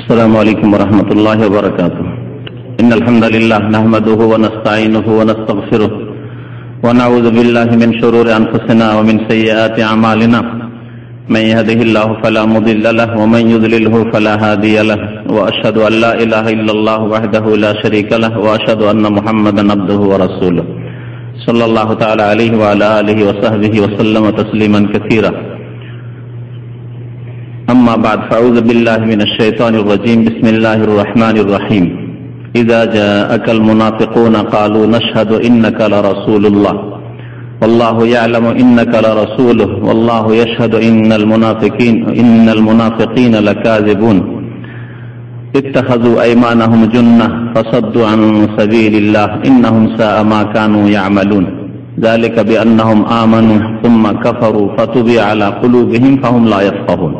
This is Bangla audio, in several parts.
السلام عليكم ورحمة الله وبركاته. إن الحمد لله نحمده ونستعينه ونستغفره ونعوذ بالله من شرور أنفسنا ومن سيئات أعمالنا. من يهده الله فلا مضل له ومن يضلله فلا هادي له، وأشهد أن لا إله إلا الله وحده لا شريك له، وأشهد أن محمدا عبده ورسوله صلى الله تعالى عليه وعلى آله وصحبه وسلم تسليما كثيرا. أما بعد، فأعوذ بالله من الشيطان الرجيم. بسم الله الرحمن الرحيم. إذا جاءك المنافقون قالوا نشهد إنك لرسول الله والله يعلم إنك لرسوله والله يشهد إن المنافقين لكاذبون اتخذوا أيمانهم جنة فصدوا عن سبيل الله إنهم ساء ما كانوا يعملون ذلك بأنهم آمنوا ثم كفروا فطبع على قلوبهم فهم لا يفقهون.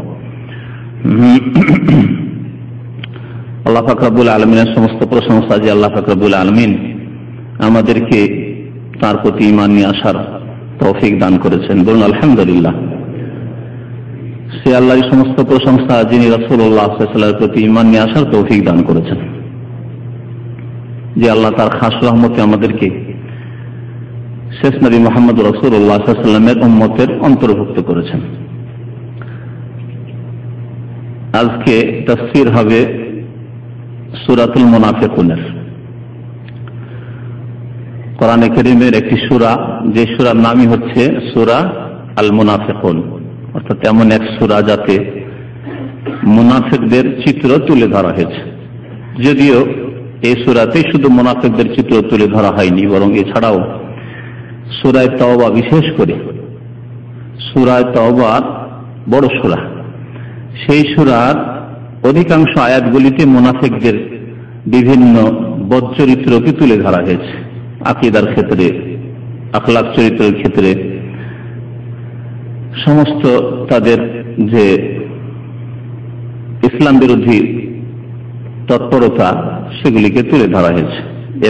আল্লাহ পাক রব্বুল আলামিনের সমস্ত প্রশংসা যে আল্লাহ পাক রব্বুল আলামিন আমাদেরকে তার প্রতি ঈমান নিয়ে আসার তৌফিক দান করেছেন। বলুন আলহামদুলিল্লাহ। সে আল্লাহর সমস্ত প্রশংসা যিনি রাসূলুল্লাহ সাল্লাল্লাহু আলাইহি ওয়াসাল্লামের প্রতি ঈমান নিয়ে আসার তৌফিক দান করেছেন, যে আল্লাহ তার খাস রহমতে আমাদেরকে শেষ নবী মুহাম্মদ রাসূলুল্লাহ সাল্লাল্লাহু আলাইহি ওয়াসাল্লামের উম্মতের অন্তর্ভুক্ত করেছেন। আজকে তাফসীর হবে সূরাতুল মুনাফিকুনের। কোরআনে কারীমের একটি সূরা, যে সূরার নামই হচ্ছে সূরা আল মুনাফিকুন, অর্থাৎ এমন এক সূরা যাতে মুনাফিকদের চিত্র তুলে ধরা হয়েছে। যদিও এই সূরাতে শুধু মুনাফিকদের চিত্র তুলে ধরা হয়নি, বরং এছাড়াও সূরা তাওবা, বিশেষ করে সূরা তাওবা বড় সূরা, সেই সূরার অধিকাংশ আয়াতগুলিতে মুনাফিকদের বিভিন্ন বদচরিত্রকে তুলে ধরা হয়েছে। আকীদার ক্ষেত্রে, আখলাক চরিত্রের ক্ষেত্রে, সমস্ত তাদের যে ইসলাম বিরোধী তৎপরতা সেগুলিকে তুলে ধরা হয়েছে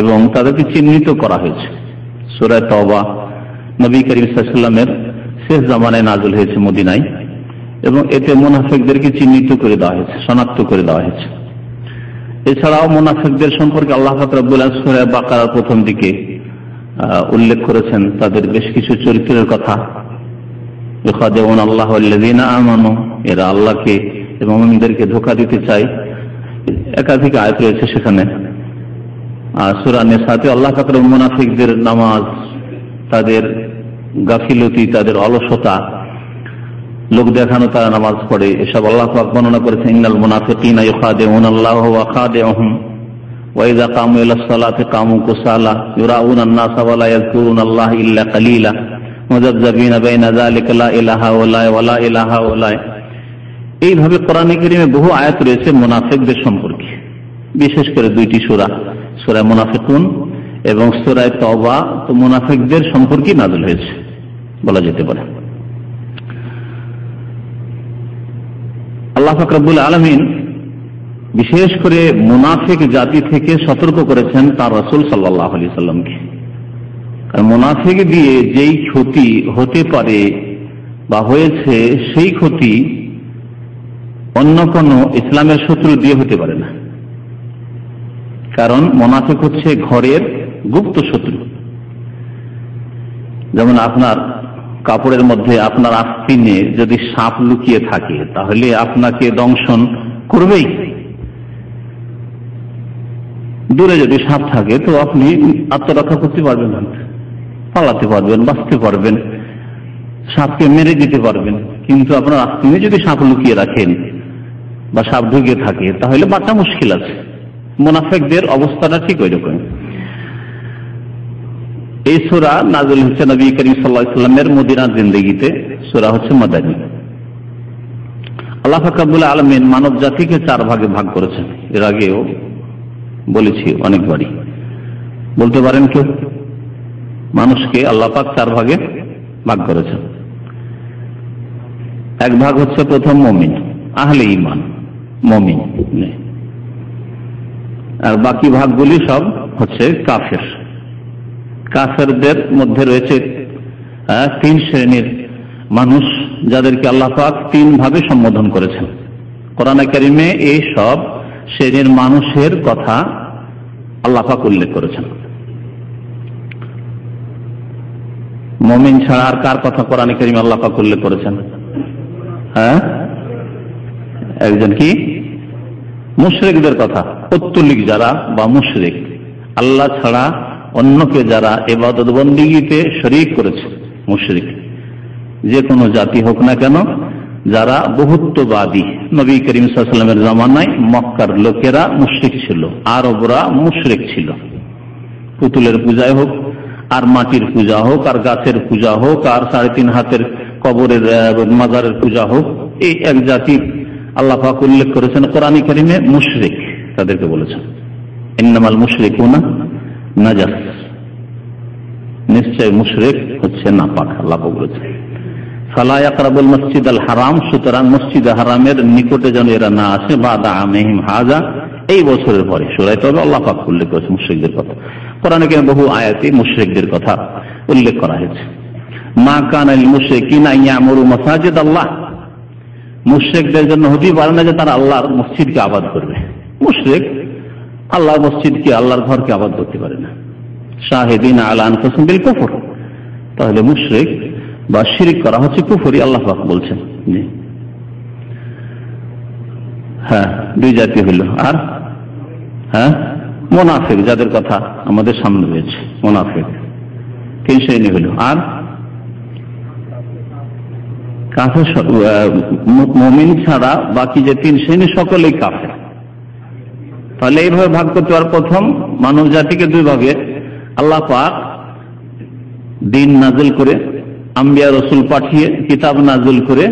এবং তাদেরকে চিহ্নিত করা হয়েছে। সূরা তাওবা নবী করিম সাল্লাল্লাহু আলাইহি ওয়াসাল্লামের শেষ জামানায় নাযিল হয়েছে মদিনায়, এবং এতে মুনাফিকদেরকে চিহ্নিত করে দেওয়া হয়েছে, শনাক্ত করে দেওয়া হয়েছে। এছাড়াও মুনাফিকদের সম্পর্কে আল্লাহ পাক রব্বুল আলামিন সূরা বাকারার প্রথম দিকে উল্লেখ করেছেন তাদের বেশ কিছু চরিত্রের কথা। ইখাদিউন আল্লাহ ওয়াল্লাযীনা আমানু, এরা আল্লাহকে এবং মুমিনদেরকে ধোঁকা দিতে চায়। একাধিক আয়াত রয়েছে সেখানে। আর সূরা নিসাতে আল্লাহ পাক মুনাফিকদের নামাজ, তাদের গাফিলতি, তাদের অলসতা, লোক দেখানো তারা নামাজ পড়ে, এসব আল্লাহ পাক বর্ণনা করেছেন। ইন্নাল মুনাফিকিনা ইখাদিউনা আল্লাহ ওয়া খাদিউহুম ওয়া ইযা কামু ইলাস সালাতি কামু কুসালা ইউরাউনা আন-নাসা ওয়া লা ইয়াযকুরুনা আল্লাহ ইল্লা কালিলা মুযাবযাবিনা বাইনা যালিকা লা ইলাহা ওয়া লা ইলাহা ওয়া। এইভাবে কোরআনে কারীমে বহু আয়াত রয়েছে মুনাফিকদের সম্পর্কে, বিশেষ করে দুইটি সূরা, সূরা মুনাফিকুন এবং সূরা তাওবা, তো মুনাফিকদের সম্পর্কে নাযিল হয়েছে বলা যেতে পারে। আল্লাহ পাক রব্বুল আলামিন বিশেষ করে মুনাফিক জাতি থেকে সতর্ক করেছেন তার রাসূল সাল্লাল্লাহু আলাইহি সাল্লামকে। কারণ মুনাফিক দিয়ে যেই ক্ষতি হতে পারে বা হয়েছে, সেই ক্ষতি অন্য কোন ইসলামের শত্রু দিয়ে হতে পারে না। কারণ মুনাফিক হচ্ছে ঘরের গুপ্ত শত্রু। যেমন আপনার কাপড়ের মধ্যে, আপনার আস্তিনে যদি সাপ লুকিয়ে থাকে, তাহলে আপনাকে দংশন করবেই। দূরে যদি সাপ থাকে তো আপনি আত্মরক্ষা করতে পারবেন না, পালাতে পারবেন, বাঁচতে পারবেন, সাপকে মেরে দিতে পারবেন। কিন্তু আপনার আস্তিনে যদি সাপ লুকিয়ে রাখেন বা সাপ ঢুকে থাকে, তাহলে বাঁচা মুশকিল আছে। মুনাফিকদের অবস্থাটা ঠিক ওই রকম। এই সূরা নাযিল হচ্ছে নবী করিম সাল্লাল্লাহু আলাইহি ওয়াসাল্লামের মদিনার জিন্দেগিতে। সূরা হচ্ছে মাদানী। আল্লাহ পাক রব্বুল আলামিন মানব জাতিকে চার ভাগে ভাগ করেছেন। এর আগেও বলেছি অনেকবারই। বলতে পারেন কেউ? মানুষকে আল্লাহ পাক চার ভাগে ভাগ করেছেন। এক ভাগ হচ্ছে প্রথম মুমিন, আহলে ঈমান, মুমিন। আর বাকি ভাগগুলি সব হচ্ছে কাফের। কাফেরদের মধ্যে রয়েছে তিন শ্রেণীর মানুষ, যাদেরকে আল্লাহ পাক তিন ভাবে সম্বোধন করেছেন। কোরআনে কারীমে এই সব শ্রেণীর মানুষের কথা আল্লাহ পাক উল্লেখ করেছেন। মুমিন ছাড়া আর কার কথা কোরআনে কারীমে আল্লাহ পাক উল্লেখ করেছেন? হ্যাঁ, একজন কি মুশরিকদের কথা। পত্তলিক যারা বা মুশরিক, আল্লাহ ছাড়া অন্যকে যারা ইবাদত বন্দেগীতে শরীক করেছে, মুশরিক যে কোনো জাতি হোক না কেন, যারা বহুত্ববাদী। নবী করিম সাল্লাল্লাহু আলাইহি ওয়াসাল্লামের জামানায় মক্কার লোকেরা মুশরিক ছিল, আরবরা মুশরিক ছিল। পুতুলের পূজায় হোক, আর মাটির পূজা হোক, আর গাছের পূজা হোক, আর 3.5 হাতের কবরের মাজারের পূজা হোক, এই এক জাতি আল্লাহ পাক উল্লেখ করেছেন কোরআনে কারীমে মুশরিক, তাদেরকে বলেছেন ইন্নামাল মুশরিকুনা নাজাস, নিশ্চয় মুশরিক হচ্ছে নাপাক। আল্লাহ পাক বলেছেন ফালা ইয়াকরাবুল মসজিদাল হারাম, সুতরাং মসজিদে হারামের নিকটে যেন এরা না আসে বাদা আমিহিম হাজা, এই বছরের পরে। সূরা তওবা আল্লাহ পাক উল্লেখ করেছেন মুশরিকদের কথা। কোরআনে কারীমে বহু আয়াতে মুশরিকদের কথা উল্লেখ করা হয়েছে। মা কানা লিল মুশরিকিনা ইয়ামুরু মাসাজিদ আল্লাহ, মুশরিকদের জন্য হতেই পারে না যে তারা আল্লাহর মসজিদকে আবাদ করবে। মুশরিক আল্লাহর মসজিদকে, আল্লাহর ঘরকে আবাদ করতে পারে না। শাহিদিন আলা আনফুসিহিম বিল কুফর, তাহলে মুশরিক বা শিরক করা হচ্ছে কুফরি, আল্লাহ পাক বলছেন। হ্যাঁ, দুই জাতি হইল। আর হ্যাঁ, মুনাফিক যাদের কথা আমাদের সামনে রয়েছে, মুনাফিক 3 শ্রেণী হইল। আর কাফের, মুমিন ছাড়া বাকি যে 3 শ্রেণী সকলেই কাফের। তাহলে এইভাবে ভাগ করতে পারে। প্রথম, মানব জাতিকে 2 ভাগে আল্লাহ পাক দিন নাযিল করে, আম্বিয়া রসুল পাঠিয়ে, কিতাব নাযিল করে,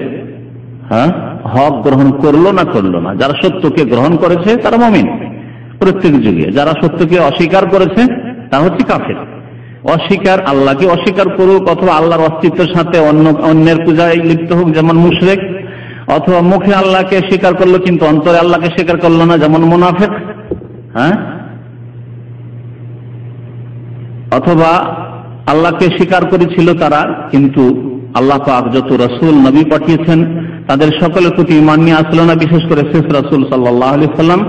হ্যাঁ, হক গ্রহণ করলো না করলো না। যারা সত্যকে গ্রহণ করেছে তারা মুমিন প্রত্যেক যুগে, যারা সত্যকে অস্বীকার করেছে তারা হচ্ছে কাফের। অস্বীকার, আল্লাহকে অস্বীকার করুক অথবা আল্লাহর অস্তিত্বের সাথে অন্যের পূজায় লিপ্ত হোক, যেমন মুশরিক, অথবা মুখে আল্লাহকে স্বীকার করলো কিন্তু অন্তরে আল্লাহকে স্বীকার করলো না, যেমন মুনাফিক। হ্যাঁ, অথবা আল্লাহকে স্বীকার করেছিল তারা, কিন্তু আল্লাহ পাক যত রাসূল নবী পাঠিয়েছেন তাদের সকলের প্রতি ঈমান নিয়ে আসলো না। বিশেষ করে শেষ রাসূল সাল্লাল্লাহু আলাইহি সাল্লাম,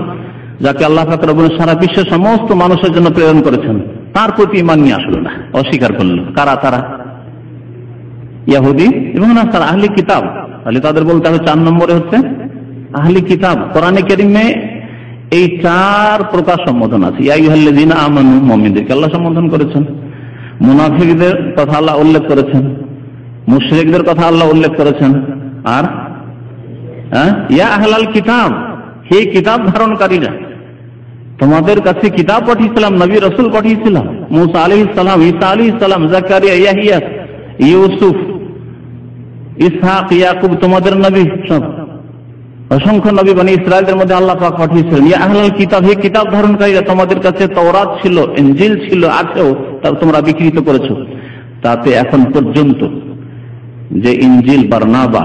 যাকে আল্লাহ পাক রব্বুল সারা বিশ্বের সমস্ত মানুষের জন্য প্রেরণ করেছেন, তার প্রতি ঈমান নিয়ে আসলো না, অস্বীকার করলো। কারা তারা? ইহুদি এবং নাসারা, আহলে কিতাব। তাহলে তাদের বলতে হবে 4 নম্বরে হচ্ছে আহলে কিতাব। কোরআনে কারীমে এই 4 প্রকার সম্বোধন আছে। ইয়া আইয়ুহাল্লাযীনা আমানু, মুমিনদেরকে আল্লাহ সম্বোধন করেছেন। মুনাফিকদের কথা আল্লাহ উল্লেখ করেছেন। মুশরিকদের কথা আল্লাহ উল্লেখ করেছেন। আর ইয়া আহলাল কিতাব, হে কিতাব ধারণকারীরা, তোমাদের কাছে কিতাব পাঠিয়েছিলাম, নবী রাসূল পাঠিয়েছিলাম, মুসা আলাইহিস সালাম, ঈসা আলাইহিস সালাম, যাকারিয়া, ইয়াহইয়া, ইউসুফ, ইসহাক, ইয়াকুব, তোমাদের নবী সব অসংখ্য নবী বনি ইসরায়েলের মধ্যে আল্লাহ পাক পাঠিয়েছিলেন। ইয়া আহলাল কিতাব, হে কিতাব ধারণকারীরা, তোমাদের কাছে তাওরাত ছিল, ইনজিল ছিল, আছেও, তা তোমরা বিকৃত করেছো। তাতে এখন পর্যন্ত যে ইনজিল বারনাবা,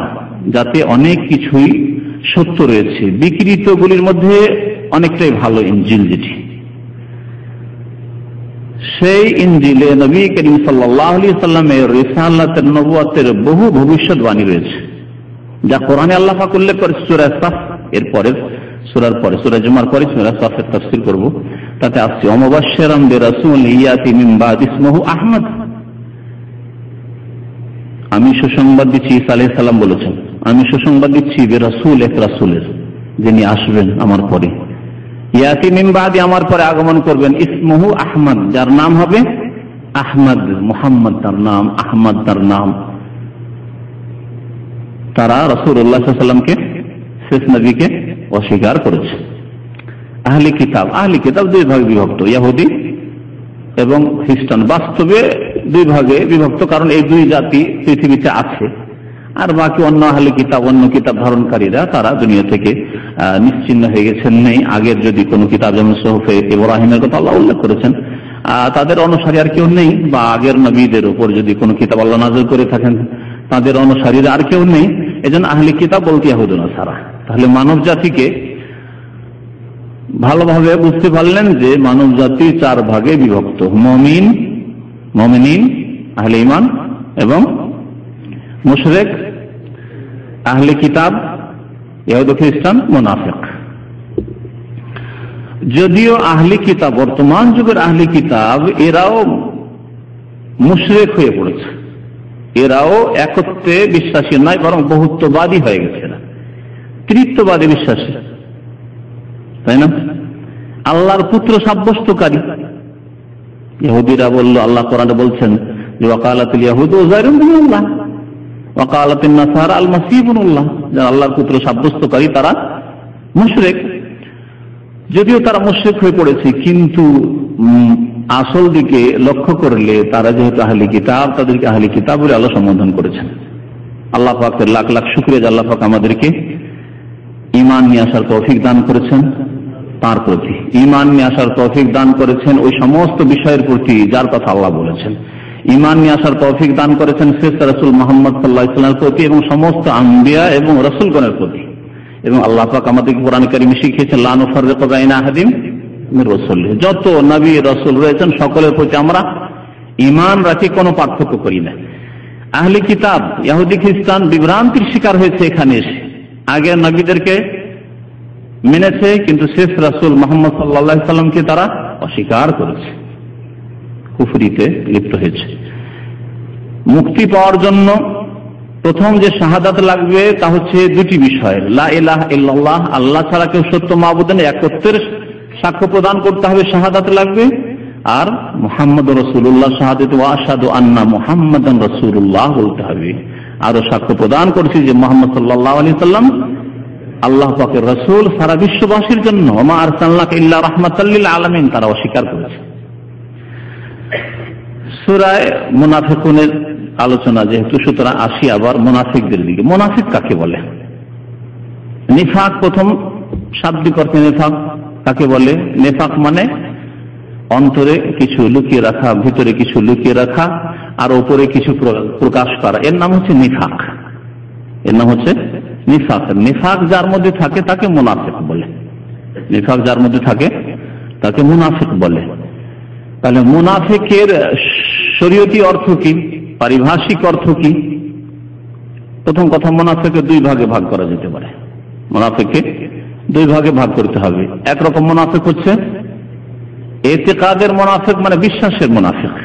যাতে অনেক কিছুই সত্য রয়েছে, বিকৃতগুলির মধ্যে অনেকটাই ভালো ইনজিল যেটি, সেই ইনজিলে নবী করিম সাল্লাল্লাহু আলাইহি সাল্লামের রিসালাতের, নবুয়তের বহু ভবিষ্যৎবাণী রয়েছে, যা কোরআনে আল্লাহ পাক উল্লেখ করে সূরা সাফ এর পরে, সূরার পরে, সূরা জুমার পরে সূরা সাফের তাফসীর করব। তাতে আসছে ওয়ামুবাশশিরাম বিরাসূল ইয়াতি মিন বাদি ইসমুহু আহমদ, আমি সুসংবাদ দিচ্ছি, ঈসা আলাইহিস সালাম বলেছেন, আমি সুসংবাদ দিচ্ছি বিরাসূল, এক রাসূলের, যিনি আসবেন আমার পরে, ইয়াতি মিন বাদি, আমার পরে আগমন করবেন, ইসমুহু আহমদ, যার নাম হবে আহমদ, মুহাম্মদ তার নাম, আহমদ তার নাম। তারা রাসূলুল্লাহ সাল্লাল্লাহু আলাইহি ওয়াসাল্লামকে, শেষ নবীকে অস্বীকার করেছে। আহলে কিতাব, আহলে কিতাব 2 ভাগে বিভক্ত, ইহুদি এবং খ্রিস্টান। বাস্তবে 2 ভাগে বিভক্ত, কারণ এই 2 জাতি পৃথিবীতে আছে। আর বাকি অন্য আহলে কিতাব, অন্য কিতাব ধারণকারীরা, তারা দুনিয়া থেকে নিশ্চিহ্ন হয়ে গেছেন, নেই। আগের যদি কোনো কিতাব, যেমন সুহুফে ইব্রাহিমের কথা আল্লাহ উল্লেখ করেছেন, তাদের অনুসারী আর কেউ নেই, বা আগের নবীদের উপর যদি কোনো কিতাব আল্লাহ নাযিল করে থাকেন, তাদের অনুসারীরা আর কেউ নেই। এজন্য আহলে কিতাব বলতে ইহুদি নাসারা। তাহলে মানব জাতিকে ভালোভাবে বুঝতে পারলেন যে মানব জাতি 4 ভাগে বিভক্ত, মুমিন, মুমিনিন, আহলে ঈমান এবং মুশরিক, আহলে কিতাব, ইহুদি খ্রিস্টান, মুনাফিক। যদিও আহলি কিতাব, বর্তমান যুগের আহলি কিতাব, এরাও মুশরিক হয়ে পড়েছে, এরাও একত্বে বিশ্বাসী নয়, বরং বহুত্ববাদী হয়ে গেছে, না তৃতীয়বাদী বিশ্বাসী, তাই না? আল্লাহর পুত্র সাব্যস্তকারী ইহুদিরা বলল, আল্লাহ কোরআনে বলছেন যে ওয়াকালাতুল ইয়াহুদু উযাইরুন বিনুল্লাহ ওয়াকালাতুন নাসারা আল মাসীহ ইবনুল্লাহ, যারা আল্লাহর পুত্র সাব্যস্তকারী তারা মুশরিক। যদিও তারা মুশরিক হয়ে পড়েছে, কিন্তু আসল দিকে লক্ষ্য করলে তারা যেহেতু আহলি কিতাব, তাদেরকে আহলি কিতাব বলে আল্লাহ সম্বোধন করেছেন। আল্লাহ পাকের লাখ লাখ শুকরিয়া যে আল্লাহ পাক আমাদেরকে ঈমান নিয়ে আসার তৌফিক দান করেছেন, তার প্রতি ঈমান নিয়ে আসার তৌফিক দান করেছেন ওই সমস্ত বিষয়ের প্রতি যার কথা আল্লাহ বলেছেন। ঈমান নিয়ে আসার তৌফিক দান করেছেন শ্রেষ্ঠ রাসূল মুহাম্মদ সাল্লাল্লাহু আলাইহি ওয়াসাল্লামের প্রতি এবং সমস্ত আম্বিয়া এবং রাসূলগণের প্রতি। এবং আল্লাহ পাক আমাদেরকে কোরআন কারীমে শিখিয়েছেন লা নুফাররিকু বাইনা আহাদিন মির রাসূলিহি, যত নবী রাসূল রয়েছেন সকলের প্রতি আমরা ঈমান রাখি, কোনো পার্থক্য করি না। আহলি কিতাব ইহুদি খ্রিস্টান বিভ্রান্তির শিকার হয়েছে এখানে এসে, আগে নবীদেরকে মেনেছে কিন্তু শেষ রাসূল মুহাম্মদ সাল্লাল্লাহু আলাইহি সাল্লামকে তারা অস্বীকার করেছে, কুফরিতে লিপ্ত হয়েছে। মুক্তি পাওয়ার জন্য প্রথম যে শাহাদাত লাগবে তা হচ্ছে দুটি বিষয়, লা ইলাহা ইল্লাল্লাহ, আল্লাহ ছাড়া কেউ সত্য মাবুদ নেই, একত্বের সাক্ষ্য প্রদান করতে হবে, শাহাদাত লাগবে। আর মুহাম্মদুর রাসূলুল্লাহ, শাহাদাত ওয়া আশহাদু আন্না মুহাম্মাদান রাসূলুল্লাহ বলতে হবে। আরো সাক্ষ্য প্রদান করছি যে মুহাম্মদ সাল্লাল্লাহু আলাইহি সাল্লাম আল্লাহ পাকের রাসূল, সারা বিশ্ববাসীর জন্য। ওমা আরসালনাকা ইল্লা রাহমাতাল লিল আলামিন, তারা অস্বীকার করেছে। সূরা মুনাফিকুনের আলোচনা যেহেতু, সুতরাং আসি আবার মুনাফিকদের দিকে। মুনাফিক কাকে বলে? নিফাক প্রথম শাব্দিক অর্থে নিফাক কাকে বলে? নিফাক মানে অন্তরে কিছু লুকিয়ে রাখা, ভিতরে কিছু লুকিয়ে রাখা, আর উপরে কিছু প্রকাশ করা, এর নাম হচ্ছে নিফাক। এর নাম হচ্ছে নিফাক। নিফাক যার মধ্যে থাকে তাকে মুনাফিক বলে। নিফাক যার মধ্যে থাকে তাকে মুনাফিক বলে। তাহলে মুনাফিকের শরীয়তি অর্থ কি, পারিভাষিক অর্থ কি? প্রথম কথা, মুনাফিককে দুই ভাগে ভাগ করা যেতে পারে। মুনাফিককে দুই ভাগে ভাগ করতে হবে। একরকম মুনাফিক হচ্ছে ইতিকাদের মুনাফিক, মানে বিশ্বাসের মুনাফিক,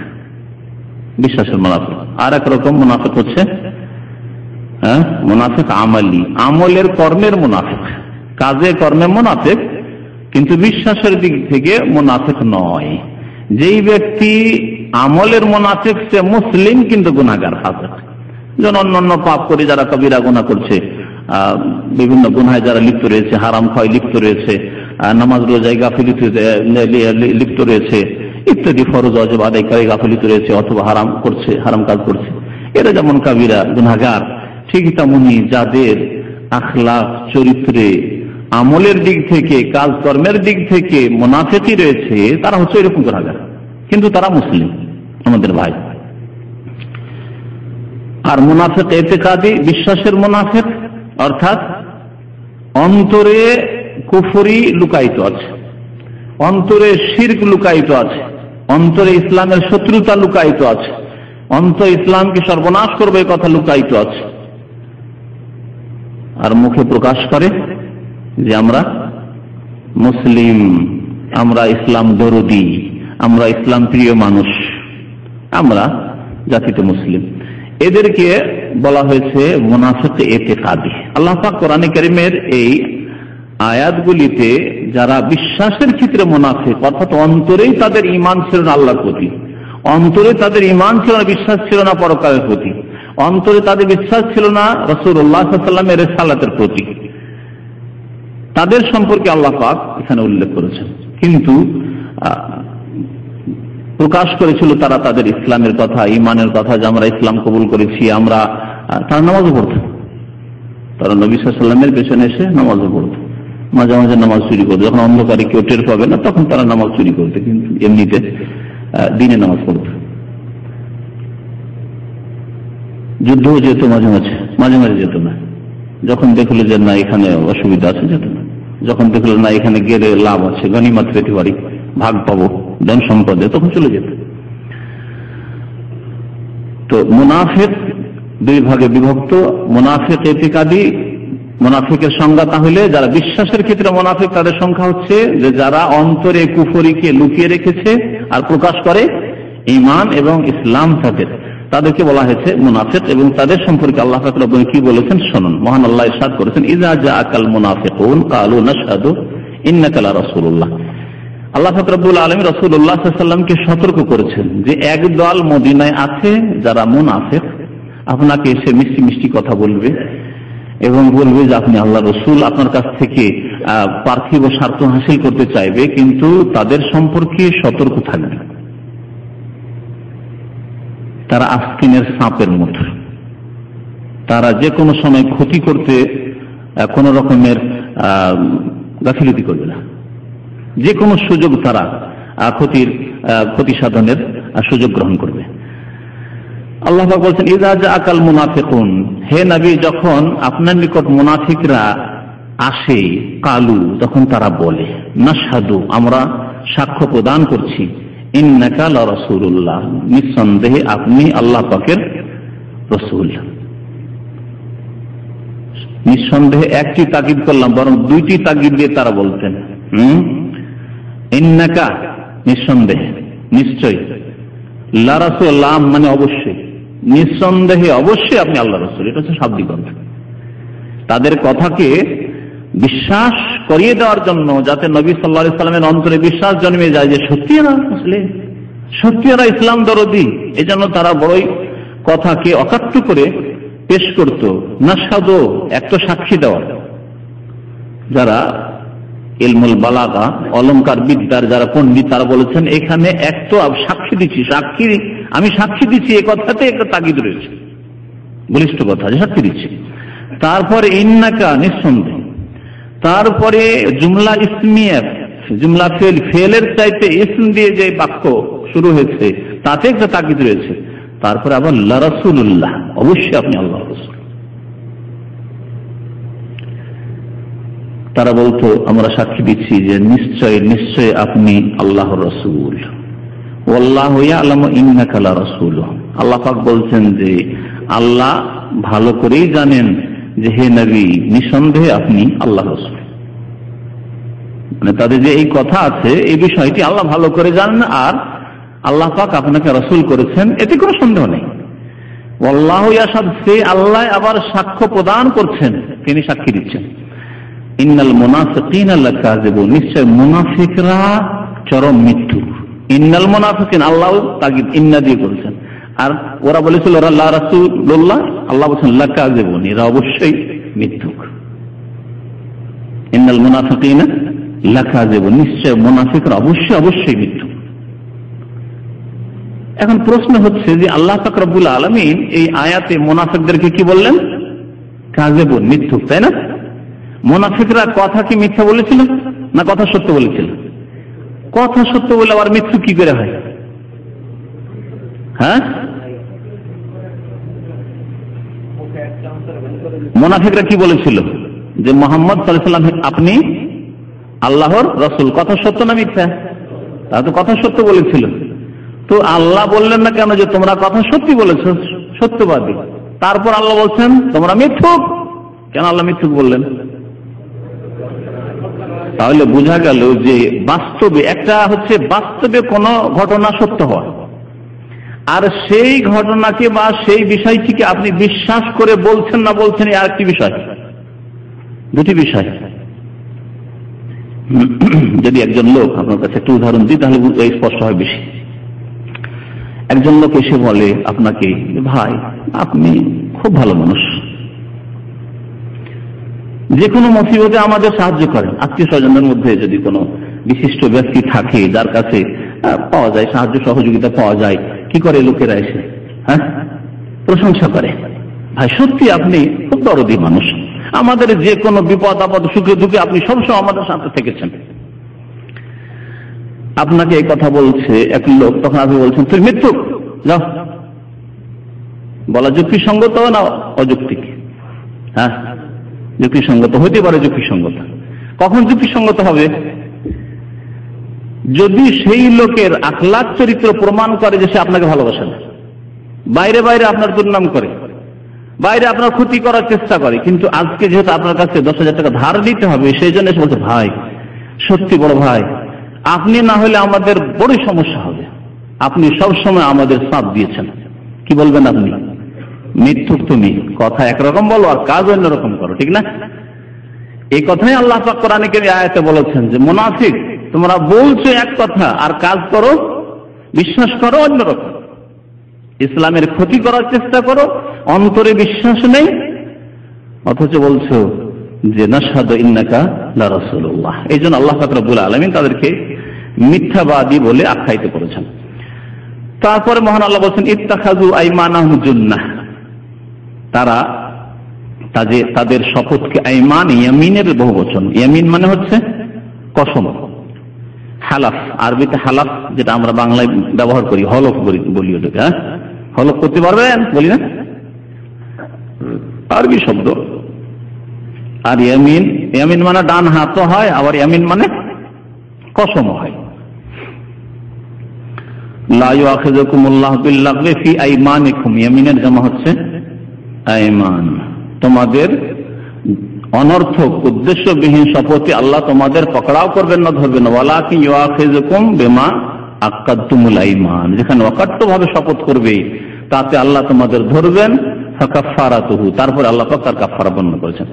বিশ্বাসের মুনাফিক। আর একরকম মুনাফিক হচ্ছে মুনাফিক আমালি, আমলের কর্মের মুনাফিক, কাজে কর্মে মুনাফিক কিন্তু বিশ্বাসের দিক থেকে মুনাফিক নয়। যেই ব্যক্তি আমলের মুনাফিক সে মুসলিম কিন্তু গুনাহগার, ফাসিক। যেমন অন্যান্য পাপ করে যারা কবিরা গুনাহ করছে, বিভিন্ন গুনাহে যারা লিপ্ত রয়েছে, হারাম খাওয়ায় লিপ্ত রয়েছে, নামাজ রোজায় গাফিলতি লিপ্ত রয়েছে, ইত্যাদি ফরজ ওয়াজিব আদায়কারী গাফিলতি রয়েছে, অথবা হারাম করছে, হারাম কাজ করছে, এরা যেমন কবিরা গুনাহগার, ঠিক তেমনি যাদের আখলাক চরিত্রে আমলের দিক থেকে কাজকর্মের দিক থেকে মুনাফিকি রয়েছে তারা হচ্ছে এরকম গুনাহগার, কিন্তু তারা মুসলিম, আমাদের ভাই। আর মুনাফিক ইতিকাদি, বিশ্বাসের মুনাফিক, অর্থাৎ অন্তরে কুফরি লুকায়িত আছে, অন্তরে শিরক লুকায়িত আছে, অন্তরে ইসলামের শত্রুতা লুকায়িত আছে, অন্তরে ইসলামকে সর্বনাশ করবে এই কথা লুকায়িত আছে। আর মুখে প্রকাশ করে যে আমরা মুসলিম, আমরা ইসলাম দরদি, আমরা ইসলাম প্রিয় মানুষ, আমরা জাতিতে মুসলিম। এদেরকে বলা হয়েছে মুনাফিক ইতিকাদি। আল্লাহ পাক কোরআনে কারীমের এই আয়াতগুলিতে যারা বিশ্বাসের ক্ষেত্রে মুনাফিক, অর্থাৎ অন্তরেই তাদের ঈমান ছিল না আল্লাহর প্রতি, অন্তরে তাদের ঈমান ছিল না, বিশ্বাস ছিল না পরকালের প্রতি, অন্তরে তাদের বিশ্বাস ছিল না রাসূলুল্লাহ সাল্লাল্লাহু আলাইহি ওয়াসাল্লামের রিসালাতের প্রতি, তাদের সম্পর্কে আল্লাহ পাক এখানে উল্লেখ করেছেন। কিন্তু প্রকাশ করেছিল তারা তাদের ইসলামের কথা, ঈমানের কথা, যে আমরা ইসলাম কবুল করেছি, আমরা, তারা নামাজও পড়ত, তারা নবী সাল্লাল্লাহু আলাইহি ওয়াসাল্লামের পেছনে এসে নামাজও পড়ত, মাঝে মাঝে নামাজ চুরি করতো, যখন অন্ধকারে কেউ টের পাবে না তখন তারা নামাজ চুরি করতো, কিন্তু এমনিতে দিনে নামাজ পড়তো। যুদ্ধও যেত মাঝে মাঝে, মাঝে মাঝে যেত না, যখন দেখলো যে না এখানে অসুবিধা আছে যেত না, যখন দেখলো না এখানে গেলে লাভ আছে, গনিমত পেতে পারি, ভাগ পাবো ধন সম্পদে, তখন চলে যেত। তো মুনাফিক দুই ভাগে বিভক্ত, মুনাফিক ইতিকাদি মুনাফিকের সংজ্ঞা তাহলে যারা বিশ্বাসের ক্ষেত্রে মুনাফিক তাদের সংখ্যা হচ্ছে যে যারা অন্তরে কুফরিকে লুকিয়ে রেখেছে আর প্রকাশ করে ঈমান এবং ইসলাম তাদেরকে বলা হয়েছে মুনাফিক। এবং তাদের সম্পর্কে আল্লাহ পাক রব্বুল কি বলেছেন শুনুন। মহান আল্লাহ ইরশাদ করেছেন, ইযা জাআকাল মুনাফিকুন ক্বালু নাশহাদু ইন্নাকা লা রাসূলুল্লাহ। আল্লাহ পাক রব্বুল আলামিন রাসূলুল্লাহ সাল্লাল্লাহু আলাইহি ওয়াসাল্লামকে সতর্ক করেছেন যে একদল মদিনায় আছে যারা মুনাফিক, আপনাকে এসে মিষ্টি মিষ্টি কথা বলবে এবং বলবে যে আপনি আল্লাহ রসুল, আপনার কাছ থেকে পার্থিব স্বার্থ হাসিল করতে চাইবে, কিন্তু তাদের সম্পর্কে সতর্ক থাকবে। তারা আস্কিনের সাপের মতো, তারা যে কোনো সময় ক্ষতি করতে কোন রকমের গাফিলতি করবে না, যে কোনো সুযোগ তারা ক্ষতি সাধনের সুযোগ গ্রহণ করবে। আল্লাহ পাক বলছেন, ইযা জাআকাল মুনাফিকুন, হে নবী যখন আপনার নিকট মুনাফিকরা আসে, কালু তখন তারা বলে, নাশহাদু আমরা সাক্ষ্য প্রদান করছি, ইন্নাকা লা রাসূলুল্লাহ নিঃসন্দেহে আপনি আল্লাহ পাকের রাসূল। নিঃসন্দেহে একটি তাকিদ করলাম, বরং দুইটি তাকিদ দিয়ে তারা বলতেন, ইন্নাকা নিঃসন্দেহে, নিশ্চয়, লা রাসূলুল্লাহ মানে অবশ্যই, নিঃসন্দেহে অবশ্যই আপনি আল্লাহ রাসূল। এটা হচ্ছে শাব্দিক অর্থ। তাদের কথাকে বিশ্বাস করিয়ে দেওয়ার জন্য, যাতে নবী সাল্লাল্লাহু আলাইহি সাল্লামের অন্তরে বিশ্বাস জন্মে যায় যে সত্যি এরা মুসলিম, সত্যি এরা ইসলাম দরদি, এজন্য তারা বড়ই কথাকে অকাট্য করে পেশ করত। নাশহাদু একটা সাক্ষী দেওয়া, যারা ইলমুল বালাগা অলংকার বিদ্যার যারা পণ্ডিত তারা বলেছেন এখানে একটা সাক্ষী দিচ্ছি, আমি সাক্ষী দিচ্ছি, এই কথাতে একটা তাগিদ রয়েছে, বলিষ্ঠ কথা যে সাক্ষী দিচ্ছি। তারপরে ইন্নাকা নিঃসন্দেহ, তারপরে জুমলা ইসমিয়া, জুমলা ফেলের চাইতে ইসম দিয়ে যে বাক্য শুরু হয়েছে তাতে একটা তাগিদ রয়েছে। তারপরে আবার লা রাসূলুল্লাহ, অবশ্যই আপনি আল্লাহর রাসূল। তারা বলতো আমরা সাক্ষী দিচ্ছি যে নিশ্চয় নিশ্চয় আপনি আল্লাহর রাসূল। ওয়াল্লাহু ইয়ালামু ইন্নাকা লা রাসূলুহু, আল্লাহ পাক বলছেন যে আল্লাহ ভালো করেই জানেন যে হে নবী নিঃসন্দেহে আপনি আল্লাহর রাসূল। মানে তাদের যে এই কথা আছে এই বিষয়টি আল্লাহ ভালো করে জানেন, আর আল্লাহ পাক আপনাকে রাসূল করেছেন, এতে কোনো সন্দেহ নেই। ওয়াল্লাহু ইয়াশহাদু, সে আল্লাহ আবার সাক্ষ্য প্রদান করছেন, তিনি সাক্ষী দিচ্ছেন। ইন্নাল মুনাফিকিনা লাকাযিবুন, নিশ্চয় মুনাফিকরা চরম মিথ্যু। ইন্নাল মুনাফিকিন, আল্লাহ তাগিদ ইন্না দিয়ে করেছেন, আর ওরা বলেছিল ওরা লা রাসূলুল্লাহ, আল্লাহ বলেছেন লাকাযিবুন, এরা অবশ্যই মিথ্যুক। ইন্নাল মুনাফিকিনা লাকাযিবুন, নিশ্চয় মুনাফিকরা অবশ্যই অবশ্যই মিথ্যুক। এখন প্রশ্ন হচ্ছে যে আল্লাহ পাক রব্বুল আলামিন এই আয়াতে মুনাফিকদেরকে কি বললেন? কাযিবুন, মিথ্যুক, তাই না? মুনাফিকরা কথা কি মিথ্যা বলেছিল না কথা সত্য বলেছিল? কথা সত্য বলে আবার মিথ্যু কি করে হয়? হ্যাঁ, মুনাফিকরা কি বলেছিল যে মুহাম্মদ সাল্লাল্লাহু আলাইহি ওয়াসাল্লাম আপনি আল্লাহর রাসূল, কথা সত্য না মিথ্যা? তারা তো কথা সত্য বলেছিল। তো আল্লাহ বললেন না কেন যে তোমরা কথা সত্যি বলেছো, সত্যবাদী? তারপর আল্লাহ বলছেন তোমরা মিথ্যুক। কেন আল্লাহ মিথ্যুক বললেন? তাহলে বোঝা গেল যে বাস্তবে একটা হচ্ছে বাস্তবে কোনো ঘটনা সত্য হয়, আর সেই ঘটনাকে বা সেই বিষয়টিকে আপনি বিশ্বাস করে বলছেন না বলছেন আর একটি বিষয়, দুটি বিষয়। যদি একজন লোক, আপনার কাছে একটু উদাহরণ দিই তাহলে স্পষ্ট হয় বেশি। একজন লোক এসে বলে আপনাকে, ভাই আপনি খুব ভালো মানুষ, যে কোনো মুসিবতে আমাদের সাহায্য করেন। আত্মীয় স্বজনের মধ্যে যদি কোনো বিশিষ্ট ব্যক্তি থাকে যার কাছে পাওয়া যায় সাহায্য সহযোগিতা পাওয়া যায়, কি করে লোকেরা এসে প্রশংসা করে, ভাই সত্যি আপনি খুব দরদি মানুষ, আমাদের যে কোনো বিপদ আপদ সুখে দুঃখে আপনি সবসময় আমাদের সাথে থেকেছেন। আপনাকে এই কথা বলছে এক লোক, তখন আপনি বলছেন তুই মিথ্যুক, যাও। বলা যুক্তিসঙ্গত না অযৌক্তিক? হ্যাঁ, যুক্তিসঙ্গত হইতে পারে। যুক্তিসঙ্গত কখন যুক্তিসঙ্গত হবে? যদি সেই লোকের আখলাক চরিত্র প্রমাণ করে যে সে আপনাকে ভালোবাসে না, বাইরে বাইরে আপনার দুর্নাম করে, বাইরে আপনার ক্ষতি করার চেষ্টা করে, কিন্তু আজকে যেহেতু আপনার কাছে 10,000 টাকা ধার দিতে হবে, সেই জন্য এসে বলছে ভাই সত্যি বড় ভাই আপনি না হলে আমাদের বড় সমস্যা হবে, আপনি সবসময় আমাদের সাথ দিয়েছেন। কি বলবেন আপনি? মিথ্যুক তুমি, কথা একরকম বলো আর কাজ অন্যরকম করো, ঠিক না? এই কথাই আল্লাহ পাক কোরআনে কারীমে আয়াতে বলেছেন যে মুনাফিক তোমরা বলছো এক কথা আর কাজ করো, বিশ্বাস করো অন্যরকম। ইসলামের ক্ষতি করার চেষ্টা করো, অন্তরে বিশ্বাস নেই, অথচ বলছো যে নাশহাদু ইন্নাকা লা রাসূলুল্লাহ। এই জন্য আল্লাহ পাক রব্বুল আলামিন তাদেরকে মিথ্যাবাদী বলে আখ্যায়িত করেছেন। তারপরে মহান আল্লাহ বলছেন ইত্তাখাযু আইমানাহুম জুন্নাহ, তারা তাদের শপথকে আইমান, ইয়ামিনের বহুবচন। ইয়ামিন মানে হচ্ছে কসম, হালাফ, আরবিতে হালাফ যেটা আমরা বাংলায় ব্যবহার করি হলফ বলি, ওটাকে হলফ করতে পারবেন বলি না, আরবি শব্দ। আর ইয়ামিন, ইয়ামিন মানে ডান হাত হয়, আবার ইয়ামিন মানে কসম হয়। লা ইউআখিযুকুমুল্লাহু বিল্লাগwi ফি আইমানিকুম, ইয়ামিনের জামা হচ্ছে আইমান। তোমাদের অনর্থক উদ্দেশ্যবিহীন শপথে আল্লাহ তোমাদের পকড়াও করবেন না, ধরবেন না। ওয়ালাকিন ইউআখিযুকুম বিমা আক্কাদতুমুল আইমান, যেখানে অকাট্য ভাবে শপথ করবে তাতে আল্লাহ তোমাদের ধরবেন। ফাকাফারাতুহু, তারপরে আল্লাহ পাক তার কাফারা বর্ণনা করেছেন।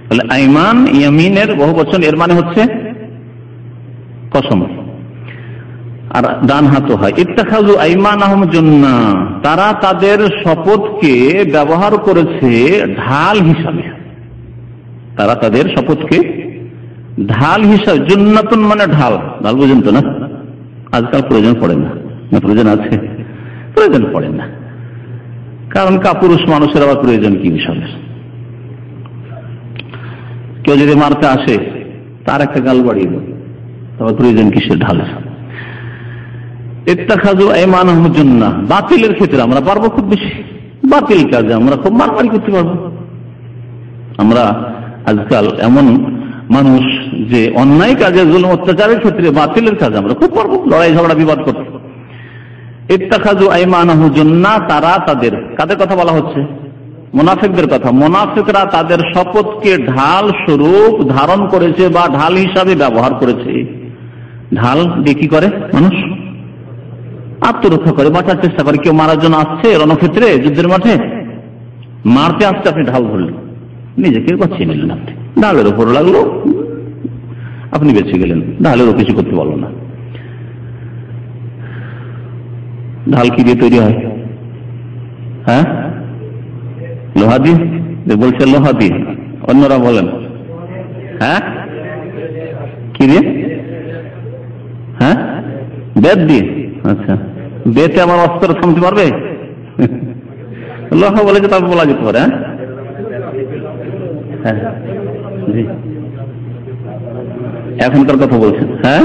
তাহলে আইমান ইয়ামিনের বহুবচন, এর মানে হচ্ছে কসম, আর ডান হাত হয়। ইত্তাখাযু আইমানাহুম জুন্নাহ, তারা তাদের শপথকে ব্যবহার করেছে ঢাল হিসাবে, তারা তাদের শপথকে ঢাল হিসাবে। জুন্নাতুন মানে ঢাল, ঢাল বুঝেন তো না? আজকাল প্রয়োজন পড়ে না, প্রয়োজন আছে? প্রয়োজন পড়ে না, কারণ কাপুরুষ মানুষের আবার প্রয়োজন কি বিষয়? কেউ যদি মারতে আসে তার একটা গাল বাড়িয়ে দেয়, তবে প্রয়োজন কিসের ঢাল? ইত্তাখাযু আইমানাহুম জুন্নাহ, বাতিলের ক্ষেত্রে আমরা পারবো খুব বেশি, বাতিল কাজে আমরা খুব মারামারি করতে পারবো। আমরা আজকাল এমন মানুষ যে অন্যায় কাজে, জুলুম অত্যাচারের ক্ষেত্রে, বাতিলের কাজে আমরা খুব পারবো লড়াই ঝগড়া বিবাদ করতে। ইত্তাখাযু আইমানাহুম জুন্নাহ, তারা তাদের, কাদের কথা বলা হচ্ছে? মুনাফিকদের কথা। মুনাফিকরা তাদের শপথকে ঢাল স্বরূপ ধারণ করেছে বা ঢাল হিসাবে ব্যবহার করেছে। ঢাল দিয়ে কি করে মানুষ? আত্মরক্ষা করে, বাঁচার চেষ্টা করে। কেউ মারার জন্য আসছে রণক্ষেত্রে, যুদ্ধের মাঠে মারতে আসছে, আপনি ঢাল ধরলেন, নিজেকে বাঁচিয়ে নিলেন। আপনি ঢালের উপর লাগলো, আপনি বেঁচে গেলেন, ঢালেরও কিছু করতে পারলো না। ঢাল কি দিয়ে তৈরি হয়? হ্যাঁ, লোহা দিয়ে। বলছে লোহা দিয়ে, অন্যরা বলেন হ্যাঁ কি দিয়ে? হ্যাঁ, বেত দিয়ে। আচ্ছা, বেতে আমার অস্ত্র থামতে পারবে? লোহা বলে যে তারপর বলা যেতে পারে। হ্যাঁ, জি, এখনকার কথা বলছেন। হ্যাঁ,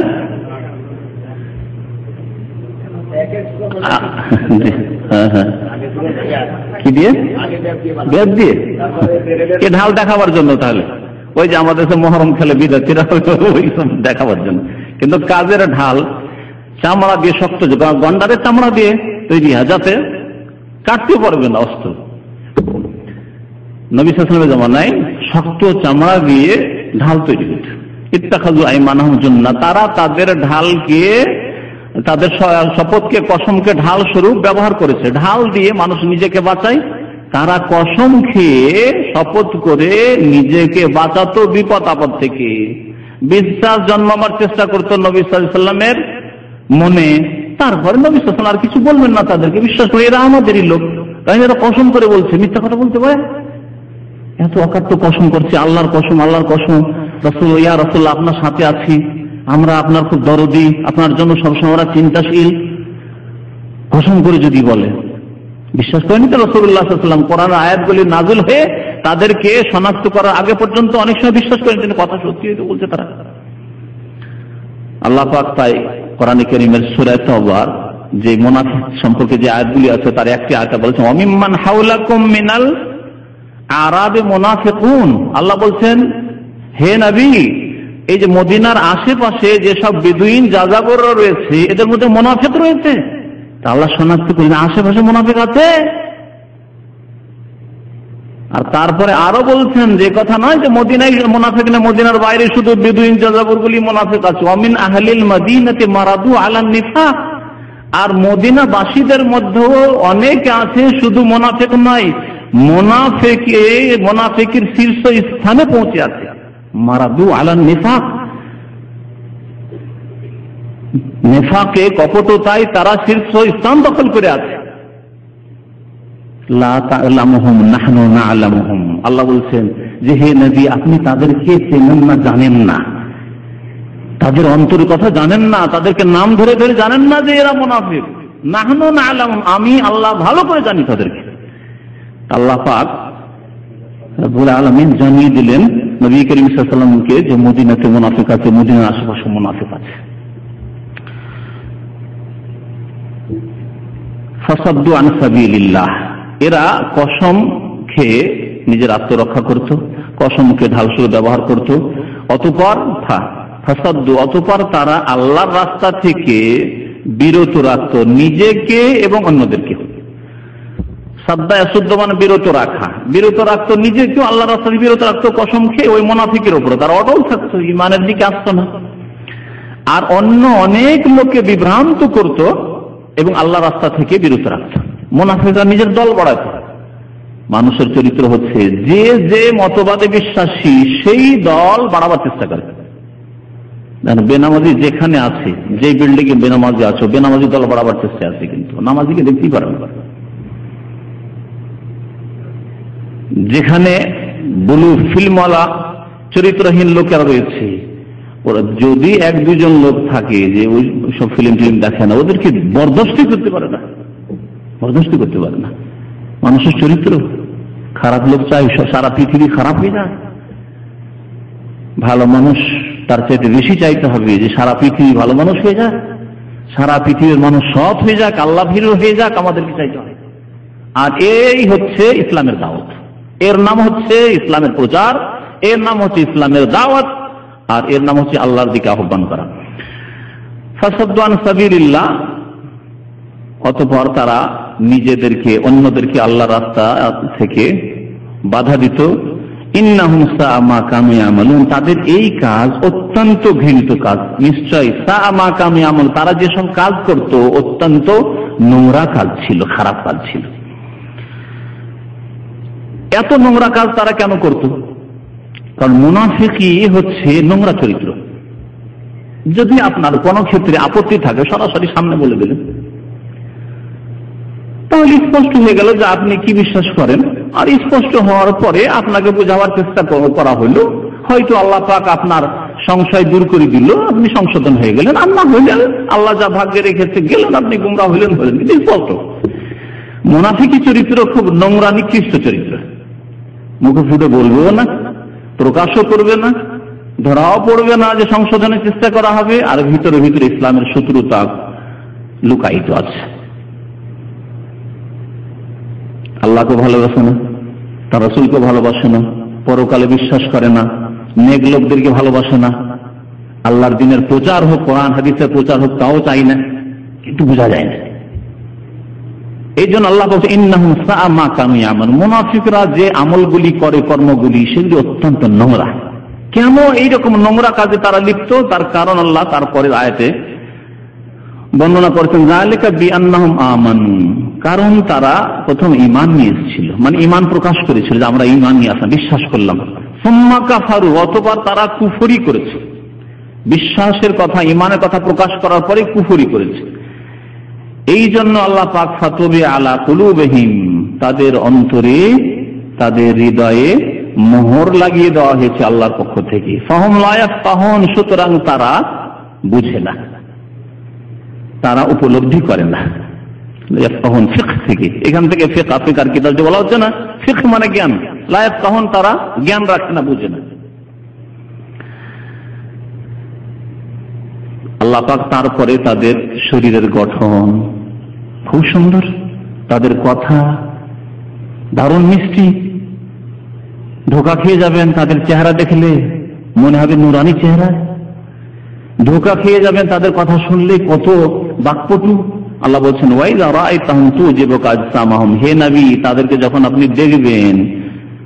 হ্যাঁ হ্যাঁ, কি দিয়ে? বেত দিয়ে। কে ঢাল দেখাবার জন্য? তাহলে ওই যে আমাদের মহরম খেলে বিদাতিরা, ওই সব দেখাবার জন্য। কিন্তু কাজের ঢাল চামড়া দিয়ে, শক্ত গন্ডারের চামড়া দিয়ে তৈরি হয়, যাতে কাটতে পারবে না অস্ত্র। নবী সাল্লাল্লাহু আলাইহি ওয়াসাল্লামের জামানায় শক্ত চামড়া দিয়ে ঢাল তৈরি হতো। ইত্তাখাযু আইমানাহুম জুন্নাহ, তারা তাদের ঢালকে, তাদের শপথকে, কসমকে ঢাল স্বরূপ ব্যবহার করেছে। ঢাল দিয়ে মানুষ নিজেকে বাঁচায়, তারা কসম খেয়ে শপথ করে নিজেকে বাঁচাতো বিপদ আপদ থেকে। বিশ্বাস জন্মাবার চেষ্টা করতো নবী সাল্লাল্লাহু আলাইহি ওয়াসাল্লামের মনে, তারপরে নবী সাল্লাল্লাহু আলাইহি ওয়াসাল্লাম আর কিছু বলবেন না, তাদেরকে বিশ্বাস করে এরা আমাদেরই লোক। তাই এরা কসম করে বলছে, মিথ্যা কথা বলতে পারে? এত অকাট্য কসম করছে, আল্লাহর কসম, আল্লাহর কসম, রাসূল, ইয়া রাসূলুল্লাহ আপনার সাথে আছি, আমরা আপনার খুব দরদি, আপনার জন্য সবসময় আমরা চিন্তাশীল, কসম করে যদি বলে, বিশ্বাস করেনি তো রাসূলুল্লাহ সাল্লাল্লাহু আলাইহি ওয়াসাল্লাম। কোরআনের আয়াতগুলি নাযিল হয়ে তাদেরকে শনাক্ত করার আগে পর্যন্ত অনেক সময় বিশ্বাস করেন, কিন্তু কথা সত্যি হয়তো বলছে তারা। আল্লাহ পাক তাই কোরআনে কারীমের সূরা তাওবার যে মুনাফিক সম্পর্কে যে আয়াতগুলি আছে, তার একটি আয়াতে বলেছেন ওয়ামিম্মান হাওলাকুম মিনাল আরাবি মুনাফিকুন। আল্লাহ বলছেন, হে নবী, এই যে মদিনার আশেপাশে যেসব বেদুইন যাযাবর রয়েছে, এদের মধ্যে মুনাফিক রয়েছে। তা আল্লাহ শনাক্ত করেন আশেপাশে মুনাফিক আছে। আর তারপরে আরো বলছেন যে কথা নয় যে মদিনায় মুনাফিক না, মদিনার বাইরে শুধু বেদুইন যাযাবরগুলি মুনাফিক আছে। ওয়ামিন আহলিল মাদিনাতি মারাদু আলা নিফাক, আর মদিনাবাসীদের মধ্যেও অনেক আছে শুধু মুনাফিক নয়, মুনাফিকের শীর্ষ স্থানে পৌঁছে আছে। মারাদু আলা নিফাক, নেফাকে কপটতায় তারা শীর্ষ স্থান দখল করে আছে। লা তা'লামুহুম নাহনু না'লামুহুম, আল্লাহ বলছেন যে হে নবী আপনি তাদেরকে চেনেন না, জানেন না, তাদের অন্তরের কথা জানেন না, তাদেরকে নাম ধরে ধরে জানেন না যে এরা মুনাফিক। নাহনু না'লামুহুম, আমি আল্লাহ ভালো করে জানি তাদেরকে। আল্লাহ পাক রব্বুল আলামিন জানিয়ে দিলেন নবী করিম সাল্লাল্লাহু আলাইহি ওয়াসাল্লামকে যে মদিনাতে মুনাফিক আছে, মদিনার আশেপাশে মুনাফিক আছে। ফাসাদ্দু আন সাবিলিল্লাহ, এরা কসম খেয়ে নিজের আত্মরক্ষা করত, কসমকে ঢালসুর ব্যবহার করত। অতঃপর ফাসাদ্দু, অতঃপর তারা আল্লাহর রাস্তা থেকে বিরত রাখত নিজেকে এবং অন্যদেরকে। সাদ্দা ইয়াসুদ্দু মানে বিরত রাখা, বিরত রাখতো নিজেকেও আল্লাহর রাস্তা থেকে বিরত রাখতো কসম খেয়ে ওই মুনাফিকের উপরে। তারা অটল থাকতো, ইমানের দিকে আসতো না। আর অন্য অনেক লোককে বিভ্রান্ত করত এবং আল্লাহ রাস্তা থেকে বিরত রাখত। মুনাফিকরা নিজের দল বাড়াত। মানুষের চরিত্র হচ্ছে যে যে মতবাদে বিশ্বাসী সেই দল বাড়াবার চেষ্টা করে। বেনামাজি যেখানে আছে, যে বিল্ডিং এ বেনামাজি আছো, বেনামাজি দল বাড়াবার চেষ্টা আছে, কিন্তু নামাজিকে দেখতেই পারেন। যেখানে ব্লু ফিল্মওয়ালা চরিত্রহীন লোকেরা রয়েছে, ওরা যদি এক দুজন লোক থাকে যে ওই সব ফিল্ম দেখে না, ওদেরকে বরদাস্তি করতে পারে না, বরদাস্তি করতে পারে না। মানুষের চরিত্র খারাপ লোক চাই সারা পৃথিবী খারাপ হয়ে যায়। ভালো মানুষ তার চাইতে বেশি চাইতে হবে যে সারা পৃথিবী ভালো মানুষ হয়ে যায়, সারা পৃথিবীর মানুষ সৎ হয়ে যাক, আল্লাহ ভীরু হয়ে যাক, আমাদেরকে চাইতে হবে। আর এই হচ্ছে ইসলামের দাওয়াত, এর নাম হচ্ছে ইসলামের প্রচার, এর নাম হচ্ছে ইসলামের দাওয়াত, আর এর নাম হচ্ছে আল্লাহর দিকে আহ্বান করা। ফাসাদ্দু আন সাবিলিল্লাহ, অতঃপর তারা নিজেদেরকে অন্যদেরকে আল্লাহর রাস্তা থেকে বাধা দিত। ইন্নাহুম সাআ মা কানু ইয়ামালুন, তাদের এই কাজ অত্যন্ত ঘৃণিত কাজ। নিশ্চয়ই সাআ মা কানু ইয়ামালুন, তারা যেসব কাজ করত অত্যন্ত নোংরা কাজ ছিল, খারাপ কাজ ছিল। এত নোংরা কাজ তারা কেন করত? কারণ মুনাফিকই হচ্ছে নোংরা চরিত্র। যদি আপনার কোনো ক্ষেত্রে আপত্তি থাকে সরাসরি সামনে বলে দিলেন, তাহলে স্পষ্ট হয়ে গেল যে আপনি কি বিশ্বাস করেন। আর স্পষ্ট হওয়ার পরে আপনাকে বোঝাবার চেষ্টা করা হইল, হয়তো আল্লাহ পাক আপনার সংশয় দূর করে দিল, আপনি সংশোধন হয়ে গেলেন। আর না হইলেন, আল্লাহ যা ভাগ্যে রেখেছে গেলেন, আপনি গুমরা হইলেন হলেন। স্পষ্ট মুনাফিকি চরিত্র খুব নোংরা নিকৃষ্ট চরিত্র। মুখে ফুটে বলবেও না, প্রকাশও করবে না, ধরাও পড়বে না যে সংশোধনের চেষ্টা করা হবে। আর ভিতরে ভিতরে ইসলামের শত্রুতা লুকায়িত আছে। আল্লাহকে ভালোবাসে না, তার রাসূলকে ভালোবাসে না, পরকালে বিশ্বাস করে না, নেক লোকদেরকে ভালোবাসে না, আল্লাহর দ্বীনের প্রচার হোক, কোরআন হাদিসের প্রচার হোক, তাও চাই না, কিন্তু বোঝা যায় না। এই জন্য আল্লাহ বলছে ইন্নাহুম সাআ মা কানু ইয়ামালুন, মুনাফিকরা যে আমলগুলি করে, কর্মগুলি, সেগুলি অত্যন্ত নোংরা। কেন এইরকম নোংরা কাজে তারা লিপ্ত? তার কারণ আল্লাহ তারপরে আয়াতে বর্ণনা করেছেন যালিকা বিআন্নাহুম আমানু, কারণ তারা প্রথম ঈমান নিয়ে এসেছিল, মানে ঈমান প্রকাশ করেছিল যে আমরা ঈমান নিয়ে আসলাম, বিশ্বাস করলাম। সুম্মা কাফারু, অতঃপর তারা কুফরি করেছে। বিশ্বাসের কথা, ঈমানের কথা প্রকাশ করার পরে কুফরি করেছে। এই জন্য আল্লাহ পাক ফাতবি আলা কুলুবিহিম, তাদের অন্তরে, তাদের হৃদয়ে মোহর লাগিয়ে দেওয়া হয়েছে আল্লাহর পক্ষ থেকে। ফাহুম লা ইয়াফকাহুন, সুতরাং তারা বুঝে না, তারা উপলব্ধি করে না। ইয়াফকাহুন ফিকহ থেকে, এখান থেকে ফিকহ আফ্রিকার কিতাব যে বলা হচ্ছে না, ফিকহ মানে জ্ঞান। লা ইয়াফকাহুন, তারা জ্ঞান রাখে না, বুঝে না। আল্লাহ পাক তারপরে তাদের শরীরের গঠন খুব সুন্দর, তাদের কথা দারুণ মিষ্টি, ধোকা খেয়ে যাবেন তাদের চেহারা দেখলে, মনে হবে নুরানি চেহারা। ধোকা খেয়ে যাবেন তাদের কথা শুনলে, কত বাকপটু। আল্লাহ বলছেন ওয়াইযা রাআইতাহুম তুজিবুকা আজসামাহুম, হে নবী তাদেরকে যখন আপনি দেখবেন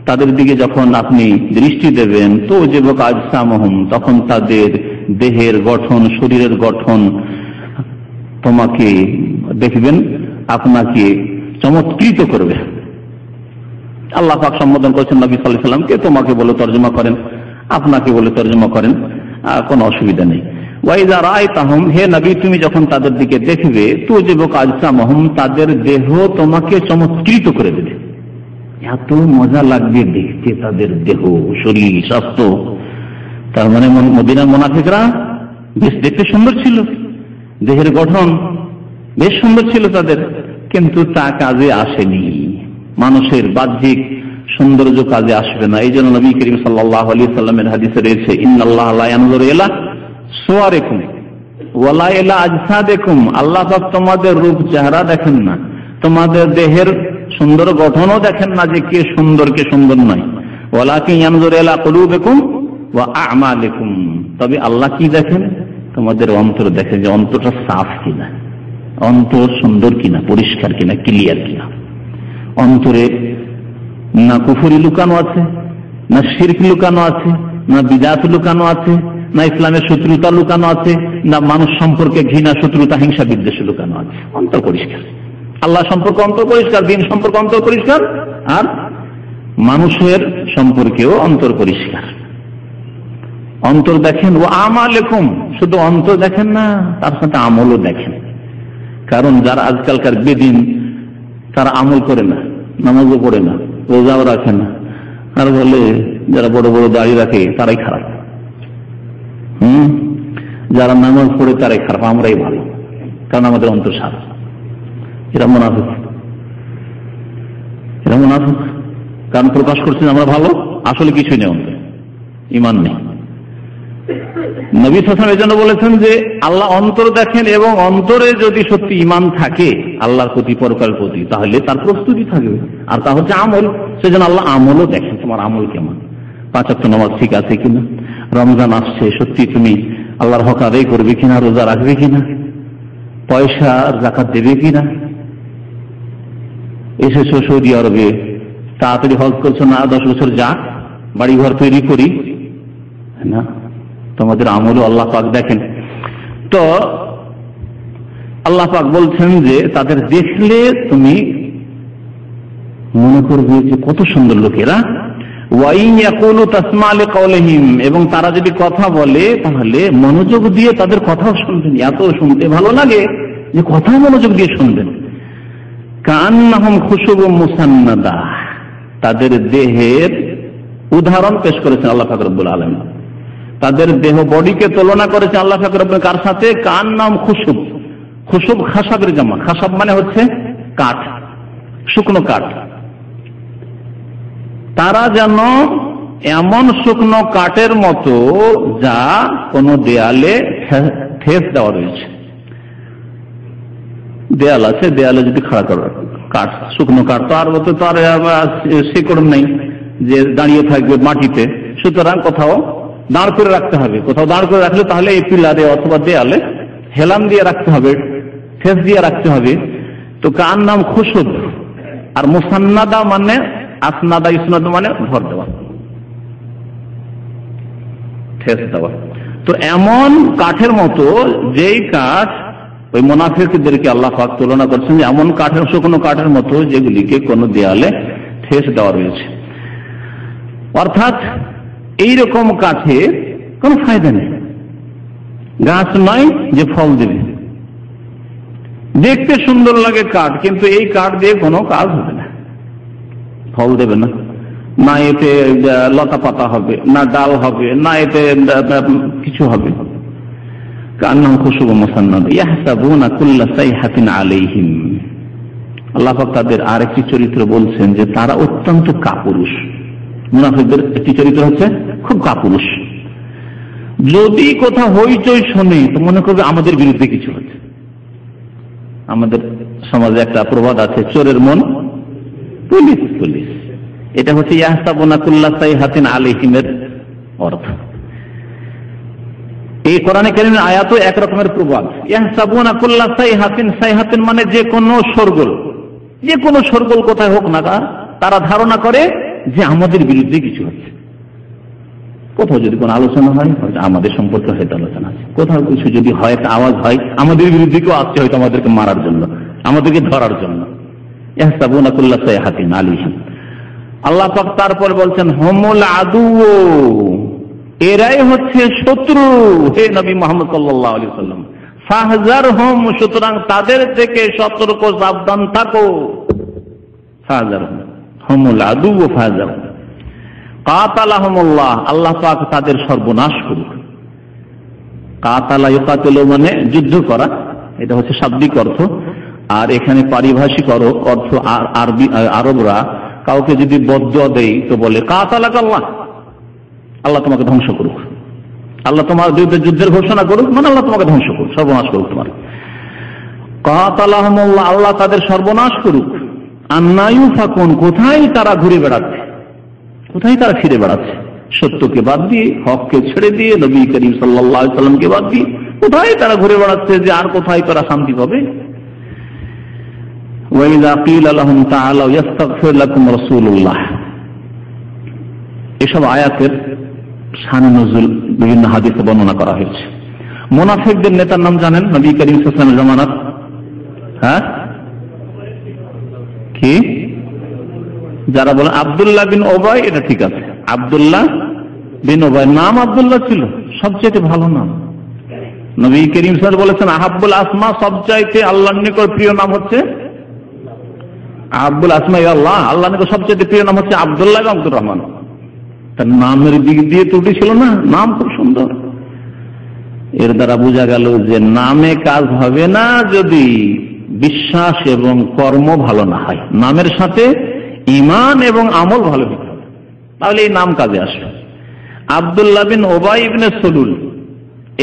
তাদের দিকে যখন আপনি দৃষ্টি দেবেন তো যে আজসামহুম, তখন তাদের দেহের গঠন, শরীরের গঠন তোমাকে দেখবেন, আপনাকে চমৎকৃত করবে। আল্লাহ পাক সম্বোধন করেছেন নবী সাল্লাল্লাহু আলাইহি সাল্লামকে, তোমাকে বলে তর্জমা করেন, আপনাকে বলে তর্জমা করেন, কোনো অসুবিধা নেই। ওয়াইযা রাআইতাহুম, হে নবী তুমি যখন তাদের দিকে দেখবে, তো যে আজসামহুম, তাদের দেহ তোমাকে চমৎকৃত করে দেবে। এত মজা লাগবে দেখতে তাদের দেহ, শরীর, স্বাস্থ্য। তার মানে মদিনার মুনাফিকরা বেশ দেখতে সুন্দর ছিল, দেহের গঠন বেশ সুন্দর ছিল তাদের, কিন্তু তা কাজে আসেনি। মানুষের বাহ্যিক সৌন্দর্য কাজে আসবে না। এই জন্য নবী করিম সাল্লাল্লাহু আলাইহি সাল্লামের হাদিসে রয়েছে, ইন্নাল্লাহা লা ইয়ানজুরু ইলা সুওয়ারিকুম ওয়ালা ইলা আজসাদিকুম, আল্লাহ পাক তোমাদের রূপ চেহারা দেখেন না, তোমাদের দেহের সুন্দর গঠনও দেখেন না যে কে সুন্দর কে সুন্দর নয়। ওয়ালাকিন ইয়ানজুরু ইলা কুলুবিকুম ওয়া আ'মালিকুম, তবে আল্লাহ কি দেখেন? তোমাদের অন্তর দেখেন, যে অন্তরটা সাফ কিনা, অন্তর সুন্দর কিনা, পরিষ্কার কিনা, ক্লিয়ার কিনা। অন্তরে না কুফরি লুকানো আছে, না শিরক লুকানো আছে, না বিদআত লুকানো আছে, না ইসলামের শত্রুতা লুকানো আছে, না মানুষ সম্পর্কে ঘৃণা, শত্রুতা, হিংসা, বিদ্বেষ লুকানো আছে। অন্তর পরিষ্কার, আল্লাহ সম্পর্কে অন্তর পরিষ্কার, দিন সম্পর্কে অন্তর পরিষ্কার, আর মানুষের সম্পর্কেও অন্তর পরিষ্কার। অন্তর দেখেন, ও আমালেকুম, শুধু অন্তর দেখেন না, তার সাথে আমলও দেখেন। কারণ যারা আজকালকার বেদিন, তারা আমল করে না, নামাজও পড়ে না, রোজাও রাখে না, আর বলে যারা বড় বড় দাড়ি রাখে তারাই খারাপ, যারা নামাজ পড়ে তারাই খারাপ, আমরাই ভালো, কারণ আমাদের অন্তর সাফ। এরা মুনাফিক, এরা মুনাফিক, কারণ প্রকাশ করছেন আমরা ভালো, আসলে কিছুই নেই, অন্তর ঈমান নেই। নবী সাল্লাল্লাহু আলাইহি ওয়াসাল্লাম এজন্য বলেছেন যে আল্লাহ অন্তর দেখেন, এবং অন্তরে যদি সত্যি ঈমান থাকে আল্লাহর প্রতি, পরকালের প্রতি, তাহলে তার প্রস্তুতি থাকবে। আর তা হচ্ছে আমল, সেজন্য আল্লাহ আমলও দেখেন, তোমার আমল কেমন, 5 ওয়াক্ত নামাজ ঠিক আছে কিনা, রমজান আসছে সত্যি তুমি আল্লাহর হক আদায় করবে কিনা, রোজা রাখবে কিনা, পয়সা যাকাত দেবে কিনা, এসেছো সৌদি আরবে, তাড়াতাড়ি হজ করছো না, 10 বছর যাক, বাড়ি ঘর তৈরি করি না, তোমাদের আমলও আল্লাহ পাক দেখেন। তো আল্লাহ পাক বলছেন যে তাদের দেখলে তুমি মনে করবে যে কত সুন্দর লোকেরা। ওয়াইন ইয়াকুলু তাসমা লিকাওলিহিম, এবং তারা যদি কথা বলে তাহলে মনোযোগ দিয়ে তাদের কথাও শুনবেন, এত শুনতে ভালো লাগে যে কথা মনোযোগ দিয়ে শুনবেন। কান্নাহুম খুশুবুম মুসান্নাদা, তাদের দেহের উদাহরণ পেশ করেছেন আল্লাহ পাক রব্বুল আলামিন। তাদের দেহ, বডিকে তুলনা করেছে আল্লাহ পাক রব্বুল কার সাথে? কান্নাম খুশুব। খুশুব খাসাবের জামা, খাসাব মানে হচ্ছে কাঠ, শুকনো কাঠ। তারা যেন এমন শুকনো কাঠের মতো যা কোনো দেয়ালে ঠেস দেওয়া রয়েছে। দেয়াল আছে, দেয়ালে যদি খাড়া করা কাঠ, শুকনো কাঠ, তো আর শিকড় নেই যে দাঁড়িয়ে থাকবে মাটিতে, সুতরাং কোথাও দাঁড় করে রাখতে হবে। কোথাও দাঁড় করে রাখলে তাহলে এই পিলারে অথবা দেয়ালে হেলান দিয়ে রাখতে হবে, ঠেস দিয়ে রাখতে হবে। তো কার নাম খুশুব। আর মুসান্নাদা মানে আসনাদা, ইসনাদা মানে ভর দেওয়া, ঠেস দেওয়া। তো এমন কাঠের মতো, যেই কাঠ ওই মুনাফিকদেরকে আল্লাহ পাক তুলনা করছেন যে এমন কাঠের, শুকনো কাঠের মতো যেগুলিকে কোনো দেয়ালে ঠেস দেওয়া রয়েছে। অর্থাৎ এইরকম কাঠের কোনো ফায়দা নেই, গাছ নয় যে ফল দেবে। দেখতে সুন্দর লাগে কাঠ, কিন্তু এই কাঠ দিয়ে কোনো কাজ হবে না, ফল দেবে না, না এতে লতা পাতা হবে, না ডাল হবে, না এতে কিছু হবে। কান্নাহুম খুশুবুম মুসান্নাদা ইয়াহসাবুনা কুল্লা সাইহাতিন আলাইহিম। আল্লাহ পাক তাদের আরেকটি চরিত্র বলছেন যে তারা অত্যন্ত কাপুরুষ। মুনাফিকদের একটি চরিত্র হচ্ছে খুব কাপুরুষ। যদি কোথাও হইচই শোনে তো মনে করবে আমাদের বিরুদ্ধে কিছু হচ্ছে। আমাদের সমাজে একটা প্রবাদ আছে, চোরের মন পুলিশ পুলিশ। এটা হচ্ছে ইয়াহসাবুনা কুল্লা সাইহাতিন আলাইহিমের অর্থ। এই কোরআনে কারীমের আয়াতও এক রকমের প্রবাদ। ইয়াহসাবুনা কুল্লা সাইহাতিন, সাইহাতিন মানে যে কোনো শোরগোল, যে কোনো শোরগোল কোথায় হোক না তারা ধারণা করে যে আমাদের বিরুদ্ধে কিছু হচ্ছে। কোথাও যদি কোনো আলোচনা হয় আমাদের সম্পর্কে হয়তো আলোচনা আছে, কোথাও কিছু যদি হয় একটা আওয়াজ হয় আমাদের বিরুদ্ধে কেউ আসছে হয়তো আমাদেরকে মারার জন্য, আমাদেরকে ধরার জন্য। আল্লাহ পাক তারপর বলছেন হুমুল আদু, এরাই হচ্ছে শত্রু হে নবী মুহাম্মদ সাল্লাল্লাহু আলাইহি ওয়াসাল্লাম। ফাহজারহুম, সুতরাং তাদের থেকে সতর্ক সাবধান থাকো। ফাহজারহুম হুমুল আদু ফাহজারহুম কাতালাহুমুল্লাহ, আল্লাহ পাক তাদের সর্বনাশ করুক। কাতালা ইউকাতিলু মানে যুদ্ধ করা, এটা হচ্ছে শাব্দিক অর্থ। আর এখানে পারিভাষিক অর্থ, আরবরা কাউকে যদি বদদুয়া দেয় তো বলে কাতালাক আল্লাহ, আল্লাহ তোমাকে ধ্বংস করুক, আল্লাহ তোমার বিরুদ্ধে যুদ্ধের ঘোষণা করুক, মানে আল্লাহ তোমাকে ধ্বংস করুক, সর্বনাশ করুক তোমার। কাতালাহুমুল্লাহ, আল্লাহ তাদের সর্বনাশ করুক। আন্না ইউফাকুন, কোথায় তারা ঘুরে বেড়াচ্ছে, কোথায় তারা ফিরে বেড়াচ্ছে, সত্যকে বাদ দিয়ে, হককে ছেড়ে দিয়ে, নবী করিম সাল্লাল্লাহু আলাইহি সাল্লামকে বাদ দিয়ে কোথায় তারা ঘুরে বেড়াচ্ছে, যে আর কোথায় তারা শান্তি পাবে। ওয়াইযা কিলা লাহুম তাআলাউ ইস্তাগফির লাকুম রাসূলুল্লাহ, এসব আয়াতের শান নজুল বিভিন্ন হাদিসে বর্ণনা করা হয়েছে। মুনাফিকদের নেতার নাম জানেন নবী করিম সাল্লাল্লাহু আলাইহি ওয়াসাল্লামের জামানাত? হ্যাঁ, কি যারা বলেন আব্দুল্লাহ বিন ওবাই, এটা ঠিক আছে, আব্দুল্লাহ বিন ওবাই নাম আব্দুল্লাহ ছিল, সবচেয়ে ভালো নাম। নবী করিম সাল্লাল্লাহু আলাইহি ওয়াসাল্লাম বলেছেন আহাব্বুল আসমা, সবচাইতে আল্লাহর নিকট প্রিয় নাম হচ্ছে আব্দুল আসমা আল্লাহ, আল্লাহর নিকট সবচেয়ে প্রিয় নাম হচ্ছে আব্দুল্লাহ এবং আব্দুর রহমান। তার নামের দিক দিয়ে ত্রুটি ছিল না, নাম খুব সুন্দর। এর দ্বারা বোঝা গেল যে নামে কাজ হবে না যদি বিশ্বাস এবং কর্ম ভালো না হয়, নামের সাথে ঈমান এবং আমল ভালো হতে হবে, তাহলে এই নাম কাজে আসবে। আব্দুল্লাহ বিন ওবাই ইবনে সলুল,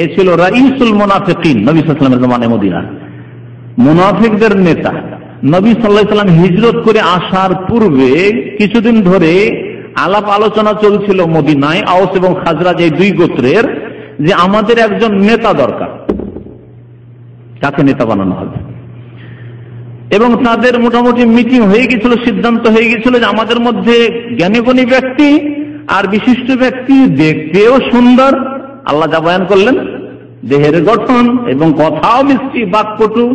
এ ছিল রাইসুল মুনাফিকিন নবী সাল্লাল্লাহু আলাইহি ওয়াসাল্লামের জামানায় মদিনা, মুনাফিকদের নেতা। নবী সাল্লাল্লাহু আলাইহি ওয়াসাল্লাম হিজরত করে আসার পূর্বে কিছুদিন ধরে আলাপ আলোচনা চলছিল মদিনায়, আওস এবং খাজরাজ এই দুই গোত্রের, যে আমাদের একজন নেতা দরকার, কাকে নেতা বানানো হবে। এবং তাদের মোটামুটি মিটিং হয়ে গেছিল, সিদ্ধান্ত হয়ে গেছিল যে আমাদের মধ্যে জ্ঞানীগুণী ব্যক্তি আর বিশিষ্ট ব্যক্তি, দেখতেও সুন্দর, আল্লাহ যা বয়ান করলেন, দেহের গঠন এবং কথাও মিষ্টি, বাকপটু,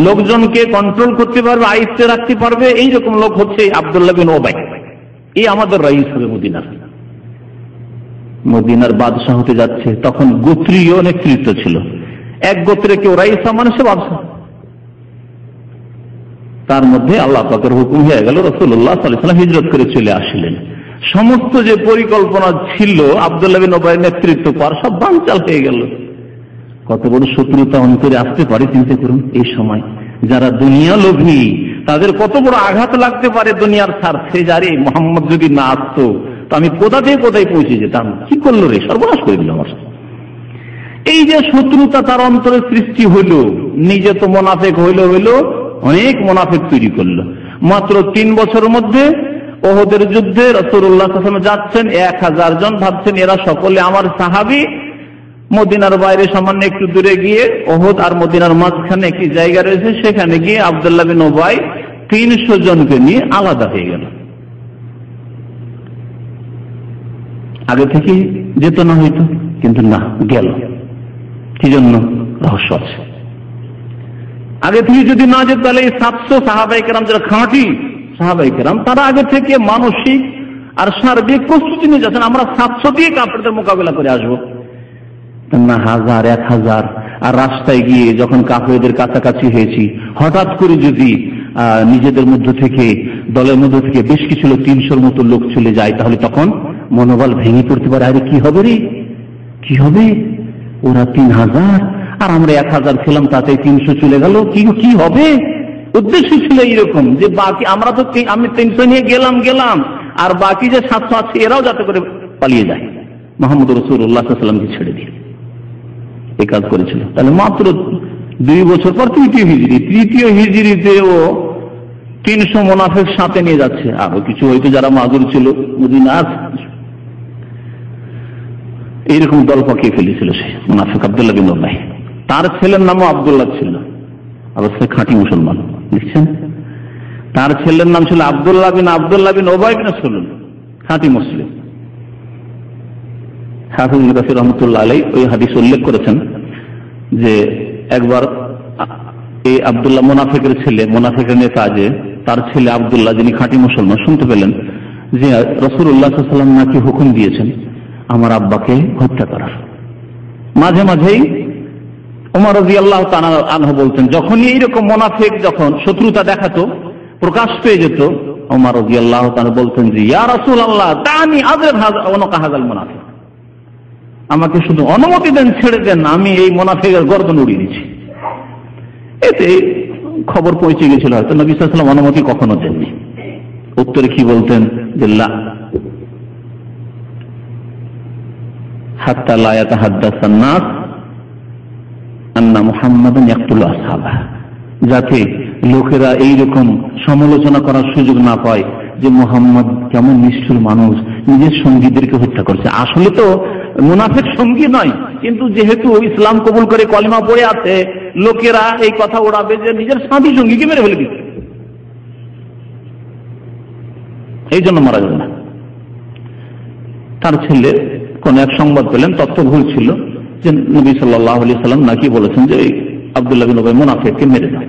লোকজনকে কন্ট্রোল করতে পারবে, আয়ত্তে রাখতে পারবে, এইরকম লোক হচ্ছে আব্দুল্লাহ বিন ওবাই। এই আমাদের রাইস হবে মদিনার। মদিনার বাদশাহ হতে যাচ্ছে, তখন গোত্রীয় নেতৃত্ব ছিল, এক গোত্রে কেউ রাইসা মানে সে বাদশাহ। তার মধ্যে আল্লাহ পাকের হুকুম হয়ে গেল, রাসূলুল্লাহ সাল্লাল্লাহু আলাইহি ওয়াসাল্লাম হিজরত করে চলে আসলেন। সমস্ত যে পরিকল্পনা ছিল আব্দুল্লাহ বিন ওবাইয়ের নেতৃত্ব পার, সব বানচাল হয়ে গেল। কত বড় শত্রুতা অন্তরে আসতে পারে চিন্তা করুন। এই সময় যারা দুনিয়া লোভী, তাদের কত বড় আঘাত লাগতে পারে দুনিয়ার স্বার্থে, যারে মোহাম্মদ যদি না আসতো তো আমি কোথা থেকে কোথায় পৌঁছে যেতাম, কি করলো রে, সর্বনাশ করে দিল আমার। এই যে শত্রুতা তার অন্তরে সৃষ্টি হইল, নিজে তো মুনাফিক হইল, অনেক মুনাফিক তৈরি করলো। মাত্র 3 বছরের মধ্যে ওহদের যুদ্ধে রাসূলুল্লাহ সাল্লাল্লাহু আলাইহি ওয়াসাল্লাম যাচ্ছেন, 1000 জন, ভাবছেন এরা সকলে আমার সাহাবী। মদিনার বাইরে সামান্য একটু দূরে গিয়ে, ওহদ আর মদিনার মাঝখানে একটি জায়গা রয়েছে, সেখানে গিয়ে আব্দুল্লাহ বিন ওবাই 300 জনকে নিয়ে আলাদা হয়ে গেল। আগে থেকে যেত না হইতো, কিন্তু না, গেল। কি জন্য? রহস্য আছে। আগে থেকে যদি না যেত তাহলে এই 700 সাহাবায়ে কেরাম, যারা খাঁটি সাহাবায়ে কেরাম, তারা আগে থেকে মানসিক আর সার্বিক প্রস্তুতি নিয়ে যাচ্ছেন, আমরা 700 দিয়ে কাফেরদের মোকাবিলা করে আসবো না, 1000 1000। আর রাস্তায় গিয়ে যখন কাফেরদের কাছাকাছি হয়েছি, হঠাৎ করে যদি নিজেদের মধ্য থেকে, দলের মধ্য থেকে বেশ কিছু লোক, 300-র মতো লোক চলে যায়, তাহলে তখন মনোবল ভেঙে পড়তে পারে। আরে কি হবে রে, কি হবে, ওরা 3000 আর আমরা 1000 ছিলাম, তাতে 300 চলে গেল, কি হবে। উদ্দেশ্য ছিল এইরকম যে বাকি, আমরা তো আমি 300 নিয়ে গেলাম, আর বাকি যে 700 আছে এরাও যাতে করে পালিয়ে যায়, মুহাম্মদ রাসূলুল্লাহ সাল্লাল্লাহু আলাইহি ওয়াসাল্লামকে ছেড়ে দিয়ে এই কাজ করেছিল। তাহলে মাত্র 2 বছর পর তৃতীয় হিজরিতেও 300 মুনাফিক সাথে নিয়ে যাচ্ছে। আরো কিছু হয়তো যারা মাজুর ছিল মদিনার, এইরকম দল পাকিয়ে ফেলেছিল সে মুনাফিক আব্দুল্লাহ বিন ওবাই। তার ছেলের নামও আব্দুল্লাহ ছিল, অবশ্য খাঁটি মুসলমান, দেখছেন। তার ছেলের নাম ছিল আব্দুল্লাহ বিন ওবাই বিন সলুল। খাঁটি মুসলিম। হাফিজ ইবনে কাসির রাহমাতুল্লাহ আলাইহি ওই হাদিস উল্লেখ করেছেন যে একবার এই আব্দুল্লাহ মুনাফিকের ছেলে, মুনাফিকের নেতা যে তার ছেলে আব্দুল্লাহ, যিনি খাঁটি মুসলমান, শুনতে পেলেন যে রাসূলুল্লাহ সাল্লাল্লাহু আলাইহি ওয়াসাল্লাম নাকি হুকুম দিয়েছেন আমার আব্বাকে হত্যা করার। মাঝে মাঝেই ওমর রাদিয়াল্লাহু তাআলা আনহু বলতেন, যখনই এইরকম মুনাফিক যখন শত্রুতা দেখাতো, প্রকাশ পেয়ে যেত, ওমর রাদিয়াল্লাহু তাআলা বলতেন যে ইয়া রাসূলুল্লাহ দানি আযরিব হাযাল মুনাফিক, আমাকে শুধু অনুমতি দেন, ছেড়ে দেন, আমি এই মুনাফিকের গর্দন উড়িয়ে দিচ্ছি। এতে খবর পৌঁছে গেছিল, হয়তো নবী সাল্লাল্লাহু আলাইহি ওয়াসাল্লাম অনুমতি কখনো দেননি। উত্তরে কি বলতেন যে লা হাত্তা লা ইয়াতাহাদ্দাসান নাস আন্না মুহাম্মাদান ইয়াকতুলু আসহাবাহু, যাতে লোকেরা এইরকম সমালোচনা করার সুযোগ না পায় যে মুহাম্মদ কেমন নিষ্ঠুর মানুষ, নিজের সঙ্গীদেরকে হত্যা করছে। আসলে তো মুনাফিক সঙ্গী নয়, কিন্তু যেহেতু ইসলাম কবুল করে কলিমা পড়ে আছে, লোকেরা এই কথা ওড়াবে যে নিজের সাথী সঙ্গীকে মেরে ফেলে দিচ্ছে, এই জন্য মারা গেল না। তার ছেলে কোন এক সংবাদ পেলেন, তথ্য ভুল ছিল, যে নবী সাল্লাল্লাহু আলাইহি সাল্লাম নাকি বলেছেন যে আব্দুল্লাহ বিন উবাই মুনাফিককে মেরে দাও।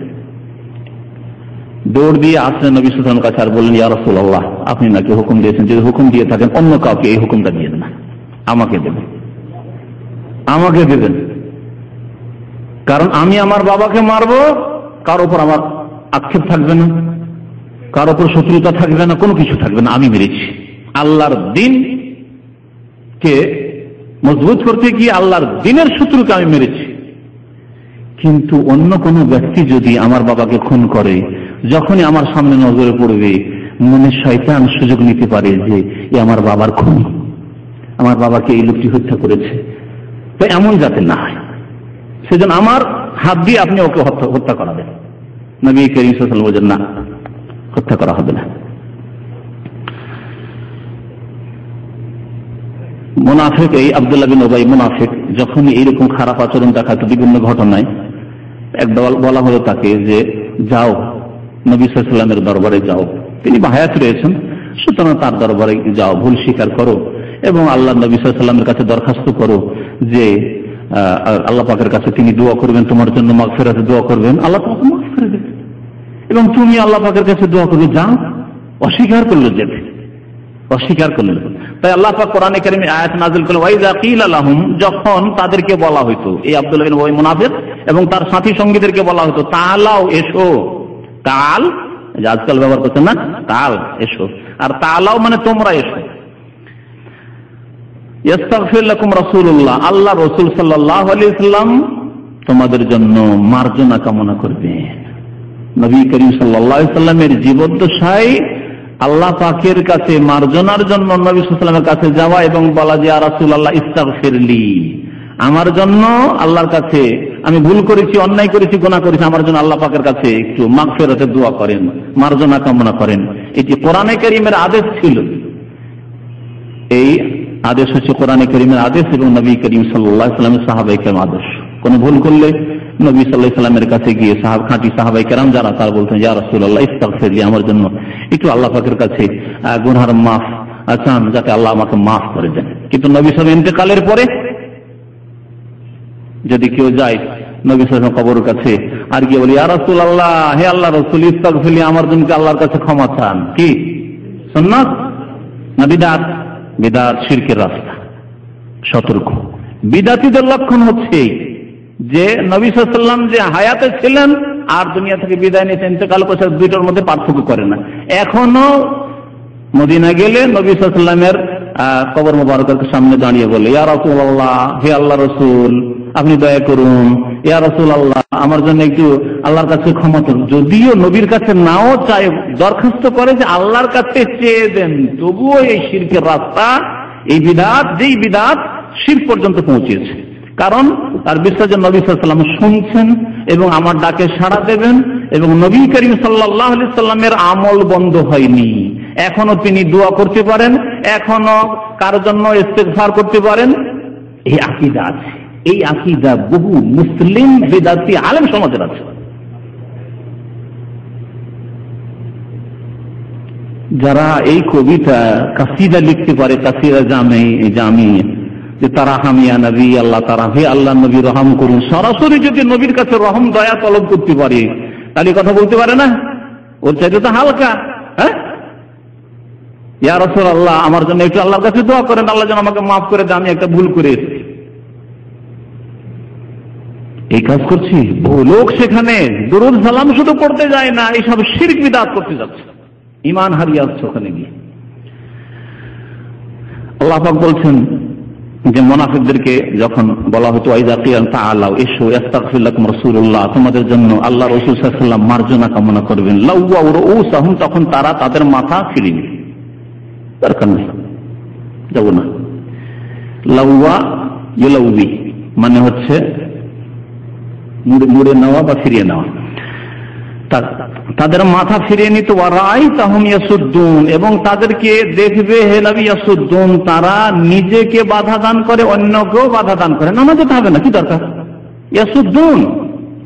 দৌড় দিয়ে আসলেন নবী সাল্লাল্লাহু আলাইহি ওয়াসাল্লামের কাছে আর বললেন, ইয়া রাসূলুল্লাহ, আপনি নাকি হুকুম দিয়েছেন, যদি হুকুম দিয়ে থাকেন অন্য কাউকে এই হুকুমটা দিয়ে দেন না, আমাকে দেবেন, আমাকে দেবেন, কারণ আমি আমার বাবাকে মারবো, কার উপর আমার আক্ষেপ থাকবে না, কার উপর শত্রুতা থাকবে না, কোনো কিছু থাকবে না, আমি মেরেছি। আল্লাহর দিন কে মজবুত করতে গিয়ে আল্লাহর দিনের শত্রুকে আমি মেরেছি। কিন্তু অন্য কোনো ব্যক্তি যদি আমার বাবাকে খুন করে, যখনই আমার সামনে নজরে পড়বে, মনে শয়তান সুযোগ নিতে পারে যে এ আমার বাবার খুন, আমার বাবাকে এই লোকটি হত্যা করেছে, তো এমন যাতে না হয়, সেজন্য আমার হাত দিয়ে আপনি ওকে হত্যা করাবেন। নবী করিম সাল্লাল্লাহু আলাইহি ওয়াসাল্লাম বলেন, না, হত্যা করা হবে না। মুনাফিক এই আব্দুল্লাহ বিন উবাই মুনাফিক যখন এইরকম খারাপ আচরণ দেখাতো বিভিন্ন ঘটনায়, একদল বলা হলো তাকে যে যাও নবী সাল্লাল্লাহু আলাইহি ওয়াসাল্লামের দরবারে যাও, তিনি হায়াত রয়েছেন, সুতরাং তার দরবারে যাও, ভুল স্বীকার করো এবং আল্লাহ নবী সাল্লাল্লাহু আলাইহি ওয়াসাল্লামের কাছে দরখাস্ত করো যে আল্লাহ পাকের কাছে তিনি দোয়া করবেন, তোমার জন্য মাগফিরাতের দোয়া করবেন, আল্লাহ পাক মাফ করে দেবেন, এবং তুমি আল্লাহ পাকের কাছে দোয়া করবে। যাও, অস্বীকার করলো, যেতে অস্বীকার করলেন। তাই আল্লাহ পাক কোরআনে কারিমে আয়াত নাযিল করলেন, ওয়াইযা কিলা লাহুম, যখন তাদেরকে বলা হইতো, এই আব্দুল্লাহ বিন উবাই মুনাফিক এবং তার সাথী সঙ্গীদেরকে বলা হতো, তাআলাও, এসো, তাআল যে আজকাল ব্যবহার করছেন না, তাআল এসো, আর তাআলাও মানে তোমরা এসো, ইস্তাগফির লাকুম রাসূলুল্লাহ, আল্লাহ রাসূল সাল্লাল্লাহু আলাইহি ওয়াসাল্লাম তোমাদের জন্য মার্জনা কামনা করবেন। নবী করিম সাল্লাল্লাহু আলাইহি ওয়াসাল্লামের জীবদ্দশায় আল্লাহ পাকের কাছে মার্জনার জন্য নবী সাল্লাল্লাহু আলাইহি ওয়াসাল্লামের কাছে যাওয়া এবং বলা যে ইয়া রাসূলুল্লাহ ইস্তাগফিরলি, আমার জন্য আল্লাহর কাছে, আমি ভুল করেছি, অন্যায় করেছি, গুনাহ করেছি, আমার জন্য আল্লাহ পাকের কাছে একটু মাগফিরাতের দোয়া করেন, মার্জনা কামনা করেন। এটি কোরআনে কারীমের আদেশ ছিল। এই আদেশ হচ্ছে কোরআনে কারীমের আদেশ এবং নবী করিম সাল্লাল্লাহু আলাইহি ওয়াসাল্লামের সাহাবায়ে কেরাম আদেশ। কোন ভুল করলে নবী সাল্লাল্লাহু আলাইহি ওয়াসাল্লামের কাছে গিয়ে খাঁটি সাহাবায়ে কেরাম যারা, তারা বলতেন ইয়া রাসূলুল্লাহ ইস্তাগফিরলি, আমার জন্য একটু আল্লাহ পাকের কাছে গুনার মাফ চান, যাতে আল্লাহ আমাকে মাফ করে দেন। কিন্তু নবী সাল্লাল্লাহু আলাইহি ওয়াসাল্লাম ইন্তেকালের পরে যদি কেউ যায় নবী সাল্লাল্লাহু আলাইহি ওয়াসাল্লাম কবরের কাছে আর গিয়ে বলি ইয়া রাসূলুল্লাহ, হে আল্লাহ রাসূল ইস্তাগফিরলি, আমার জন্য আল্লাহর কাছে ক্ষমা চান, কি সুন্নাত না বিদআত? বিদআত, শিরকের রাস্তা। সতর্ক, বিদআতীদের লক্ষণ হচ্ছে যে নবী সাল্লাল্লাহু আলাইহি ওয়াসাল্লাম যে হায়াতে ছিলেন আর দুনিয়া থেকে বিদায় নিয়ে ইন্তেকাল করেছেন, দুইটার মধ্যে পার্থক্য করে না। এখনো মদিনা গেলে নবী সাল্লাল্লাহু আলাইহি ওয়াসাল্লামের কবর মোবারকের সামনে দাঁড়িয়ে বলে ইয়া রাসূলুল্লাহ, হে আল্লাহ রাসূল আপনি দয়া করুন, ইয়া রাসূলুল্লাহ আমার জন্য একটু আল্লাহর কাছে ক্ষমা করুন। যদিও নবীর কাছে নাও চায়, দরখাস্ত করে যে আল্লাহর কাছে চেয়ে দেন, তবুও এই শিরকের রাস্তা, এই বিদআত, যেই বিদআত শিরক পর্যন্ত পৌঁছেছে। কারণ তার বিশ্বাস যে নবী সাল্লাল্লাহু আলাইহি ওয়াসাল্লাম শুনছেন এবং আমার ডাকে সাড়া দেবেন, এবং নবী করিম সাল্লাল্লাহু আলাইহি ওয়াসাল্লামের আমল বন্ধ হয়নি, এখনো তিনি দোয়া করতে পারেন, এখনো কার জন্য ইস্তেগফার করতে পারেন। এই আকীদা আছে, এই আকীদা বহু মুসলিম বিদআতি আলেম সমাজের আছে। যারা এই কবিতা কাসিদা লিখতে পারে, কাসিদা জামি, যে তারা হামিয়া নবী আল্লাহ, তারা হে আল্লাহ নবী রহম করুন, সরাসরি যদি নবীর কাছে রহম দয়া তলব করতে পারে তাহলে কথা বলতে পারে না? ওর চাইতে তো হালকা। হ্যাঁ, ইয়া রাসূলুল্লাহ আমার জন্য একটু আল্লাহর কাছে দোয়া করেন, আল্লাহ যেন আমাকে মাফ করে দেয়, আমি একটা ভুল করে এসেছি। এই কাজ করছি। বহু লোক সেখানে দুরূদ সালাম শুধু পড়তে যায় না, এইসব শিরক বিদআত করতে যাচ্ছে, ঈমান হারিয়ে আসছে ওখানে গিয়ে। আল্লাহ পাক বলছেন যে মুনাফিকদেরকে যখন বলা হতো ওয়াইযা কিয়াল তাআলাউ ইশু ইস্তাগফির লাকুম রাসূলুল্লাহ, তোমাদের জন্য আল্লাহ রাসূল সাল্লাল্লাহু আলাইহি ওয়াসাল্লাম মার্জনা কামনা করবেন, লাওয়া রুউসাহুম, তখন তারা তাদের মাথা ফিরিয়ে নেবে, দরকার নেই, যাব না। লাওয়া ইউলাউবি মানে হচ্ছে মুড়ে নেওয়া বা ফিরিয়ে নেওয়া, তাদের মাথা ফিরিয়ে নিত। ওয়ারাআইতাহুম ইয়াসুদ্দুন, এবং তাদেরকে দেখবে হে নবী ইয়াসুদ্দুন, তারা নিজেকে বাধা দান করে, অন্যকেও বাধা দান করে। নামাজ যেতে হবে না, কি দরকার? ইয়াসুদ্দুন,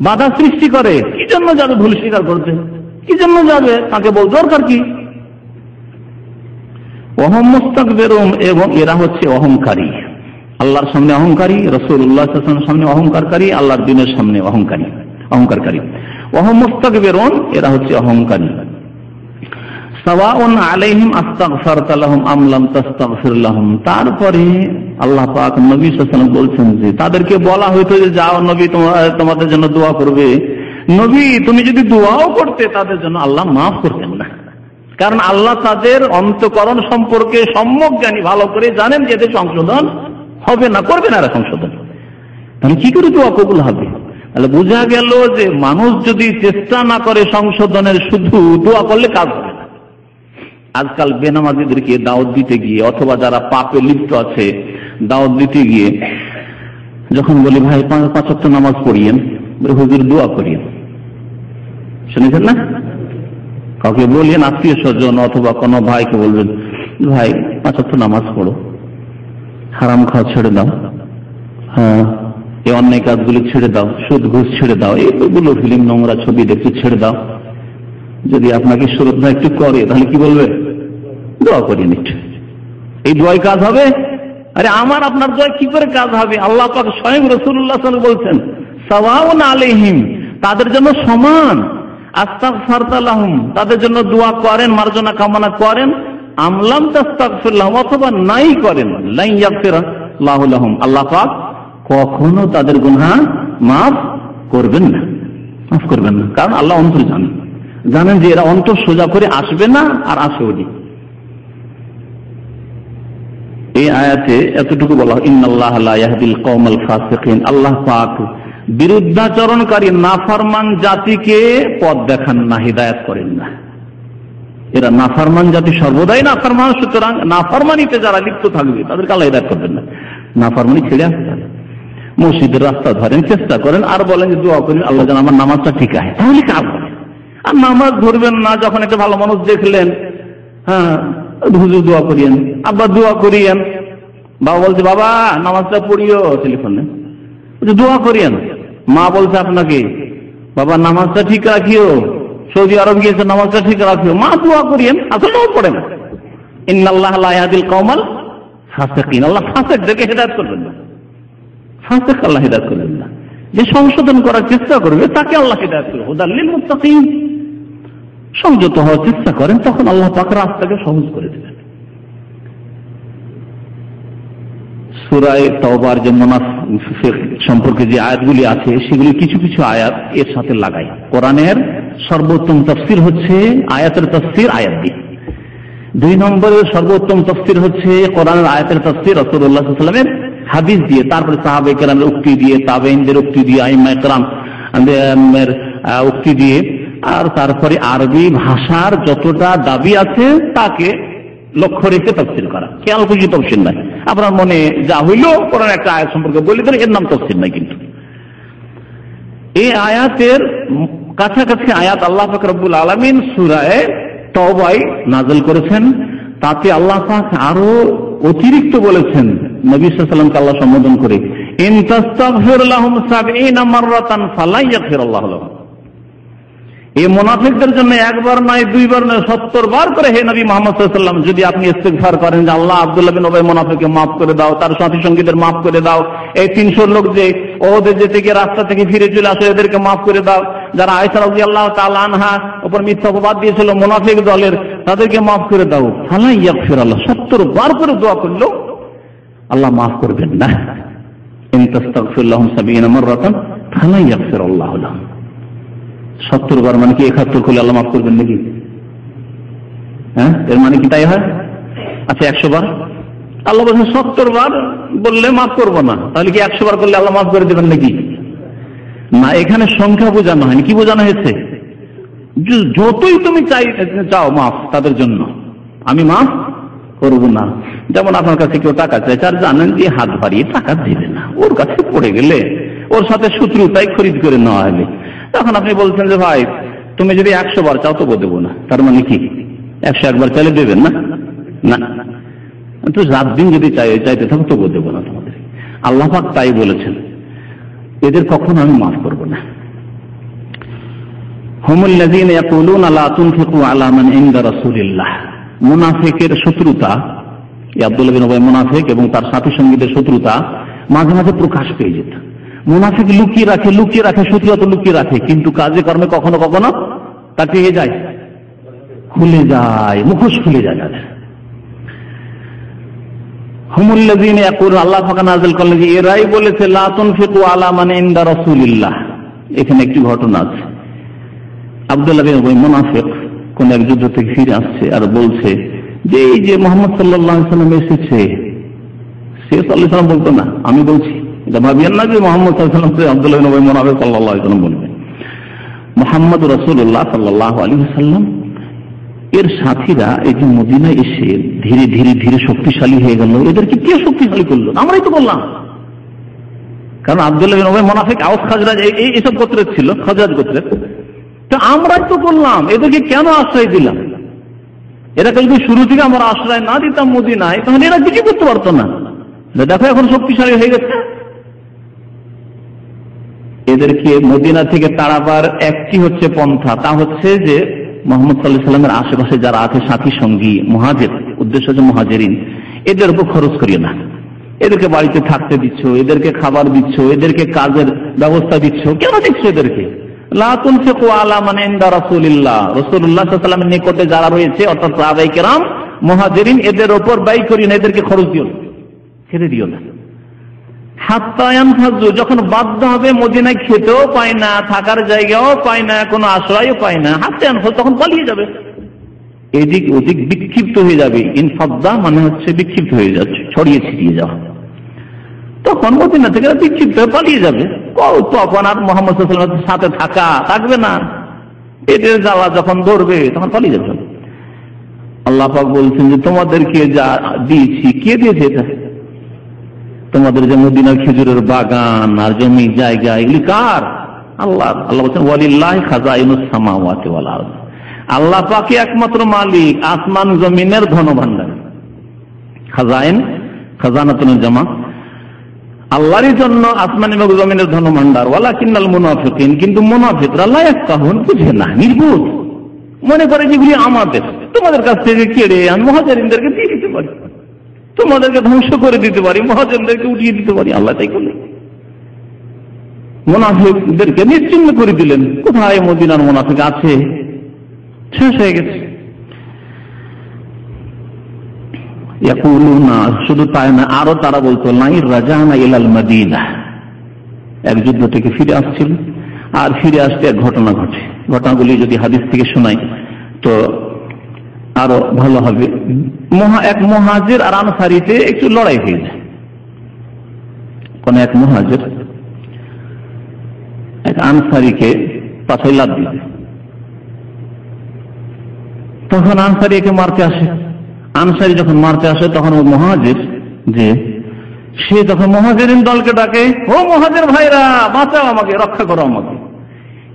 বাধা সৃষ্টি করে। কি জন্য যাবে ভুল স্বীকার করতে? কি জন্য যাবে? তাকে বল দরকার কি? ওয়াহুম মুস্তাকবিরুন, এবং এরা হচ্ছে অহংকারী, আল্লাহর সামনে অহংকারী, রাসূলুল্লাহ সাল্লাল্লাহু আলাইহি ওয়াসাল্লামের সামনে অহংকারী, আল্লাহর দ্বীনের সামনে অহংকারী। ওয়াহুম মুস্তাকবিরুন, এরা হচ্ছে অহংকারী। সাওয়াউন আলাইহিম আস্তাগফারতা লাহুম আম লাম তাস্তাগফির লাহুম, তারপরে আল্লাহ পাক নবী সাল্লাল্লাহু আলাইহি ওয়াসাল্লাম বলছেন যে তাদেরকে বলা হয়তো যে যাও নবী তোমাদের জন্য দোয়া করবে, নবী তুমি যদি দোয়াও করতে তাদের জন্য আল্লাহ মাফ করতেন না, কারণ আল্লাহ তাদের অন্তঃকরণ সম্পর্কে সম্যক জ্ঞানী, ভালো করে জানেন যে এদের সংশোধন হবে না, করবে না এরা সংশোধন। তাহলে কি করে দোয়া কবুল হবে? তাহলে বোঝা গেল যে মানুষ যদি চেষ্টা না করে সংশোধনের, শুধু দোয়া করলে কাজ হবে না। আজকাল বেনামাজিদেরকে দাওয়াত দিতে গিয়ে, অথবা যারা পাপে লিপ্ত আছে দাওয়াত দিতে গিয়ে যখন বলি ভাই 5 ওয়াক্ত নামাজ পড়িয়েন, হুজুর দোয়া করিয়েন, শুনেছেন না? কাউকে বলিয়েন, আত্মীয় স্বজন অথবা কোনো ভাইকে বলবেন ভাই 5 ওয়াক্ত নামাজ পড়ো, হারাম খাওয়া ছেড়ে দাও, হ্যাঁ এই অন্যায় কাজগুলি ছেড়ে দাও, সুদ ঘুষ ছেড়ে দাও, এইগুলো ফিল্ম নোংরা ছবি দেখতে ছেড়ে দাও। যদি আপনাকে শ্রদ্ধা একটু করে তাহলে কি বলবে? দোয়া করিয়ে নিচ্ছে। এই দোয়ায় কাজ হবে? আরে আমার আপনার দোয়া কি করে কাজ হবে? আল্লাহ পাক স্বয়ং রাসূলুল্লাহ সাল্লাল্লাহু আলাইহি ওয়াসাল্লাম বলছেন সাওয়াউন আলাইহিম, তাদের জন্য সমান, আস্তাগফারতা লাহুম, তাদের জন্য দোয়া করেন, মার্জনা কামনা করেন, আম লাম তাস্তাগফির লাহুম, অথবা নাই করেন, লা ইয়াগফিরাল্লাহু লাহুম, আল্লাহ পাক কখনো তাদের গুনাহ মাফ করবেন না, মাফ করবেন না। কারণ আল্লাহ অন্তর জানেন যে এরা অন্তর সোজা করে আসবে না, আর আসেও নি। এই আয়াতে এতটুকু বলা হয় ইন্নাল্লাহা লা ইয়াহদিল কওমাল ফাসিকিন, আল্লাহ পাক বিরুদ্ধাচরণকারী নাফরমান জাতিকে পথ দেখান না, হিদায়াত করেন না। এরা নাফরমান জাতি, সর্বদাই নাফরমান, সুতরাং নাফরমানিতে যারা লিপ্ত থাকবে তাদেরকে আল্লাহ হিদায়াত করবেন না। নাফরমানি ছেড়ে আসতে হবে, মসজিদের রাস্তা ধরেন, চেষ্টা করেন, আর বলেন যে দোয়া করেন আল্লাহ যেন আমার নামাজটা ঠিক আছে, তাহলে কাজ হবে। আর নামাজ ধরবেন না, যখন একটা ভালো মানুষ দেখলেন, হ্যাঁ হুজুর দোয়া করিয়েন, আব্বা দোয়া করিয়েন, বাবা বলছে বাবা নামাজটা পড়িও, টেলিফোনে দোয়া করিয়েন, মা বলছে আপনাকে বাবা নামাজটা ঠিক রাখিও, সৌদি আরব গিয়েছে নামাজটা ঠিক রাখিও, মা দোয়া করিয়েন, আসলেও পড়ে না। ইন্নাল্লাহা লা ইয়াহদিল কওমাল ফাসিকিন, আল্লাহ ফাসিকদেরকে হিদায়াত করবেন না, ফাসিক আল্লাহ হিদায়াত করবেন না। যে সংশোধন করার চেষ্টা করবে তাকে আল্লাহ হিদায়াত করবে। হুদাল লিল মুত্তাকিন, সংযত হওয়ার চেষ্টা করেন, তখন আল্লাহ পাক রাস্তাকে সহজ করে দেবেন। সূরা তাওবার যে মুনাফিক সম্পর্কে যে আয়াতগুলি আছে সেগুলি কিছু কিছু আয়াত এর সাথে লাগাই। কোরআনের সর্বোত্তম তাফসীর হচ্ছে আয়াতের তাফসীর আয়াত দিয়ে। 2 নম্বরের সর্বোত্তম তাফসীর হচ্ছে কোরআনের আয়াতের তাফসীর রাসূলুল্লাহ সাল্লাল্লাহু আলাইহি ওয়াসাল্লামের হাদিস দিয়ে, তারপরে সাহাবায়ে কেরামের উক্তি দিয়ে, তাবেঈনদের উক্তি দিয়ে, আইম্মায়ে কেরামের উক্তি দিয়ে, আর তারপরে আরবি ভাষার যতটা দাবি আছে তাকে লক্ষ্য রেখে তাফসীর করা। খেয়াল খুশি তাফসীর নাই, আপনার মনে যা হইল কোরআন একটা আয়াত সম্পর্কে বলে দেন, এর নাম তাফসীর নাই। কিন্তু এই আয়াতের কাছাকাছি আয়াত আল্লাহ পাক রব্বুল আলামিন সূরা তাওবায় নাযিল করেছেন, তাতে আল্লাহ পাক আরো অতিরিক্ত বলেছেন নবী সাল্লাল্লাহু আলাইহি ওয়াসাল্লামকে আল্লাহ সম্বোধন করে, ইন তাস্তাগফির লাহুম 70 মাররাতান ফালা ইয়াগফিরুল্লাহু লাহুম, এই মুনাফিকদের জন্য একবার নয়, দুইবার নয়, 70 বার করে হে নবী মুহাম্মদ সাল্লাল্লাহু আলাইহি ওয়াসাল্লাম যদি আপনি ইস্তিগফার করেন যে আল্লাহ আব্দুল্লাহ বিন উবাই মুনাফিককে মাফ করে দাও, তার সাথী সঙ্গীদের মাফ করে দাও, এই 300 লোক যে ওদের যেতে গিয়ে রাস্তা থেকে ফিরে চলে আসে এদেরকে মাফ করে দাও, যারা আয়েশা রাদিয়াল্লাহু তাআলা আনহা উপর মিথ্যা অপবাদ দিয়েছিল মুনাফিক দলের, তাদেরকে মাফ করে দাও। ফালা ইয়াগফিরুল্লাহ, 70 বার করে দোয়া করলো আল্লাহ মাফ করবেন না। ইন তাস্তাগফির লাহুম 70 মাররাতান ফালা ইয়াগফিরুল্লাহু লাহুম। 70 বার মানে কি 71 করলে আল্লাহ মাফ করবেন নাকি? হ্যাঁ, এর মানে কি তাই হয়? আচ্ছা 100 বার আল্লাহ বলছেন 70 বার বললে মাফ করবো না, তাহলে কি 100 বার করলে আল্লাহ মাফ করে দেবেন নাকি? না, এখানে সংখ্যা বোঝানো হয়নি। কি বোঝানো হয়েছে? যতই তুমি চাও মাফ তাদের জন্য, আমি মাফ করবো না। যেমন আপনার কাছে কেউ টাকা চাইছে আর জানেন যে হাত বাড়িয়ে টাকা দেবে না, ওর কাছে পড়ে গেলে ওর সাথে শত্রুতাই খরিদ করে নেওয়া হলে, তখন আপনি বলছেন যে ভাই তুমি যদি 100 বার চাও তবু দেবো না। তার মানে কি 101 বার চাইলে দেবেন না? না, তো রাত দিন যদি চাইতে থাকো তবু দেবো না তোমাদের। আল্লাহ পাক তাই বলেছেন, এদের কখনো আমি মাফ করবো না। হুমুল লাযীনা ইয়াকুলুনা লা তুনফিকু আলা মান ইনদা রাসূলিল্লাহ। মুনাফিকের শত্রুতা, আব্দুল্লাহ বিন উবাই মুনাফিক এবং তার সাথী সঙ্গীদের শত্রুতা মাঝে মাঝে প্রকাশ পেয়ে যেত। মুনাফিক লুকিয়ে রাখে শত্রুতা তো লুকিয়ে রাখে, কিন্তু কাজে কর্মে কখনো কখনো কাটিয়ে যায়, খুলে যায়, মুখোশ খুলে যায়। হুমুল লাযীনা ইয়াকুলুন, আল্লাহ পাক নাযিল করলেন যে এরাই বলেছে লা তুনফিকু আলা মান ইনদা রাসূলিল্লাহ। এখানে একটি ঘটনা আছে। আব্দুল্লাহ বিন উবাই মুনাফিক কোন এক যুদ্ধ থেকে ফিরে আসছে আর বলছে যে এই যে মুহাম্মদ সাল্লাল্লাহু আলাইহি ওয়াসাল্লাম এসেছে, সে সাল্লাল্লাহু আলাইহি ওয়াসাল্লাম বলতো না, আমি বলছি। এটা ভাবিয়েন না যে মুহাম্মদ সাল্লাল্লাহু আলাইহি ওয়াসাল্লাম আব্দুল্লাহ বিন উবাই মুনাফিক সাল্লাল্লাহু আলাইহি ওয়াসাল্লাম বলবেন। মুহাম্মদ রাসূলুল্লাহ সাল্লাল্লাহু আলাইহি ওয়াসাল্লাম এর সাথীরা এই যে মদিনায় এসে ধীরে ধীরে ধীরে শক্তিশালী হয়ে গেল। এদেরকে কে শক্তিশালী করলো? আমরাই তো বললাম। কারণ আব্দুল্লাহ বিন উবাই মুনাফিক আওস খাজরাজ এইসব গোত্রের ছিল, খাজরাজ গোত্রের। তো আমরাই তো বললাম, এদেরকে কেন আশ্রয় দিলাম? এরা যদি শুরু থেকে আমরা আশ্রয় না দিতাম মদিনায়, তাহলে এরা কিছু করতে পারতো না। দেখো এখন শক্তিশালী হয়ে গেছে। এদেরকে মদিনা থেকে তাড়াবার একটি হচ্ছে পন্থা, তা হচ্ছে যে মুহাম্মদ সাল্লাল্লাহু আলাইহি ওয়াসাল্লামের আশেপাশে যারা আছে সাথী সঙ্গী মুহাজির, উদ্দেশ্য হচ্ছে মুহাজিরিন, এদের উপর খরচ করিয়ে না। এদেরকে বাড়িতে থাকতে দিচ্ছ, এদেরকে খাবার দিচ্ছ, এদেরকে কাজের ব্যবস্থা দিচ্ছ, কেন দিচ্ছ এদেরকে? লা তুনফিকু আলা মান ইনদা রাসূলিল্লাহ, রাসূলুল্লাহ সাল্লাল্লাহু আলাইহি ওয়াসাল্লামের নিকটে যারা রয়েছে অর্থাৎ সাহাবায়ে কেরাম মুহাজিরিন, এদের উপর ব্যয় করিও না, এদেরকে খরচ দিও না, ছেড়ে দিও না। হাত্তা ইয়ানফাযু, যখন বাধ্য হবে, মদিনায় খেতেও পায় না, থাকার জায়গাও পায় না, কোনো আশ্রয়ও পায় না, হাত্তা ইয়ানফাযু, তখন পালিয়ে যাবে, এদিক ওদিক বিক্ষিপ্ত হয়ে যাবে। ইনফাদ্দা মানে হচ্ছে বিক্ষিপ্ত হয়ে যাচ্ছে, ছড়িয়ে ছিটিয়ে যাওয়া। তখন মদিনা থেকে বিক্ষিপ্ত হয়ে পালিয়ে যাবে। তখন আর মুহাম্মদ সাল্লাল্লাহু আলাইহি ওয়াসাল্লামের সাথে থাকবে না, এদের জ্বালা যখন ধরবে তখন পালিয়ে যাবে। আল্লাহ পাক বলছেন যে তোমাদেরকে যা দিয়েছি, কে দিয়েছে এটা? তোমাদের যে মদিনার খেজুরের বাগান আর জমি জায়গা, এগুলি কার? আল্লাহ। আল্লাহ বলছেন ওয়ালিল্লাহি খাযাইনুস সামাওয়াতি ওয়াল আরদ, আল্লাহ পাকই একমাত্র মালিক আসমান জমিনের ধনভাণ্ডার। খাযাইন, খাজানাতুল জামা, আল্লাহরই জন্য আসমান এবং জমিনের ধনভাণ্ডার। ওয়ালাকিন্নাল মুনাফিকিন, কিন্তু মুনাফিকরা লা ইয়াফকাহুন, বুঝে না, নির্বোধ, মনে করে যেগুলি আমাদের, তোমাদের কাছ থেকে কেড়ে আমি মুহাজিরিনদেরকে দিয়ে দিতে পারি, তোমাদেরকে ধ্বংস করে দিতে পারি, মুহাজিরদেরকে উঠিয়ে দিতে পারি। আল্লাহ তাই করলেন, মুনাফিকদেরকে নিশ্চিহ্ন করে দিলেন। কোথায় মদিনার মুনাফিক আছে? শেষ হয়ে গেছে। ইয়াকুলুনা, শুধু তাই না, আরো তারা বলতো লাই রাজানা ইলাল মাদিনা, এক যুদ্ধ থেকে ফিরে আসছিল, আর ফিরে আসতে এক ঘটনা ঘটে। ঘটনাগুলি যদি হাদিস থেকে শোনাই তো আরো ভালো হবে। এক মুহাজির আর আনসারীতে একটু লড়াই হয়ে যায়। কোন এক মুহাজির এক আনসারীকে পাছায় লাথ দিল, তখন আনসারী একে মারতে আসে। আনসারী যখন মারতে আসে তখন ও মুহাজির যে সে তখন মুহাজিরিন দলকে ডাকে, ও মুহাজির ভাইরা বাঁচাও আমাকে, রক্ষা করো আমাকে।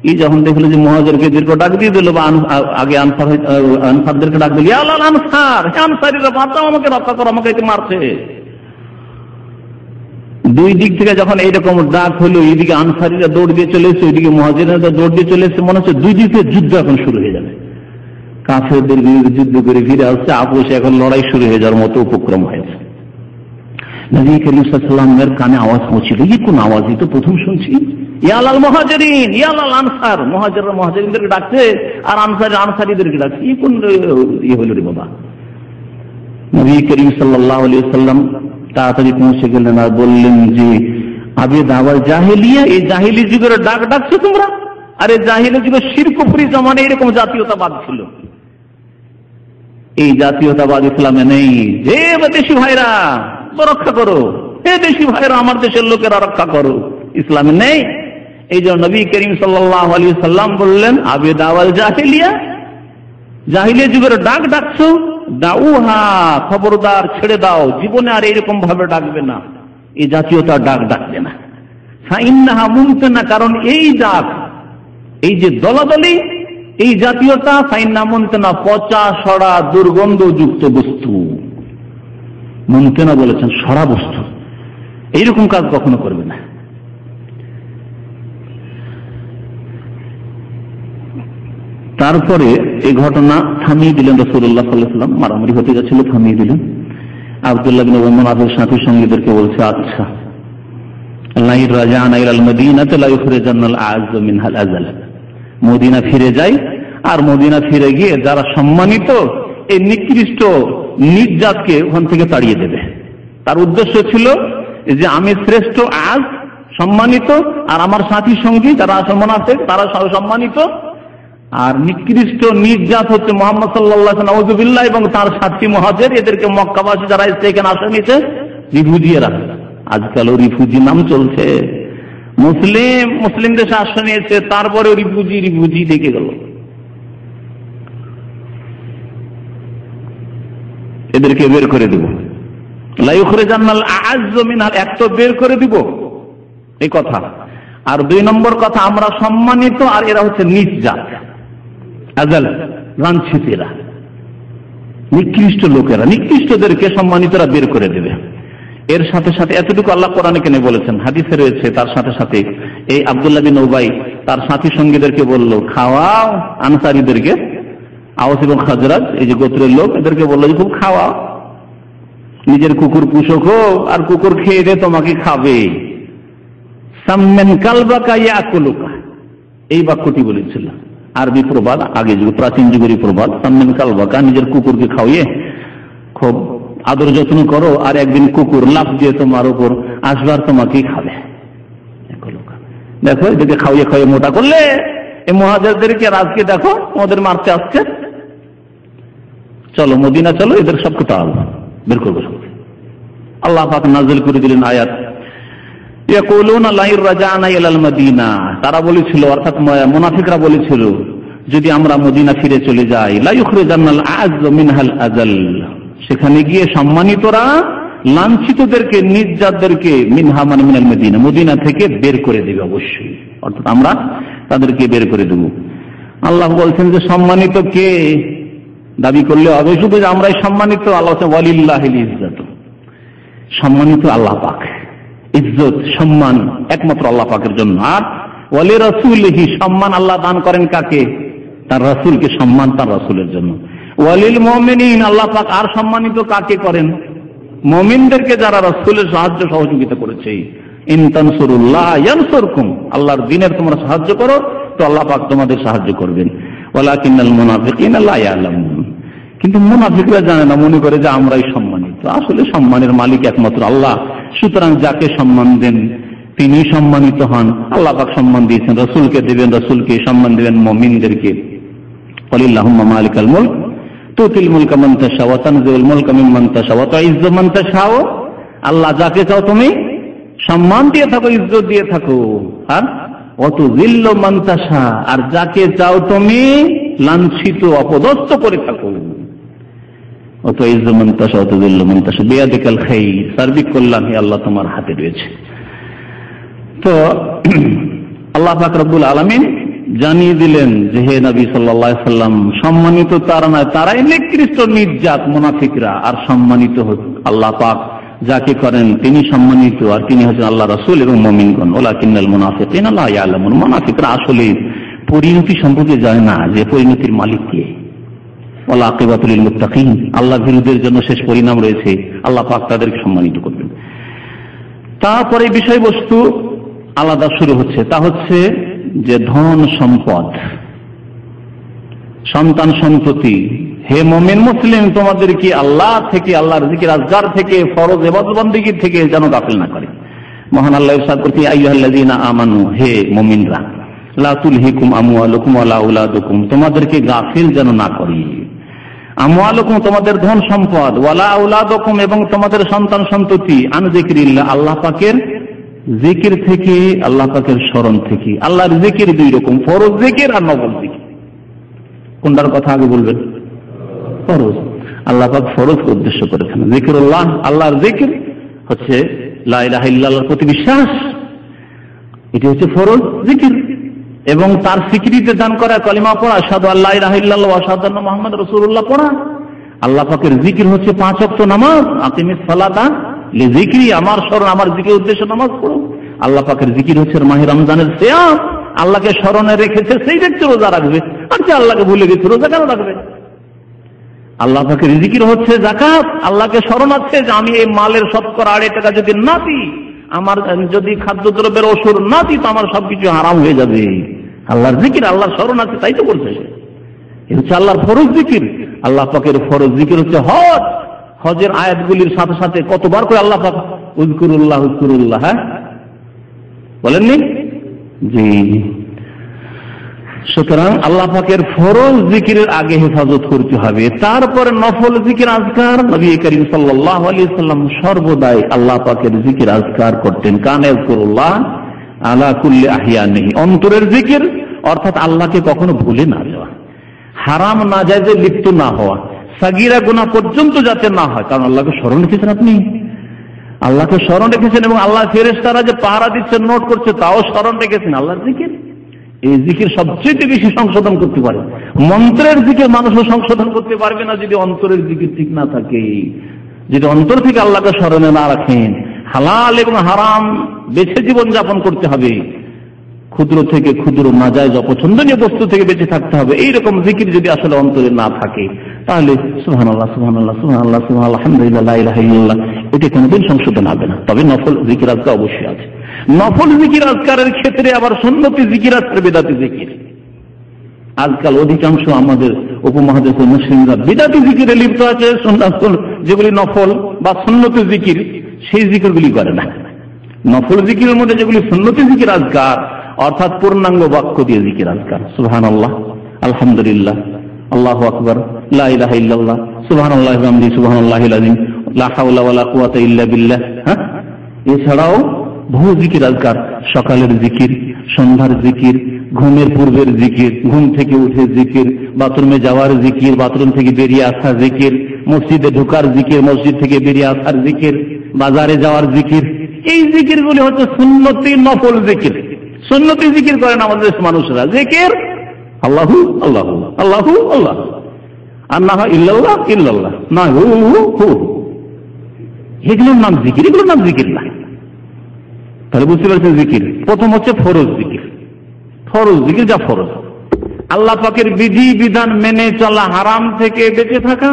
এই যখন দেখলো যে মুহাজিরকে দীর্ঘ ডাক দিয়ে দিল, বা আগে আনসারদেরকে ডাক দিল, আল্লাহ আনসার, আনসারীরা বাঁচাও আমাকে, রক্ষা করো আমাকে, একে মারছে। দুই দিক থেকে যখন এইরকম ডাক হলো, এইদিকে আনসারীরা দৌড় দিয়ে চলে এসেছে, ওইদিকে মুহাজিররা দৌড় দিয়ে চলে এসেছে, মনে হচ্ছে দুই দিকে যুদ্ধ এখন শুরু হয়ে যাবে। কাফেরদের বিরুদ্ধে যুদ্ধ করে ফিরে আসছে, আপোষে এখন লড়াই শুরু হয়ে যাওয়ার মতো উপক্রম হয়েছে। নবী করিম সাল্লাল্লাহু আলাইহি ওয়াসাল্লামের কানে আওয়াজ পৌঁছিল, এই কোন আওয়াজ? এই তো প্রথম শুনছি। ইয়া আলাল মুহাজিরিন, ইয়া আলাল আনসার। মুহাজিররা মুহাজিরিনদেরকে ডাকছে আর আনসারীদেরকে ডাকছে। এই কোন হলো রে বাবা? নবী করিম সাল্লাল্লাহু আলাইহি ওয়াসাল্লাম তাড়াতাড়ি পৌঁছে গেলেন আর বললেন যে আবে দাওয়াল জাহেলিয়া, এই জাহিলি যুগের ডাক ডাকছো তোমরা? আরে জাহিলি যুগের শিরক কুফরি জমানে এরকম জাতীয়তাবাদ ছিল, এই জাতীয়তাবাদ ইসলামে নেই। যে দেশি ভাইরা রক্ষা করো, হে দেশি ভাইরা আমার দেশের লোকেরা রক্ষা করো, ইসলামে নেই। এই জন্য নবী করিম সাল্লাল্লাহু আলাইহি ওয়াসাল্লাম বললেন আবে দাওয়াল জাহেলিয়া, জাহিলিয়া যুগের ডাক ডাকছো, দাউহা, খবরদার ছেড়ে দাও, জীবনে আর এরকম ভাবে ডাকবে না, এই জাতীয়তার ডাক ডাকবে না। ফাইন্নাহা মুমতানা, কারণ এই ডাক, এই যে দলাদলি, এই জাতীয়তা, ফাইন্না মুমতানা, পচা সড়া দুর্গন্ধযুক্ত বস্তু। মুমতানা বলেছেন সড়া বস্তু, এইরকম কাজ কখনো করবে না। তারপরে এই ঘটনা থামিয়ে দিলেন রাসূলুল্লাহ সাল্লাল্লাহু আলাইহি ওয়াসাল্লাম, মারামারি হতে যাচ্ছিল, থামিয়ে দিলেন। আব্দুল্লাহ বিন উবাই মুনাফিক সাথী সঙ্গীদেরকে বলছে, আচ্ছা লাই রাজানা ইলাল মদিনাতি লা ইখরিজান্নাল আ'আজ্জ মিনহাল আযাল, মদিনা ফিরে যাই, আর মদিনা ফিরে গিয়ে যারা সম্মানিত এই নিকৃষ্ট নিজ জাতকে ওখান থেকে তাড়িয়ে দেবে। তার উদ্দেশ্য ছিল যে আমি শ্রেষ্ঠ, আজ সম্মানিত, আর আমার সাথী সঙ্গী যারা মুনাফিক তারা সম্মানিত, আর নিকৃষ্ট নিজ জাত হচ্ছে মুহাম্মদ সাল্লাল্লাহু আলাইহি ওয়াসাল্লাম নাউযুবিল্লাহ এবং তার সাথী মুহাজির, এদেরকে মক্কাবাসী যারা এসে এখানে আশ্রয় নিয়েছে রিফিউজিরা রাখে। আজকালও রিফিউজি নাম চলছে, মুসলিম দেশে আশ্রয় নিয়েছে, তারপরে রিফিউজি দেখে গেল। এদেরকে বের করে দিব, লা ইখরিজান্নাল আ'আজ্জ মিনহাল, এক তো বের করে দিব এই কথা, আর দুই নম্বর কথা আমরা সম্মানিত আর এরা হচ্ছে নিজ জাত, আজাল, লাঞ্ছিতেরা, নিকৃষ্ট লোকেরা, নিকৃষ্টদেরকে সম্মানিতরা বের করে দেবে। এর সাথে সাথে এতটুকু আল্লাহ কোরআনে কেন বলেছেন, হাদিসে রয়েছে। তার সাথে সাথে এই আব্দুল্লাহ বিন উবাই তার সাথী সঙ্গীদেরকে বলল, খাওয়াও আনসারীদেরকে, আওস এবং খাজরাজ এই যে গোত্রের লোক, এদেরকে বললো যে খুব খাওয়াও, নিজের কুকুর পুষো আর কুকুর খেয়ে দে তোমাকে খাবে। সাম্মেন কালবাকা ইয়াকুলুকা, এই বাক্যটি বলেছিল। আরবি প্রবাদ, আগে যুগ প্রাচীন যুগেরই প্রবাদ, সাম্মেন কালবাকা, নিজের কুকুরকে খাওয়িয়ে খুব আদর যত্ন করো, আর একদিন কুকুর লাফ দিয়ে তোমার উপর আসবার তোমাকেই খাবে। দেখো এদেরকে খাওয়িয়ে খাওয়িয়ে মোটা করলে, এই মুহাজিরদেরকে আর আজকে দেখো ওদের মারতে আসছে। চলো মদিনা চলো, এদের সবকে তাড়াবো, বের করবো সব। আল্লাহ পাক নাযিল করে দিলেন আয়াত, ইয়াকুলুনা লা ইরজানা ইলাল মদিনা, তারা বলেছিল, অর্থাৎ মুনাফিকরা বলেছিল, যদি আমরা মদিনা ফিরে চলে যাই, লা ইখরিজান্নাল আ'আজ্জ মিনহাল আযাল, সেখানে গিয়ে সম্মানিতরা লাঞ্ছিতদেরকে, নিজ জাতদেরকে, মিনহা মানে মিনাল মদিনা, মদিনা থেকে বের করে দেবে অবশ্যই, অর্থাৎ আমরা তাদেরকে বের করে দেব। আল্লাহ বলছেন যে সম্মানিত কে দাবি করলে হবে শুধু যে আমরাই সম্মানিত? আল্লাহ ওয়ালিল্লাহিল ইজ্জাত, সম্মানিত আল্লাহ পাক, ইজ্জত সম্মান একমাত্র আল্লাহ পাকের জন্য। আর ওয়ালি রাসূলিহি, সম্মান আল্লাহ দান করেন কাকে? তার রাসূলকে, সম্মান তার রাসূলের জন্য। ওয়ালিল মুমিনিন, আল্লাহ পাক আর সম্মানিত কাকে করেন? মুমিনদেরকে, যারা রাসূলের সাহায্য সহযোগিতা করেছে। ইন তানসুরুল্লাহ ইয়ানসুরকুম, আল্লাহর দ্বীনের তোমরা সাহায্য করো তো আল্লাহ পাক তোমাদের সাহায্য করবেন। ওয়ালাকিন্নাল মুনাফিকিনা লা ইয়ালামুন, কিন্তু মুনাফিকরা জানে না, মনে করে যে আমরাই সম্মানিত। আসলে সম্মানের মালিক একমাত্র আল্লাহ, সুতরাং যাকে সম্মান দেন তিনি সম্মানিত হন। আল্লাহ পাক সম্মান দিয়েছেন, রাসূলকে দেবেন, রাসূলকে সম্মান দেবেন, মুমিনদেরকে। ওয়ালিল্লাহুম্মা মালিকাল মুলক তুতিল মুলকা মান তাশা ওয়া তানজিউল মুলকা মিম্মান তাশা ওয়া তুইজ্জু মান তাশা, আল্লাহ যাকে চাও তুমি সম্মান দিয়ে থাকো, ইজ্জত দিয়ে থাকো, আর ওয়া তুযিল্লু মান তাশা, আর যাকে চাও তুমি লাঞ্ছিত অপদস্থ করে থাকো। ওয়া তুইজ্জু মান তাশা ওয়া তুযিল্লু মান তাশা বিয়াদিকাল খাইর, সার্বিক কল্যাণ আল্লাহ তোমার হাতে রয়েছে। তো আল্লাহ পাক রব্বুল আলামিন জানিয়ে দিলেন যে হে নবী সাল্লাল্লাহু আলাইহি সাল্লাম, সম্মানিত তারা নয়, তারাই নিকৃষ্ট নিজ জাত মুনাফিকরা, আর সম্মানিত আল্লাহ পাক যাকে করেন তিনি সম্মানিত, আর তিনি হচ্ছেন আল্লাহ রাসূল এবং মুমিনগণ। ওয়ালাকিন্নাল মুনাফিকিনা লা ইয়ালামুন, মুনাফিকরা আসলে পরিণতি সম্পর্কে জানে না যে পরিণতির মালিক কে। ওয়াল আকিবাতুল লিল মুত্তাকিন, আল্লাহ ভীরুদের জন্য শেষ পরিণাম রয়েছে, আল্লাহ পাক তাদেরকে সম্মানিত করবেন। তারপরে বিষয়বস্তু আলাদা শুরু হচ্ছে, তা হচ্ছে যে ধন সম্পদ, সন্তান সন্ততি। হে মুমিন মুসলিম, তোমাদেরকে আল্লাহ থেকে, আল্লাহর জিকির আজকার থেকে, ফরজ ইবাদত বন্দেগী থেকে যেন গাফিল না করে। মহান আল্লাহ ইরশাদ করতে, আইয়ুহাল্লাযীনা আমানু, হে মুমিনরা, লা তুলহিকুম আমওয়ালুকুম ওয়ালা আওলাদুকুম, তোমাদেরকে গাফিল যেন না করি। আমওয়ালুকুম তোমাদের ধন সম্পদ, ওয়ালা আওলাদুকুম এবং তোমাদের সন্তান সন্ততি, আন যিকরিল্লাহ আল্লাহ পাকের জিকির থেকে, আল্লাহ পাকের স্মরণ থেকে। আল্লাহর জিকির দুই রকম, ফরজ জিকির আর নফল জিকির। কোনটার কথা আগে বলবেন? ফরজ। আল্লাহ পাক ফরজকে উদ্দেশ্য করেছেন। জিকিরুল্লাহ, আল্লাহর জিকির হচ্ছে লা ইলাহা ইল্লাল্লাহর প্রতি বিশ্বাস, এটি হচ্ছে ফরজ জিকির। এবং তার স্বীকৃতি দান করা, কালিমা পড়া, আশহাদু আল্লা ইলাহা ইল্লাল্লাহ ওয়া আশহাদু আন্না মুহাম্মাদুর রাসূলুল্লাহ পড়া। আল্লাহ পাকের জিকির হচ্ছে 5 ওয়াক্ত নামাজ, আকিমিস সালাতা লিযিকরি, আমার স্মরণ, আমার জিকিরের উদ্দেশ্য নামাজ পড়ো। আল্লাহ পাকের জিকির হচ্ছে মাহে রমজানের সিয়াম, আল্লাহকে স্মরণে রেখেছে সেই ব্যক্তি রোজা রাখবে, আর যে আল্লাহকে ভুলে গেছে রোজা কেন রাখবে? আল্লাহ পাকের জিকির হচ্ছে যাকাত, আল্লাহকে স্মরণ আছে যে আমি এই মালের শতকরা 2.5 টাকা যদি না দিই, আমার যদি খাদ্যদ্রব্যের ওসুর না দিই, তো আমার সবকিছু হারাম হয়ে যাবে। আল্লাহর জিকির, আল্লাহর স্মরণ আছে, তাই তো করছে সে। এ হচ্ছে আল্লাহর ফরজ জিকির। আল্লাহ পাকের ফরজ জিকির হচ্ছে হজ। হজের আয়াতগুলির সাথে সাথে কতবার করে আল্লাহ পাক উযকুরুল্লাহ উযকুরুল্লাহ, হ্যাঁ বলেননি? জি। সুতরাং আল্লাহ পাকের ফরজ জিকিরের আগে হেফাজত করতে হবে, তারপরে নফল জিকির আজকার। নবী করিম সাল্লাল্লাহু আলাইহি সাল্লাম সর্বদাই আল্লাহ পাকের জিকির আজকার করতেন। কানে যিকরুল্লাহ আলা কুল্লি আহিয়ানিহি, অন্তরের জিকির, অর্থাৎ আল্লাহকে কখনো ভুলে না যাওয়া, হারাম নাজায়েজে লিপ্ত না হওয়া, সাগীরা গুনাহ পর্যন্ত যাতে না হয়। কারণ আল্লাহকে স্মরণ রেখেছেন, আপনি আল্লাহকে স্মরণ রেখেছেন, এবং আল্লাহ ফেরেশতারা যে পাহারা দিচ্ছে, নোট করছে, তাও স্মরণ রেখেছেন। আল্লাহর জিকির, এই জিকির সবচেয়ে বেশি সংশোধন করতে পারে। মন্ত্রের জিকির মানুষও সংশোধন করতে পারবে না যদি অন্তরের জিকির ঠিক না থাকে। যদি অন্তর থেকে আল্লাহকে স্মরণে না রাখেন, হালাল এবং হারাম বেছে জীবন যাপন করতে হবে, ক্ষুদ্র থেকে ক্ষুদ্র নাজায়েজ অপছন্দনীয় বস্তু থেকে বেঁচে থাকতে হবে, এইরকম জিকির যদি আসলে অন্তরে না থাকে, তাহলে সুবহানাল্লাহ সুবহানাল্লাহ সুবহানাল্লাহ সুবহানাল্লাহ আলহামদুলিল্লাহ লা ইলাহা ইল্লাল্লাহ এটা কোনোদিন সংশোধন হবে না। তবে নফল জিকির আজকার অবশ্যই আছে। নফল জিকির আজকারের ক্ষেত্রে আবার সুন্নতি জিকির আছে, বিদআতি জিকির। আজকাল অধিকাংশ আমাদের উপমহাদেশের মুসলিমরা বিদআতি জিকিরে লিপ্ত আছে। যেগুলি নফল বা সুন্নতি জিকির, সেই জিকিরগুলি করে না। নফল জিকিরের মধ্যে যেগুলি সুন্নতি জিকির আজকার, অর্থাৎ পূর্ণাঙ্গ বাক্য দিয়ে জিকির আজকার, সুবহানাল্লাহ, আলহামদুলিল্লাহ, আল্লাহু আকবার, লা ইলাহা ইল্লাল্লাহ, সুবহানাল্লাহি ওয়া বিহামদিহি, সুবহানাল্লাহিল আযীম, লা হাওলা ওয়ালা কুওয়াতা ইল্লা বিল্লাহ। হ্যাঁ, এছাড়াও বহু জিকির আজকার, সকালের জিকির, সন্ধ্যার জিকির, ঘুমের পূর্বের জিকির, ঘুম থেকে উঠে জিকির, বাথরুমে যাওয়ার জিকির, বাথরুম থেকে বেরিয়ে আসার জিকির, মসজিদে ঢোকার জিকির, মসজিদ থেকে বেরিয়ে আসার জিকির, বাজারে যাওয়ার জিকির। এই জিকিরগুলি হচ্ছে সুন্নতি নফল জিকির। সুন্নতি জিকির করেন আমাদের মানুষরা, জিকির আল্লাহু আল্লাহু আল্লাহু আল্লাহ, আর না হয় ইল্লাল্লাহ ইল্লাল্লাহ, না হু হু হু, এগুলোর নাম জিকির, এগুলোর নাম জিকির না। তাহলে বুঝতে পারছেন, জিকির প্রথম হচ্ছে ফরজ জিকির। ফরজ জিকির যা ফরজ, আল্লাহ পাকের বিধি বিধান মেনে চলা, হারাম থেকে বেঁচে থাকা,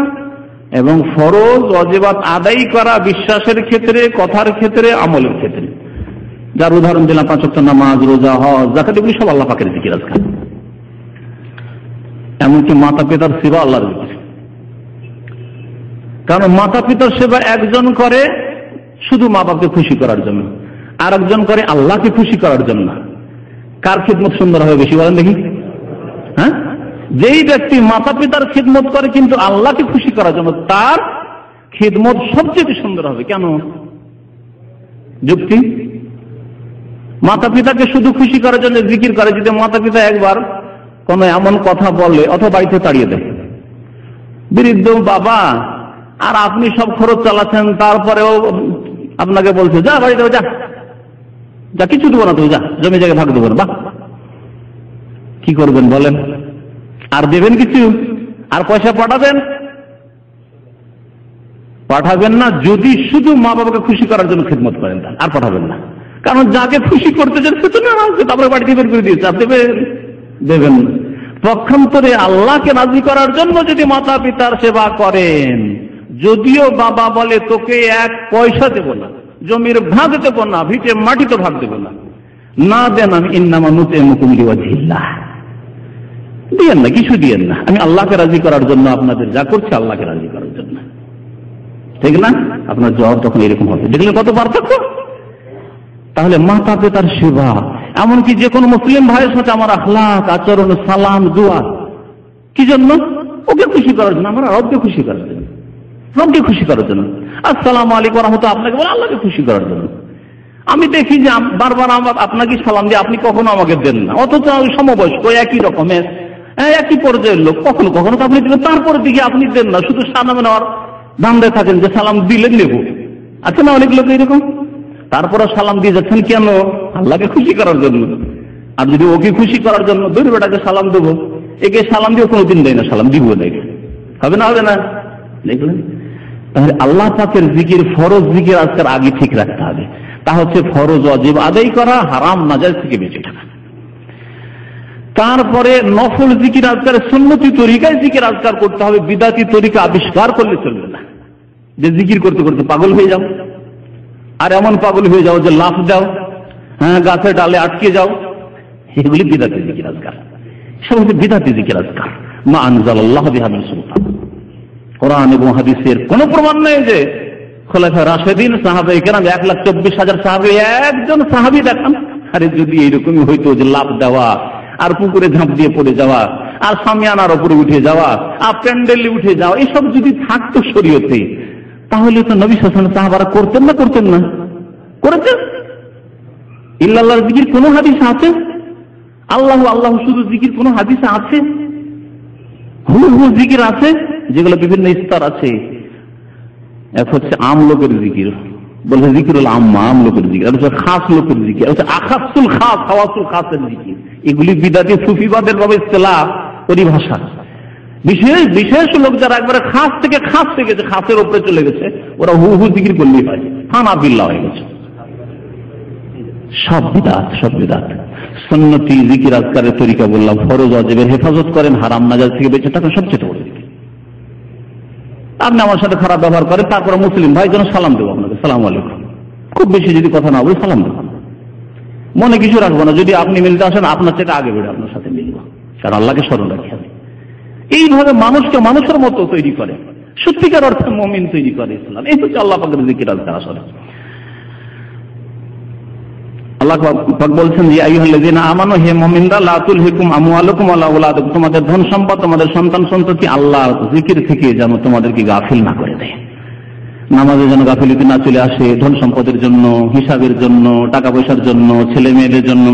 এবং ফরজ ওয়াজিবাত আদায় করা, বিশ্বাসের ক্ষেত্রে, কথার ক্ষেত্রে, আমলের ক্ষেত্রে। যার উদাহরণ দিলাম 5 ওয়াক্ত নামাজ, রোজা, হজ, যাকাত, এগুলি সব আল্লাহ পাকের জিকির আজকাল। এমনকি মাতা পিতার সেবা আল্লাহর জিকির। কারণ মাতা পিতার সেবা একজন করে শুধু মা বাপকে খুশি করার জন্য, আর একজন করে আল্লাহকে খুশি করার জন্য। কার খিদমত সুন্দর হবে বেশি বলেন দেখি? হ্যাঁ, যেই ব্যক্তি মাতা পিতার খিদমত করে কিন্তু আল্লাহকে খুশি করার জন্য, তার খিদমত সবচেয়ে সুন্দর হবে। কেন? যুক্তি, মাতা পিতাকে শুধু খুশি করার জন্য জিকির করে। যদি মাতা পিতা একবার কোন এমন কথা বলে অথবা বাড়িতে তাড়িয়ে দেয়, বৃদ্ধ বাবা, আর আপনি সব খরচ চালাচ্ছেন, তারপরেও আপনাকে বলছে যা বাড়িতে যা যা, কিছু দেবো না, তুই যা, জমি জায়গায় ভাগ দেবো না, বাহ, কি করবেন বলেন? আর দেবেন কিছু? আর পয়সা পাঠাবেন? পাঠাবেন না যদি শুধু মা বাবাকে খুশি করার জন্য খিদমত করেন, আর পাঠাবেন না। কারণ যাকে খুশি করতে চান সে তো নারাজ, তারপরে বাড়িতে বের করে দিয়েছে, আপনি দেবেন না। পক্ষান্তরে আল্লাহকে রাজি করার জন্য যদি মাতা পিতার সেবা করেন, যদিও বাবা বলে তোকে 1 পয়সা দেব না, জমির ভাগ দেব না, ভিটে মাটিতে ভাগ দেব না, না দেন, আমি ইন্নামা নুতিমুকুম লিওয়াজহিল্লাহ, দিয়েন না, কিছু দিয়েন না, আমি আল্লাহকে রাজি করার জন্য আপনাদের যা করছি আল্লাহকে রাজি করার জন্য, ঠিক না? আপনার জবাব তখন এরকম হবে। দেখলেন কত পার্থক্য? তাহলে মাতা পিতার সেবা, এমনকি যে কোনো মুসলিম ভাইয়ের সাথে আমার আখলাক, আচরণ, সালাম, দোয়া, কি জন্য? ওকে খুশি করার জন্য, আমরা রবকে খুশি করার জন্য, রবকে খুশি করার জন্য। আসসালামু আলাইকুম ওয়া রাহমাতুল্লাহ আপনাকে বলে আল্লাহকে খুশি করার জন্য। আমি দেখি যে বারবার আপনাকে সালাম দিয়ে আপনি কখনো আমাকে দেন না, অথচ সমবয়স্ক একই রকমের একই পর্যায়ের লোক, কখনো কখনো তো আপনি দেবেন, তারপরে দিকে আপনি দেন না, শুধু সালামে নেওয়ার ধান্দায় থাকেন যে সালাম দিলে নেব। আচ্ছা না, অনেক লোক এরকম, তারপরে সালাম দিয়ে যাচ্ছেন কেন? আল্লাহকে খুশি করার জন্য। আর যদি ওকে খুশি করার জন্য দুই বেটাকে সালাম দেবো, একে সালাম দিয়ে কোনোদিন দেয় না, সালাম দিব না, হবে না? হবে না? দেখলেন? তাহলে আল্লাহ পাকের জিকির, ফরজ জিকির আজকের আগে ঠিক রাখতে হবে। তা হচ্ছে ফরজ ওয়াজিব আদায় করা, হারাম নাজায়েজ থেকে বেঁচে থাকা। তারপরে নফল জিকির আজকার, সুন্নতি তরিকায় জিকির আজকার করতে হবে, বিদাতি তরিকা আবিষ্কার করলে চলবে না। যে জিকির করতে করতে পাগল হয়ে যাও, আর এমন পাগল হয়ে যাও যে লাফ দাও, গাছে ডালে আটকে যাও, এগুলি বিদাতি জিকির আজকার, সব হচ্ছে বিদাতি জিকির আজকার। মা আনজালাল্লাহু বিহা মিন সুলতান, কোরআন এবং হাদিসের কোন প্রমাণ নেই যে খোলাফায়ে রাশেদিন, সাহাবায়ে কেরাম, 1,24,000 সাহাবী, একজন সাহাবী দেখান। আরে যদি এইরকমই হইতো যে লাফ দেওয়া, আর পুকুরে ঝাঁপ দিয়ে পড়ে যাওয়া, আর সামিয়ানার উপরে উঠে যাওয়া, আর প্যান্ডেলে উঠে যাওয়া, এসব যদি থাকতো শরীয়তে, তাহলে তো নবী সাল্লাল্লাহু আলাইহি ওয়াসাল্লাম সাহাবারা করতেন না? করতেন না? করেছেন। ইল্লাল্লাহর জিকির কোন হাদিসে আছে? আল্লাহু আল্লাহু শুধু জিকির কোন হাদিসে আছে? হু হু জিকির আছে, যেগুলো বিভিন্ন স্তর আছে। এক হচ্ছে আম লোকের জিকির, বলছে জিকিরুল আম্মা, আম লোকের জিকির, আর হচ্ছে খাস লোকের জিকির, হচ্ছে আখাসুল খাস, খাওয়াসুল খাসের জিকির। এগুলি বিদাতি সুফিবাদের ভাবে ইসতিলাহ, পরিভাষা। বিশেষ বিশেষ লোক যারা একবারে খাস থেকে খাস থেকে গেছে, খাসের উপরে চলে গেছে, ওরা হু হু জিকির করলেই হয়, ফানা বিল্লাহ হয়ে গেছে। সব বিদাত, সব বিদাত। সুন্নতি জিকির আজকারের তরিকা বললাম, ফরজ ওয়াজিবের হেফাজত করেন, হারাম নাজায়েজ থেকে বেঁচে থাকেন, সবচেয়ে বড় জিকির। আপনি আমার সাথে খারাপ ব্যবহার করেন, তারপরে মুসলিম ভাই যেন সালাম দেবো আপনাকে, সালাম আলাইকুম, খুব বেশি যদি কথা না বলি সালাম দেবো, মনে কিছু রাখবো না। যদি আপনি মিলতে আসেন, আপনার থেকে আগে বেড়ে আপনার সাথে মিলবো, কারণ আল্লাহকে স্মরণ রাখি আমি। এইভাবে মানুষকে মানুষের মতো তৈরি করে, সত্যিকার অর্থে মুমিন তৈরি করে ইসলাম। এই হচ্ছে আল্লাহ পাকের জিকির আজকার। আসলে আল্লাহ পাক বলছেন যে আইয়ুহাল্লাযীনা আমানু, হে মুমিনরা, লা তুলহিকুম আমওয়ালুকুম ওয়ালা আওলাদুকুম, তোমাদের ধন সম্পদ, তোমাদের সন্তান সন্ততি আল্লাহর জিকির থেকে যেন তোমাদেরকে গাফিল না করে দেয়। নামাজের জন্য গাফিলতি না চলে আসে, ধন সম্পদের জন্য, হিসাবের জন্য, টাকা পয়সার জন্য, ছেলে মেয়েদের জন্য।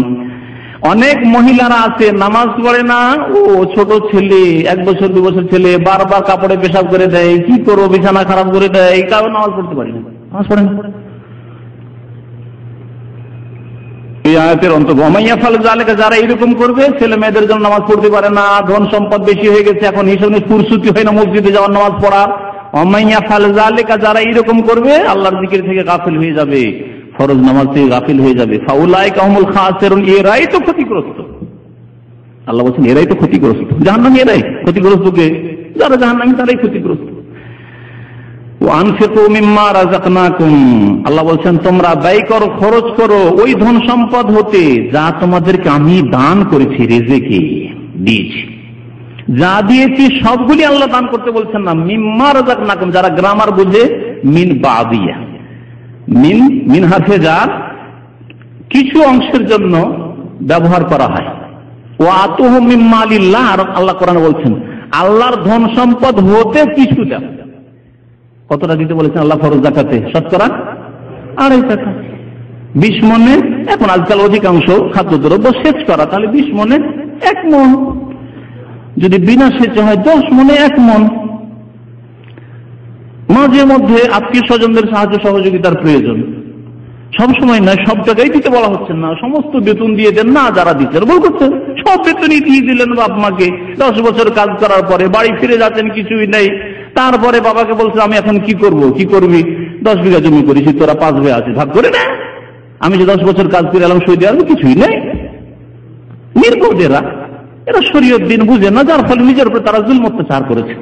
অনেক মহিলারা আছে নামাজ পড়ে না, ও ছোট ছেলে, 1 বছর 2 বছর ছেলে বারবার কাপড়ে পেশাব করে দেয়, কি করবো, বিছানা খারাপ করে দেয়, এই কারণে নামাজ পড়তে পারি না, নামাজ পড়ে না। এই আয়াতের অন্তর্গত ওমাইয়া ফাল যালিকা, যারা এরকম করবে, ছেলে মেয়েদের জন্য নামাজ পড়তে পারে না, ধন সম্পদ বেশি হয়ে গেছে, এখন হিসাবে ফুরসুতি হয় না মসজিদে যাওয়ার, নামাজ পড়ার। ওমাইয়া ফাল যালিকা, যারা এরকম করবে, আল্লাহর জিকির থেকে গাফিল হয়ে যাবে, ফরজ নামাজ থেকে গাফিল হয়ে যাবে, ফাউলাইকা হুমুল খাসিরুন, এরাই তো ক্ষতিগ্রস্ত। আল্লাহ বলছেন এরাই তো ক্ষতিগ্রস্ত, জাহান্নামী এরাই ক্ষতিগ্রস্ত। কে? যারা জাহান্নামী তারাই ক্ষতিগ্রস্ত। ওয়ানফিকু মিম্মা রাযাকনাকুম, আল্লাহ বলছেন তোমরা ব্যয় করো, খরচ করো ওই ধন সম্পদ হতে যা তোমাদেরকে আমি দান করেছি, রিজিকে দিয়েছি, যা দিয়েছি সবগুলি আল্লাহ দান করতে বলছেন না। মিম্মা রাযাকনাকুম, যারা গ্রামার বুঝে, মিন বাদিয়া, মিন হারফে জার, কিছু অংশের জন্য ব্যবহার করা হয়। ওয়া আতুহু মিম্মা লিল্লাহ, আর আল্লাহ কোরআনে বলছেন আল্লাহর ধন সম্পদ হতে কিছু দাও। কতটা দিতে বলেছেন আল্লাহ ফরজ যাকাতে? শতকরা 2.5 টাকা, 20 মনে। এখন আজকাল অধিকাংশ খাদ্যদ্রব্য সেচ করা, তাহলে 20 মনে 1 মন, যদি বিনা সেচে হয় 10 মনে 1 মন। মাঝে মধ্যে আত্মীয় স্বজনদের সাহায্য সহযোগিতার প্রয়োজন, সবসময় নয়, সব জায়গায় দিতে বলা হচ্ছে না, সমস্ত বেতন দিয়ে দেন না, যারা দিচ্ছেন বল করছেন সব বেতনই দিয়ে দিলেন বাপ মাকে, 10 বছর কাজ করার পরে বাড়ি ফিরে যাচ্ছেন, কিছুই নেই, তারপরে বাবাকে বলছে আমি এখন কি করব, কি করবি, 10 বিঘা জমি করেছি, তোরা 5 বিঘা আছে, ভাগ করে না। আমি যে 10 বছর কাজ করে এলাম সৌদি আরবে, কিছুই নেই। নির্বোধ এরা শরীয়ত দিন বুঝে না, যার ফলে নিজের উপর তারা জুলম অত্যাচার করেছে।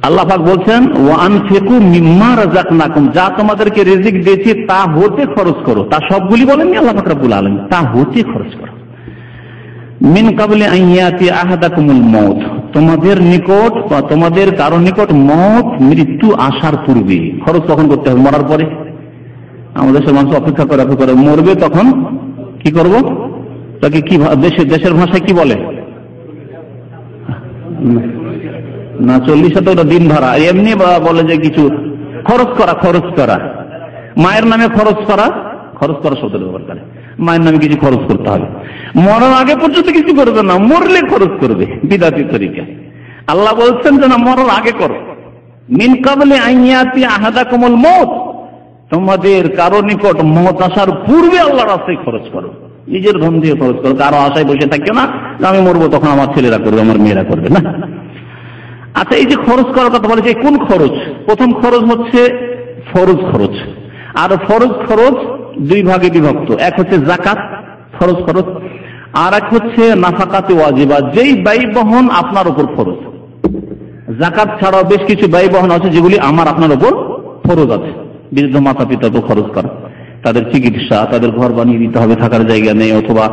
আল্লাহ পাক বলছেন ওয়ানফিকু মিম্মা রাযাকনাকুম, যা তোমাদেরকে রিজিক দিয়েছি তা হতে খরচ করো। তা সবগুলি বলেননি আল্লাহ পাক রব্বুল আলামিন, তা হতে খরচ করো। মিন কাবলি আন ইয়াতি আহাদাকুমুল মউত, তোমাদের নিকট বা তোমাদের কারো নিকট মউত, মৃত্যু আসার পূর্বে। খরচ তখন করতে হবে, মরার পরে। আমাদের দেশের মানুষ অপেক্ষা করে মরবে, তখন কি করব, তাকে কি দেশের ভাষায় কি বলে না, 40 তো দিন ভাড়া, এমনি বলে যে কিছু খরচ করা, মায়ের নামে খরচ করা শব্দ ব্যবহার করে। মায়ের নামে কিছু খরচ করতে হবে, মরার আগে পর্যন্ত কিছু করবে না, মরলে খরচ করবে বিদাতি তরিকা। আল্লাহ বলছেন যে না, মরার আগে করো। মিন কাবলি আন ইয়াতি আহাদাকুমুল মউত, তোমাদের কারো নিকট মওত আসার পূর্বে আল্লাহর রাস্তায় খরচ করো, নিজের ধন দিয়ে খরচ করো। কারো আশায় বসে থাকিও না আমি মরবো তখন আমার ছেলেরা করবে, আমার মেয়েরা করবে না। আচ্ছা, এই যে খরচ করার কথা বলেছে, কোন খরচ? প্রথম খরচ হচ্ছে ফরজ খরচ, আর ফরজ খরচ 2 ভাগে বিভক্ত। এক হচ্ছে যাকাত ফরজ খরচ, আর এক হচ্ছে নাফাকাতে ওয়াজিবা, যেই ব্যয় বহন আপনার উপর ফরজ। যাকাত ছাড়াও বেশ কিছু ব্যয় বহন আছে যেগুলি আমার আপনার উপর ফরজ আছে। বৃদ্ধ মাতা পিতার উপর খরচ করা, তাদের চিকিৎসা, তাদের ঘর বানিয়ে দিতে হবে, থাকার জায়গা নেই, অথবা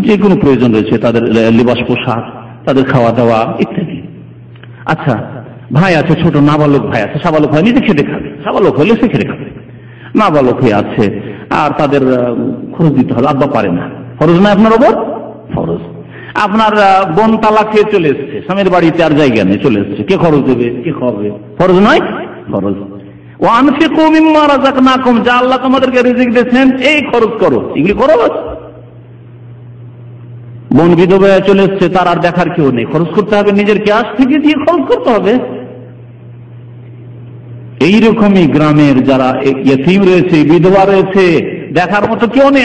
যে কোনো প্রয়োজন রয়েছে, তাদের লিবাস পোশাক, তাদের খাওয়া দাওয়া ইত্যাদি। আচ্ছা, ভাই আছে, ছোট নাবালক ভাই আছে, সাবালক ভাই নিজে খেতে খাবে, সাবালক হলে সে খেতে খাবে, নাবালক হয়ে আছে আর তাদের খরচ দিতে হবে, আব্বা পারে না, ফরজ নয় আপনার ওপর, ফরজ। আপনার বোন তালাক খেয়ে চলে এসছে, স্বামীর বাড়িতে আর জায়গা নেই, চলে এসছে, কে খরচ দেবে, কে খাওয়াবে, ফরজ নয়, ফরজ। ওয়ানফিকু মিম্মা রাযাকনাকুম, যা আল্লাহ তোমাদেরকে রিজিক দিয়েছেন এই খরচ করো, এগুলি করো। বোন বিধবা চলে এসছে, তার আর দেখার কেউ নেই, খরচ করতে হবে, নিজের ক্যাশ থেকে দিয়ে খরচ করতে হবে। এইরকমই গ্রামের যারা ইয়তীম রয়েছে, বিধবা রয়েছে, দেখার মতো কেউ নেই,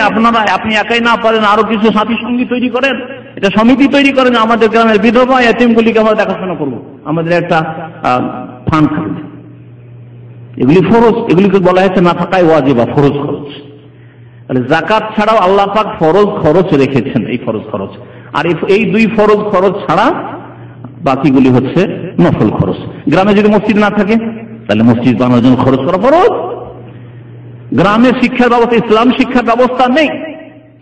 আপনি একাই না পারেন, আরো কিছু সাথী সঙ্গী তৈরি করেন, এটা সমিতি তৈরি করেন, আমাদের গ্রামের বিধবা ইয়তীমগুলিকে আমরা দেখাশোনা করবো, আমাদের একটা ফান্ড থাকবে। এগুলি ফরজ, এগুলিকে বলা হয়েছে নাফাকায়ে ওয়াজিবা, ফরজ খরচ। তাহলে যাকাত ছাড়াও আল্লাহ পাক ফরজ খরচ রেখেছেন, এই ফরজ খরচ। আর এই 2 ফরজ খরচ ছাড়া বাকিগুলি হচ্ছে নফল খরচ। গ্রামে যদি মসজিদ না থাকে তাহলে মসজিদ বানানোর জন্য খরচ করা ফরজ। গ্রামে শিক্ষার ব্যবস্থা, ইসলাম শিক্ষার ব্যবস্থা নেই,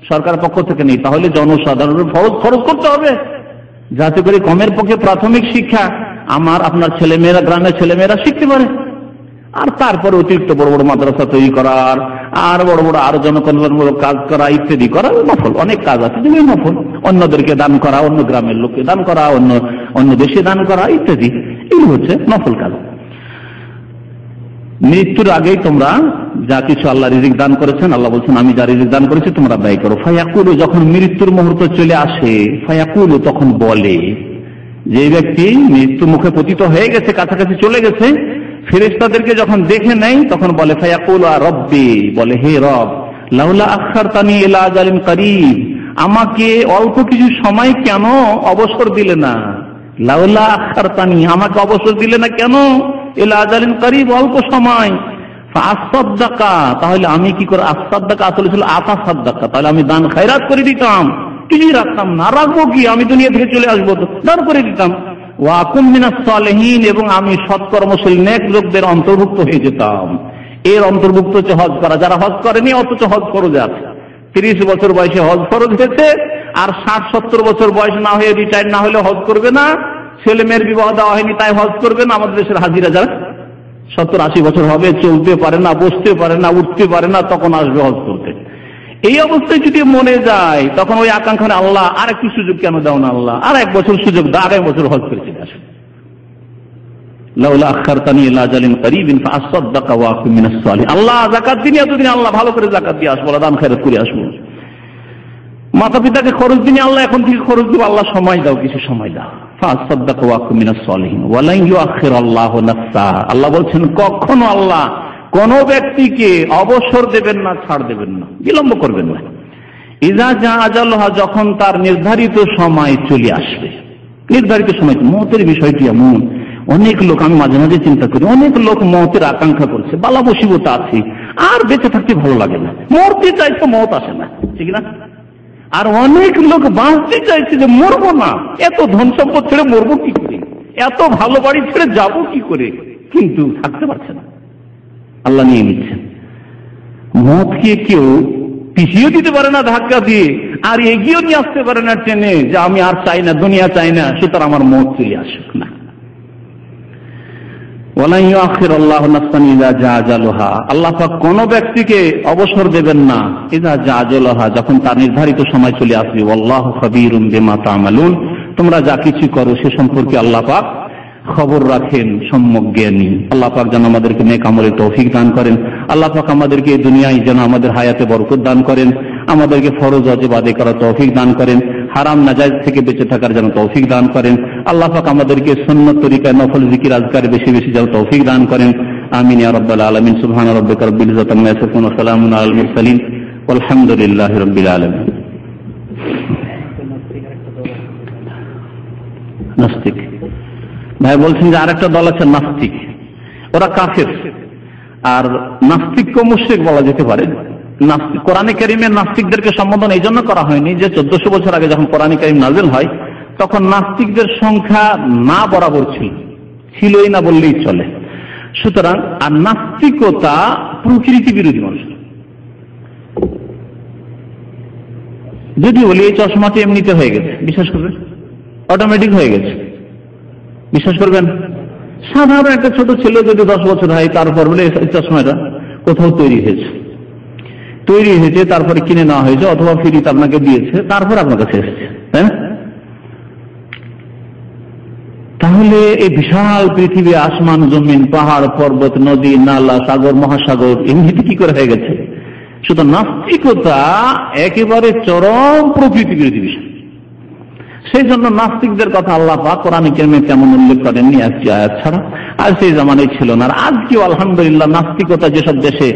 সরকারের পক্ষ থেকে নেই, তাহলে জনসাধারণের খরচ করতে হবে, যাতে করে কমের পক্ষে প্রাথমিক শিক্ষা আমার আপনার ছেলেমেয়েরা, গ্রামের ছেলেমেয়েরা শিখতে পারে। আর তারপরে অতিরিক্ত বড় বড় মাদ্রাসা তৈরি করার, আর বড় বড় আরো জনকল্যাণমূলক কাজ করা ইত্যাদি করা নফল, অনেক কাজ আছে যেগুলি নফল। অন্যদেরকে দান করা, অন্য গ্রামের লোককে দান করা, অন্য দেশে দান করা ইত্যাদি, এগুলো হচ্ছে নফল কাজ। মৃত্যুর আগেই তোমরা যা কিছু আল্লাহ রিজিক দান করেছেন, আল্লাহ বলছেন আমি যা রিজিক দান করেছি তোমরা ব্যয় করো। ফায়াকুলু, যখন মৃত্যুর মুহূর্ত চলে আসে, ফায়াকুলু তখন বলে, যে ব্যক্তি মৃত্যু মুখে পতিত হয়ে গেছে, কাছাকাছি চলে গেছে, ফেরেশতাদেরকে যখন দেখে নেয় তখন বলে ফায়াকুলু রব্বি, বলে হে রব, লাউলা আখারতানি ইলা আজালিন করিব, আমাকে অল্প কিছু সময় কেন অবসর দিলে না, লাউলা আখারতানি, আমাকে অবসর দিলে না কেন, ইলা আজালিন করিব, অল্প সময়, ফাআসাদদাকা, তাহলে আমি কি করে, আসাদদাকা আসলে ছিল আতাসাদদাকা, তাহলে আমি দান খায়রাত করে দিতাম, কিছুই রাখতাম না, রাখবো কি, আমি দুনিয়া থেকে চলে আসবো তো দান করে দিতাম। ওয়া আকুম মিনাস সালিহিন, এবং আমি সৎকর্মশীল নেক লোকদের অন্তর্ভুক্ত হয়ে যেতাম। এর অন্তর্ভুক্ত হচ্ছে হজ করা, যারা হজ করেনি অথচ হজ ফরজ আছে। 30 বছর বয়সে হজ ফরজ হয়েছে, আর 60-70 বছর বয়স না হয়ে রিটায়ার না হলে হজ করবে না, ছেলে মেয়ের বিবাহ দেওয়া হয়নি তাই হজ করবে না। আমাদের দেশের হাজিরা যারা 70-80 বছর হবে, চলতে পারে না, বসতে পারে না, উঠতে পারে না, তখন আসবে হজ করতে। এই অবস্থায় যদি মনে যায় তখন ওই আকাঙ্ক্ষা, আল্লাহ আর একটু সুযোগ কেন দাও না, আল্লাহ আর 1 বছর সুযোগ দাও, আগামী বছর হজ করে চলে আসবে। লাউলা আখারতানি ইলা আজালিন করিবিন ফাআসাদদাকা ওয়া আকুম মিনাস সালিহিন, আল্লাহ যাকাত দিন, এতদিন আল্লাহ ভালো করে যাকাত দিয়ে আসবো, দান খায়রাত করে আসবো। মাতা পিতাকে খরচ দিন, আল্লাহ এখন থেকে খরচ দিব, আল্লাহ সময় দাও, কিছু সময় দাও। ফাআসাদদাকা ওয়া আকুম মিনাস সালিহিন ওয়া লা ইউআখিরুল্লাহু নাফসা, আল্লাহ বলছেন কখনো আল্লাহ কোন ব্যক্তিকে অবসর দেবেন না, ছাড় দেবেন না, বিলম্ব করবেন না। ইজা জা আজালুহা, যখন তার নির্ধারিত সময় চলে আসবে, নির্ধারিত সময়। মতের বিষয়টি এমন, অনেক লোক, আমি মাঝে মাঝে চিন্তা করি, অনেক লোক মতের আকাঙ্ক্ষা করছে, বালা মুসিবত আছে, আর বেঁচে থাকতে ভালো লাগে না, মরতে চাইছে, মত আসে না, ঠিক না? আর অনেক লোক বাঁচতে চাইছে যে মরবো না, এত ধন সম্পদ ছেড়ে মরবো কি করে, এত ভালো বাড়ি ছেড়ে যাবো কি করে, কিন্তু থাকতে পারছে না, আল্লাহ নিয়ে নিচ্ছেন। মতকে কেউ পিছিয়ে দিতে পারে না ধাক্কা দিয়ে, আর এগিয়েও নিয়ে আসতে পারে না টেনে, যে আমি আর চাই না, দুনিয়া চাই না, সুতরাং আমার মত চলে আসুক না। আল্লাহ পাক কোন ব্যক্তিকে অবসর দেবেন না, ইযা জা আজালুহা, যখন তার নির্ধারিত সময় চলে আসবে। ওয়াল্লাহু খাবীরুম বিমা তা'মালুন, তোমরা যা কিছু করো সে সম্পর্কে আল্লাহ পাক খবর রাখেন, সম্যক জ্ঞানী। আল্লাহ পাক যেন আমাদেরকে নেক আমলের তৌফিক দান করেন। আল্লাহ পাক আমাদেরকে এই দুনিয়ায় যেন আমাদের হায়াতে বরকত দান করেন, আমাদেরকে ফরজ ওয়াজিব আদায় করার তৌফিক দান করেন, হারাম নাজায়েজ থেকে বেঁচে থাকার যেন তৌফিক দান করেন। আল্লাহ পাক আমাদেরকে সুন্নাত তরিকায় নফল জিকির আজকার বেশি বেশি যেন তৌফিক দান করেন। আমিন ইয়া রাব্বাল আলামিন। সুবহান রাব্বিকা রাব্বিল ইজ্জাতি আম্মা ইয়াসিফুন ওয়া সালামুন আলাল মুরসালিন ওয়ালহামদুলিল্লাহি রাব্বিল আলামিন। নাস্তিক ভাই বলছেন যে আরেকটা দল আছে নাস্তিক, ওরা কাফের। আর নাস্তিককে মুশরিক বলা যেতে পারে। কোরআনে কারিমে নাস্তিকদেরকে সম্বোধন এই জন্য করা হয়নি যে 1400 বছর আগে যখন কোরআনে কারিম নাযিল হয় তখন নাস্তিকদের সংখ্যা না বরাবর ছিলই না বললেই চলে। সুতরাং আর নাস্তিকতা প্রকৃতি বিরোধী মানুষ। যদি বলি এই চশমাটি এমনিতে হয়ে গেছে, বিশ্বাস করবেন? অটোমেটিক হয়ে গেছে, বিশ্বাস করবেন? সাধারণ একটা ছোট ছেলে যদি 10 বছর হয় তারপর বলে এই চশমাটা কোথাও তৈরি হয়েছে, তারপরে কিনে নেওয়া হয়েছে, অথবা ফ্রিতে আপনাকে দিয়েছে, তারপর আপনার কাছে এসেছে, তাই না? তাহলে এই বিশাল পৃথিবী, আসমান জমিন, পাহাড় পর্বত, নদী নালা, সাগর মহাসাগর এমনিতে কি করে হয়ে গেছে? শুধু নাস্তিকতা একেবারে চরম প্রকৃতি বিরোধী বিষয়। সেই জন্য নাস্তিকদের কথা আল্লাহ পাক কোরআনে কারিমে তেমন উল্লেখ করেননি একটি আয়াত ছাড়া, আর সেই জামানায় ছিল না। আর আজকেও আলহামদুলিল্লাহ নাস্তিকতা যেসব দেশে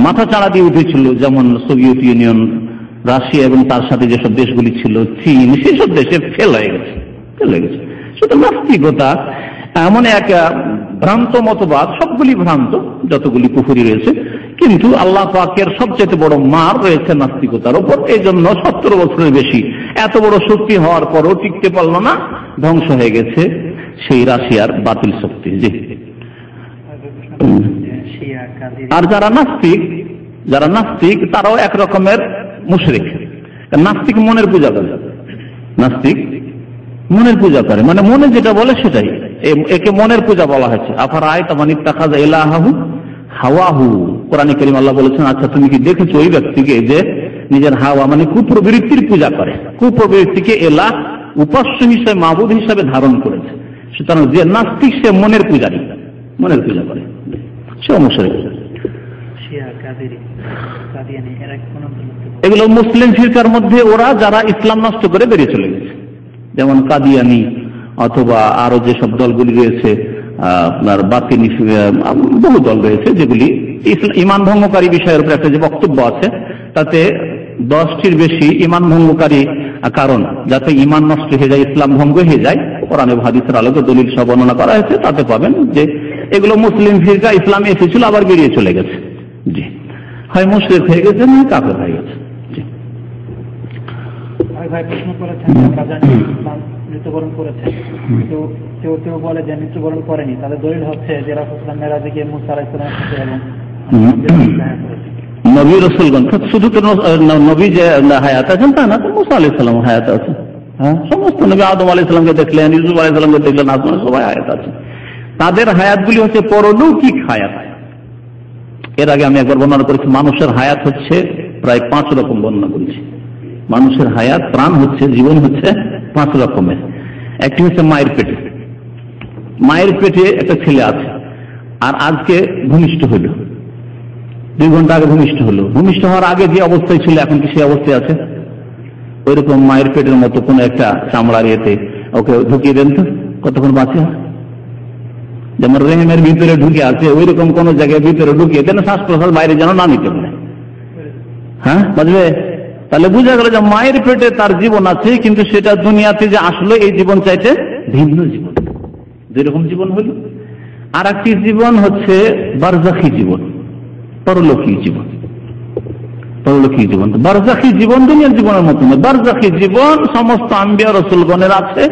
মাথা চাড়া দিয়ে উঠেছিল, যেমন সোভিয়েত ইউনিয়ন, রাশিয়া এবং তার সাথে যেসব দেশগুলি ছিল, চীন, সেসব দেশে ফেল হয়ে গেছে। শুধু নাস্তিকতা এমন এক ভ্রান্ত মতবাদ, সবগুলি ভ্রান্ত, যতগুলি কুফরি রয়েছে, কিন্তু আল্লাহ পাকের সবচেয়ে বড় মার রয়েছে নাস্তিকতার উপর। এই জন্য 70 বছরের বেশি এত বড় শক্তি হওয়ার পরও টিকতে পারল না, ধ্বংস হয়ে গেছে সেই রাশিয়ার বাতিল শক্তি। জি। আর যারা নাস্তিক তারাও এক রকমের মুশরিক। নাস্তিক মনের পূজা করে, নাস্তিক মনের পূজা করে, মানে মনে যেটা বলে সেটাই, একে মনের পূজা বলা হয়েছে। আফারাআইতা মান ইত্তাখাযা ইলাহাহু হাওয়াহু, কোরআনে কারীম আল্লাহ বলেছেন, আচ্ছা তুমি কি দেখেছো ওই ব্যক্তিকে যে নিজের হাওয়া মানে কুপ্রবৃত্তির পূজা করে, কুপ্রবৃত্তিকে এলাহ উপাস্য হিসেবে, মাবুদ হিসেবে ধারণ করেছে। সুতরাং যে নাস্তিক সে মনের পূজারী, মনের পূজা করে, সে মুশরিক। এগুলো মুসলিম ফিরকার মধ্যে ওরা যারা ইসলাম নষ্ট করে বেরিয়ে চলে গেছে, যেমন কাদিয়ানি অথবা আরো যেসব দলগুলি রয়েছে, আপনার বাতিনি, বহু দল রয়েছে যেগুলি ইমান ভঙ্গকারী বিষয়ের উপর একটা যে বক্তব্য আছে তাতে 10টির বেশি ইমান ভঙ্গকারী কারণ, যাতে ইমান নষ্ট হয়ে যায়, ইসলাম ভঙ্গ হয়ে যায়, কোরআনে হাদিসের আলোকে দলিল সব বর্ণনা করা হয়েছে। তাতে পাবেন যে এগুলো মুসলিম ফিরকা ইসলামে এসেছিল, আবার বেরিয়ে চলে গেছে। জি, হয় মুশরিক হয়ে গেছে, না কাফের হয়ে গেছে। ভাই প্রশ্ন করেছেন, আমরা জানি ইসলাম মৃত্যুবরণ করেছে, কিন্তু কেউ কেউ বলে যে মৃত্যুবরণ করেনি। তাদের দলিল হচ্ছে যে রাসূল সাল্লাল্লাহু আলাইহি ওয়াসাল্লাম মেরাজে মুসা আলাইহিস সালামের সাথে এবং নবী রাসূলগণ, শুধু তো নবী যে হায়াত আছেন তা না, তো মুসা আলাইহিস সালাম হায়াত আছে। হ্যাঁ, সমস্ত নবী, আদম আলাইহিস সালামকে দেখলেন, ইউসুফ আলাইহিস সালামকে দেখলেন, আসমানে সবাই হায়াত আছে। তাদের হায়াতগুলি হচ্ছে পরলৌকিক হায়াত। এর আগে আমি একবার বর্ণনা করেছি, মানুষের হায়াত হচ্ছে প্রায় 5 রকম বর্ণনা করেছি। মানুষের হায়াত, প্রাণ হচ্ছে, জীবন হচ্ছে 5 রকমের। একটি হচ্ছে মায়ের পেটে একটা ছেলে আছে, আর আজকে ভূমিষ্ঠ হইল, 2 ঘন্টা আগে ভূমিষ্ঠ হলো। ভূমিষ্ঠ হওয়ার আগে যে অবস্থায় ছিল এখন কি সেই অবস্থায় আছে? ওই রকম মায়ের পেটের মতো কোন একটা চামড়ার ইয়েতে ওকে ঢুকিয়ে দেন তো কতক্ষণ বাঁচে। যেমন রেহেমের ভিতরে ঢুকে আছে, ওই রকম কোন জায়গায় ভিতরে ঢুকিয়ে দেন, শ্বাস প্রশ্বাস বাইরে যেন না নিতে পারে। হ্যাঁ, বুঝবে? তাহলে বোঝা গেল যে মায়ের পেটে তার জীবন আছে, কিন্তু সেটা দুনিয়াতে যে আসলে এই জীবন চাইতে ভিন্ন জীবন। যেরকম জীবন হল, আর একটি জীবন হচ্ছে বারজাখী জীবন, পরলৌকিক জীবন। পরলৌকিক জীবন, বারজাখী জীবন দুনিয়ার জীবনের মতো নয়। বারজাখী জীবন সমস্ত আম্বিয়া রসুলগণের আছে,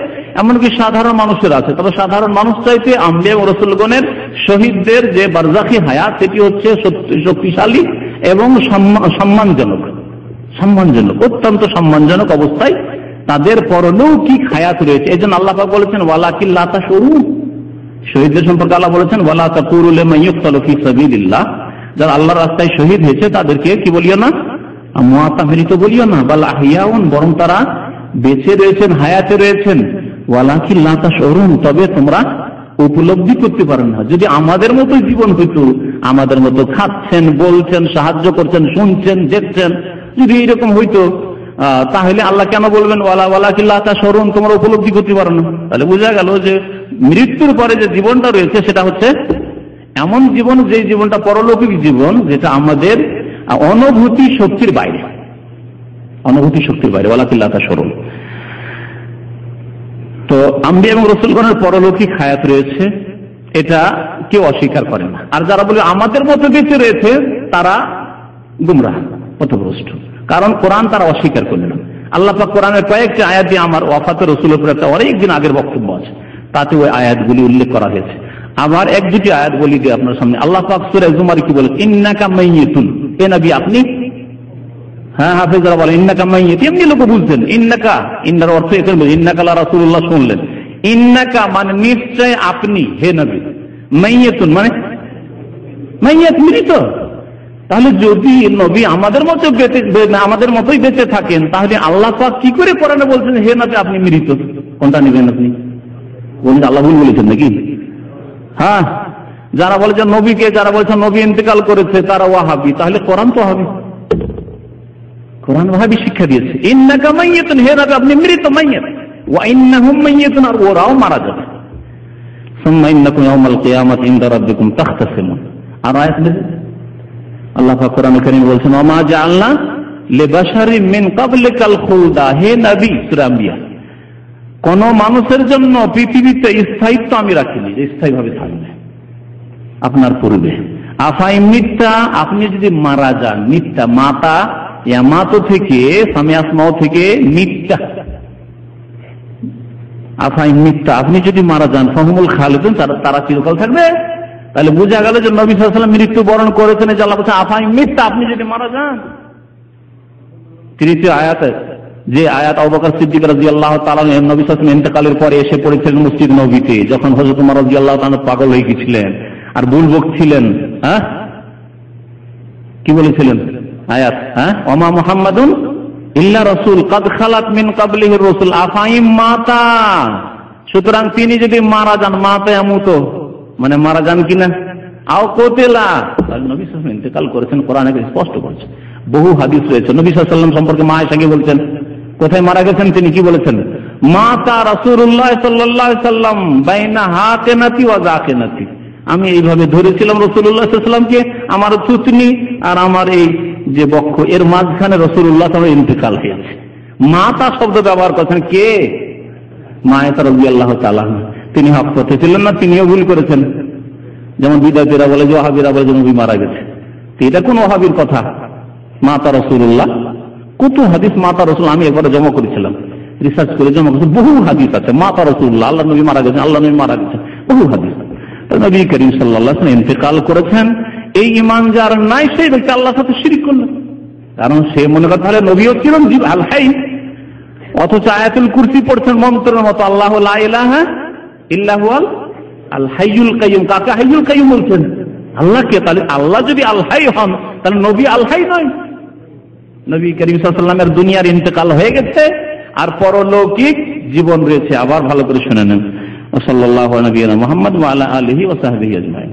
এমনকি সাধারণ মানুষের আছে। তবে সাধারণ মানুষ চাইতে আম্বিয়া ও রসুলগণের, শহীদদের যে বারজাখী হায়াত, সেটি হচ্ছে শক্তিশালী এবং সম্মানজনক, অত্যন্ত সম্মানজনক অবস্থায় তাদের পরলৌকিক হায়াত রয়েছে। এই জন্য আল্লাহ পাক বলেছেন ওয়ালাকিন লা তাশউরুন। শহীদদের সম্পর্কে আল্লাহ বলেছেন ওয়ালা তাকুলু লিমান ইউকতালু ফি সাবিলিল্লাহ, যারা আল্লাহর রাস্তায় শহীদ হয়েছে তাদেরকে কি বলিও না, মুআতা মৃত বলিও না, বাল আহইয়াউন, বরং তারা বেঁচে রয়েছেন, হায়াতে রয়েছেন। ওয়ালাকিন লা তাশউরুন, তবে তোমরা উপলব্ধি করতে পারেন না। যদি আমাদের মতো জীবন হইতো, আমাদের মতো খাচ্ছেন, বলছেন, সাহায্য করছেন, শুনছেন, দেখছেন, যদি এরকম হইতো, তাহলে আল্লাহ কেন বলবেন ওয়ালাকিন লা তাশউরুন, তোমরা উপলব্ধি করতে পারো না? তাহলে বোঝা গেল যে মৃত্যুর পরে যে জীবনটা রয়েছে সেটা হচ্ছে এমন জীবন, যে জীবনটা পরলৌকিক জীবন, যেটা আমাদের অনুভূতি শক্তির বাইরে, অনুভূতি শক্তির বাইরে। ওয়ালাকিন লা তাশউরুন। তো আম্বিয়া এবং রাসূলগণের পরলৌকিক হায়াত রয়েছে, এটা কেউ অস্বীকার করে না। আর যারা বলে আমাদের মতো বেঁচে রয়েছে, তারা গুমরাহ, পথভ্রষ্ট। কারণ কোরআন তারা অস্বীকার করবে না। আল্লাহ পাক কোরআনের কয়েকটি আয়াত দিয়ে আমার ওয়াফাতের রাসূলের উপর একটা অনেকদিন আগের বক্তব্য আছে, তাতে ওই আয়াতগুলি উল্লেখ করা হয়েছে। আবার এক দুটি আয়াত বলি দিয়ে আপনার সামনে। আল্লাহ পাক সূরা জুমারে কি বলেন, ইন্নাকা মাইয়িতুন, হে নবী আপনি, হ্যাঁ হাফেজরা বলেন ইন্নাকা মাইয়িত, এমনি লোক বুঝছেন ইন্নাকা, ইন্নার অর্থ এখানে ইন্নাকা লা রাসূলুল্লাহ শুনলেন। ইন্নাকা মানে নিশ্চয় আপনি, হে নবী। মাইয়িতুন মানে মাইয়িত, মৃত। তাহলে যদি নবী আমাদের মতো আমাদের মতোই বেঁচে থাকেন, তাহলে আল্লাহ পাক কি করে কোরআনে বলছেন হে নবী আপনি মৃত? কোনটা নেবেন আপনি? বলছেন আল্লাহ ভুল বলেছেন নাকি? হ্যাঁ, যারা বলেছেন নবীকে, যারা বলেছেন নবী ইন্তেকাল করেছে, তারা ওয়াহাবি। তাহলে কোরআন তো হবে, কোরআন ওয়াহাবি শিক্ষা দিয়েছে ইন্নাকা মাইয়িতুন, হে নবী আপনি মৃত, মাইয়িত। ওয়া ইন্নাহুম মাইয়িতুন, আর ওরাও মারা যাবে। সুম্মা ইন্নাকুম ইয়াওমাল কিয়ামাতি ইনদা রাব্বিকুম তাখতাসিমুন। আর আয়াত আল্লাহ পাক কোরআনে কারীমে বলছেন ওয়া মা জাআলনা লিবাশারিন মিন ক্বাবলিকাল খুলদা, হে নবী, সূরা আম্বিয়া, কোন মানুষের জন্য পৃথিবীতে স্থায়িত্ব আমি রাখিনি, স্থায়ী ভাবে থাকবে আপনার পূর্বে। আফাই মিথ্যা, আপনি যদি মারা যান, মিথ্যা মাতা ইয়ামাতো থেকে, সামিয়াসমাও থেকে মিথ্যা, আফাই মিথ্যা, আপনি যদি মারা যান, ফাহুমুল খালিদুন, তারা চিরকাল থাকবে। তাহলে বোঝা গেল যে নবী সাল্লাল্লাহু আলাইহি ওয়াসাল্লাম মৃত্যুবরণ করেছেন, যে আল্লাহ বলেছেন আফাই মিথ্যা, আপনি যদি মারা যান। তৃতীয় আয়াতে যে আয়াত আবু বকর সিদ্দিক রাদিয়াল্লাহু তাআলা নবী সাল্লাল্লাহু আলাইহি ওয়াসাল্লাম ইন্তেকালের পরে এসে পড়েছিলেন মসজিদ নববীতে, যখন হযরত ওমর রাদিয়াল্লাহু তাআলা পাগল হয়ে গিয়েছিলেন আর বুলবক ছিলেন। হ্যাঁ, কি বলেছিলেন আয়াত? হ্যাঁ, ওমা মুহাম্মাদুন ইল্লা রাসূল কাদ খালাত মিন ক্বাবলিহি রাসূল আফাইম মাতা। সুতরাং তিনি যদি মারা যান, মাতা ইয়ামুতু মানে মারা যান কিনা, আও কোতেলা, তাহলে নবী সাল্লাল্লাহু আলাইহি ওয়াসাল্লাম ইন্তেকাল করেছেন। কোরআনে স্পষ্ট বলছে, বহু হাদিস রয়েছে। নবী সাল্লাল্লাহু আলাইহি ওয়াসাল্লাম সম্পর্কে মা আয়েশাকে বলছেন, কোথায় মারা গেছেন তিনি কি বলেছেন, মাতা রাসূলুল্লাহ সাল্লাল্লাহু আলাইহি ওয়াসাল্লাম বাইনা হাকিনাতি ওয়া যাকিনাতি, আমি এইভাবে ধরেছিলাম রাসূলুল্লাহ সাল্লাল্লাহু আলাইহি ওয়াসাল্লামকে, আমার থুতনি আর আমার এই যে বক্ষ, এর মাঝখানে রাসূলুল্লাহ সাল্লাল্লাহু আলাইহি ওয়াসাল্লাম ইন্তেকাল হয়েছে। মাতা শব্দ ব্যবহার করেছেন কে? মা আয়েশা রাদিয়াল্লাহু তাআলা। তিনি হক পথে ছিলেন না, তিনিও ভুল করেছেন। যেমন বিদাতীরা বলে যে ওয়াহাবীরা বলে যে নবী মারা গেছে, তো এটা কোন ওয়াহাবীর কথা? মাতা রাসূলুল্লাহ, কত হাদিস মাতা রাসূল, আমি একবার জমা করেছিলাম, রিসার্চ করে জমা করেছি, বহু হাদিস আছে মাতা রাসূলুল্লাহ, আল্লাহ নবী মারা গেছেন, আল্লাহ নবী মারা গেছেন, বহু হাদিস। নবী করিম সাল্লাল্লাহু আলাইহি ওয়াসাল্লাম ইন্তেকাল করেছেন, এই ঈমান যার নাই সেই ব্যক্তি আল্লাহর সাথে শিরক করলেন। কারণ সে মনে করে তাহলে নবীও ছিলেন জীব আল হাই, অথচ আয়াতুল কুরসি পড়ছেন মন্ত্রের মতো, আল্লাহু লা ইলাহা ইল্লা হুয়াল আল হাইয়ুল কাইয়ুম। কাকে হাইয়ুল কাইয়ুম বলছেন? আল্লাহকে। তাহলে আল্লাহ যদি আল হাই হন, তাহলে নবী আল হাই নয়। নবী করিম সাল্লাল্লাহু আলাইহি ওয়াসাল্লামের দুনিয়ার ইন্তেকাল হয়ে গেছে, আর পরলৌকিক জীবন রয়েছে। আবার ভালো করে শুনে নেন। সাল্লাল্লাহু আলাইহি ওয়া সাল্লাম মুহাম্মদ ওয়া আলা আলিহি ওয়া সাহবিহি আজমাইন।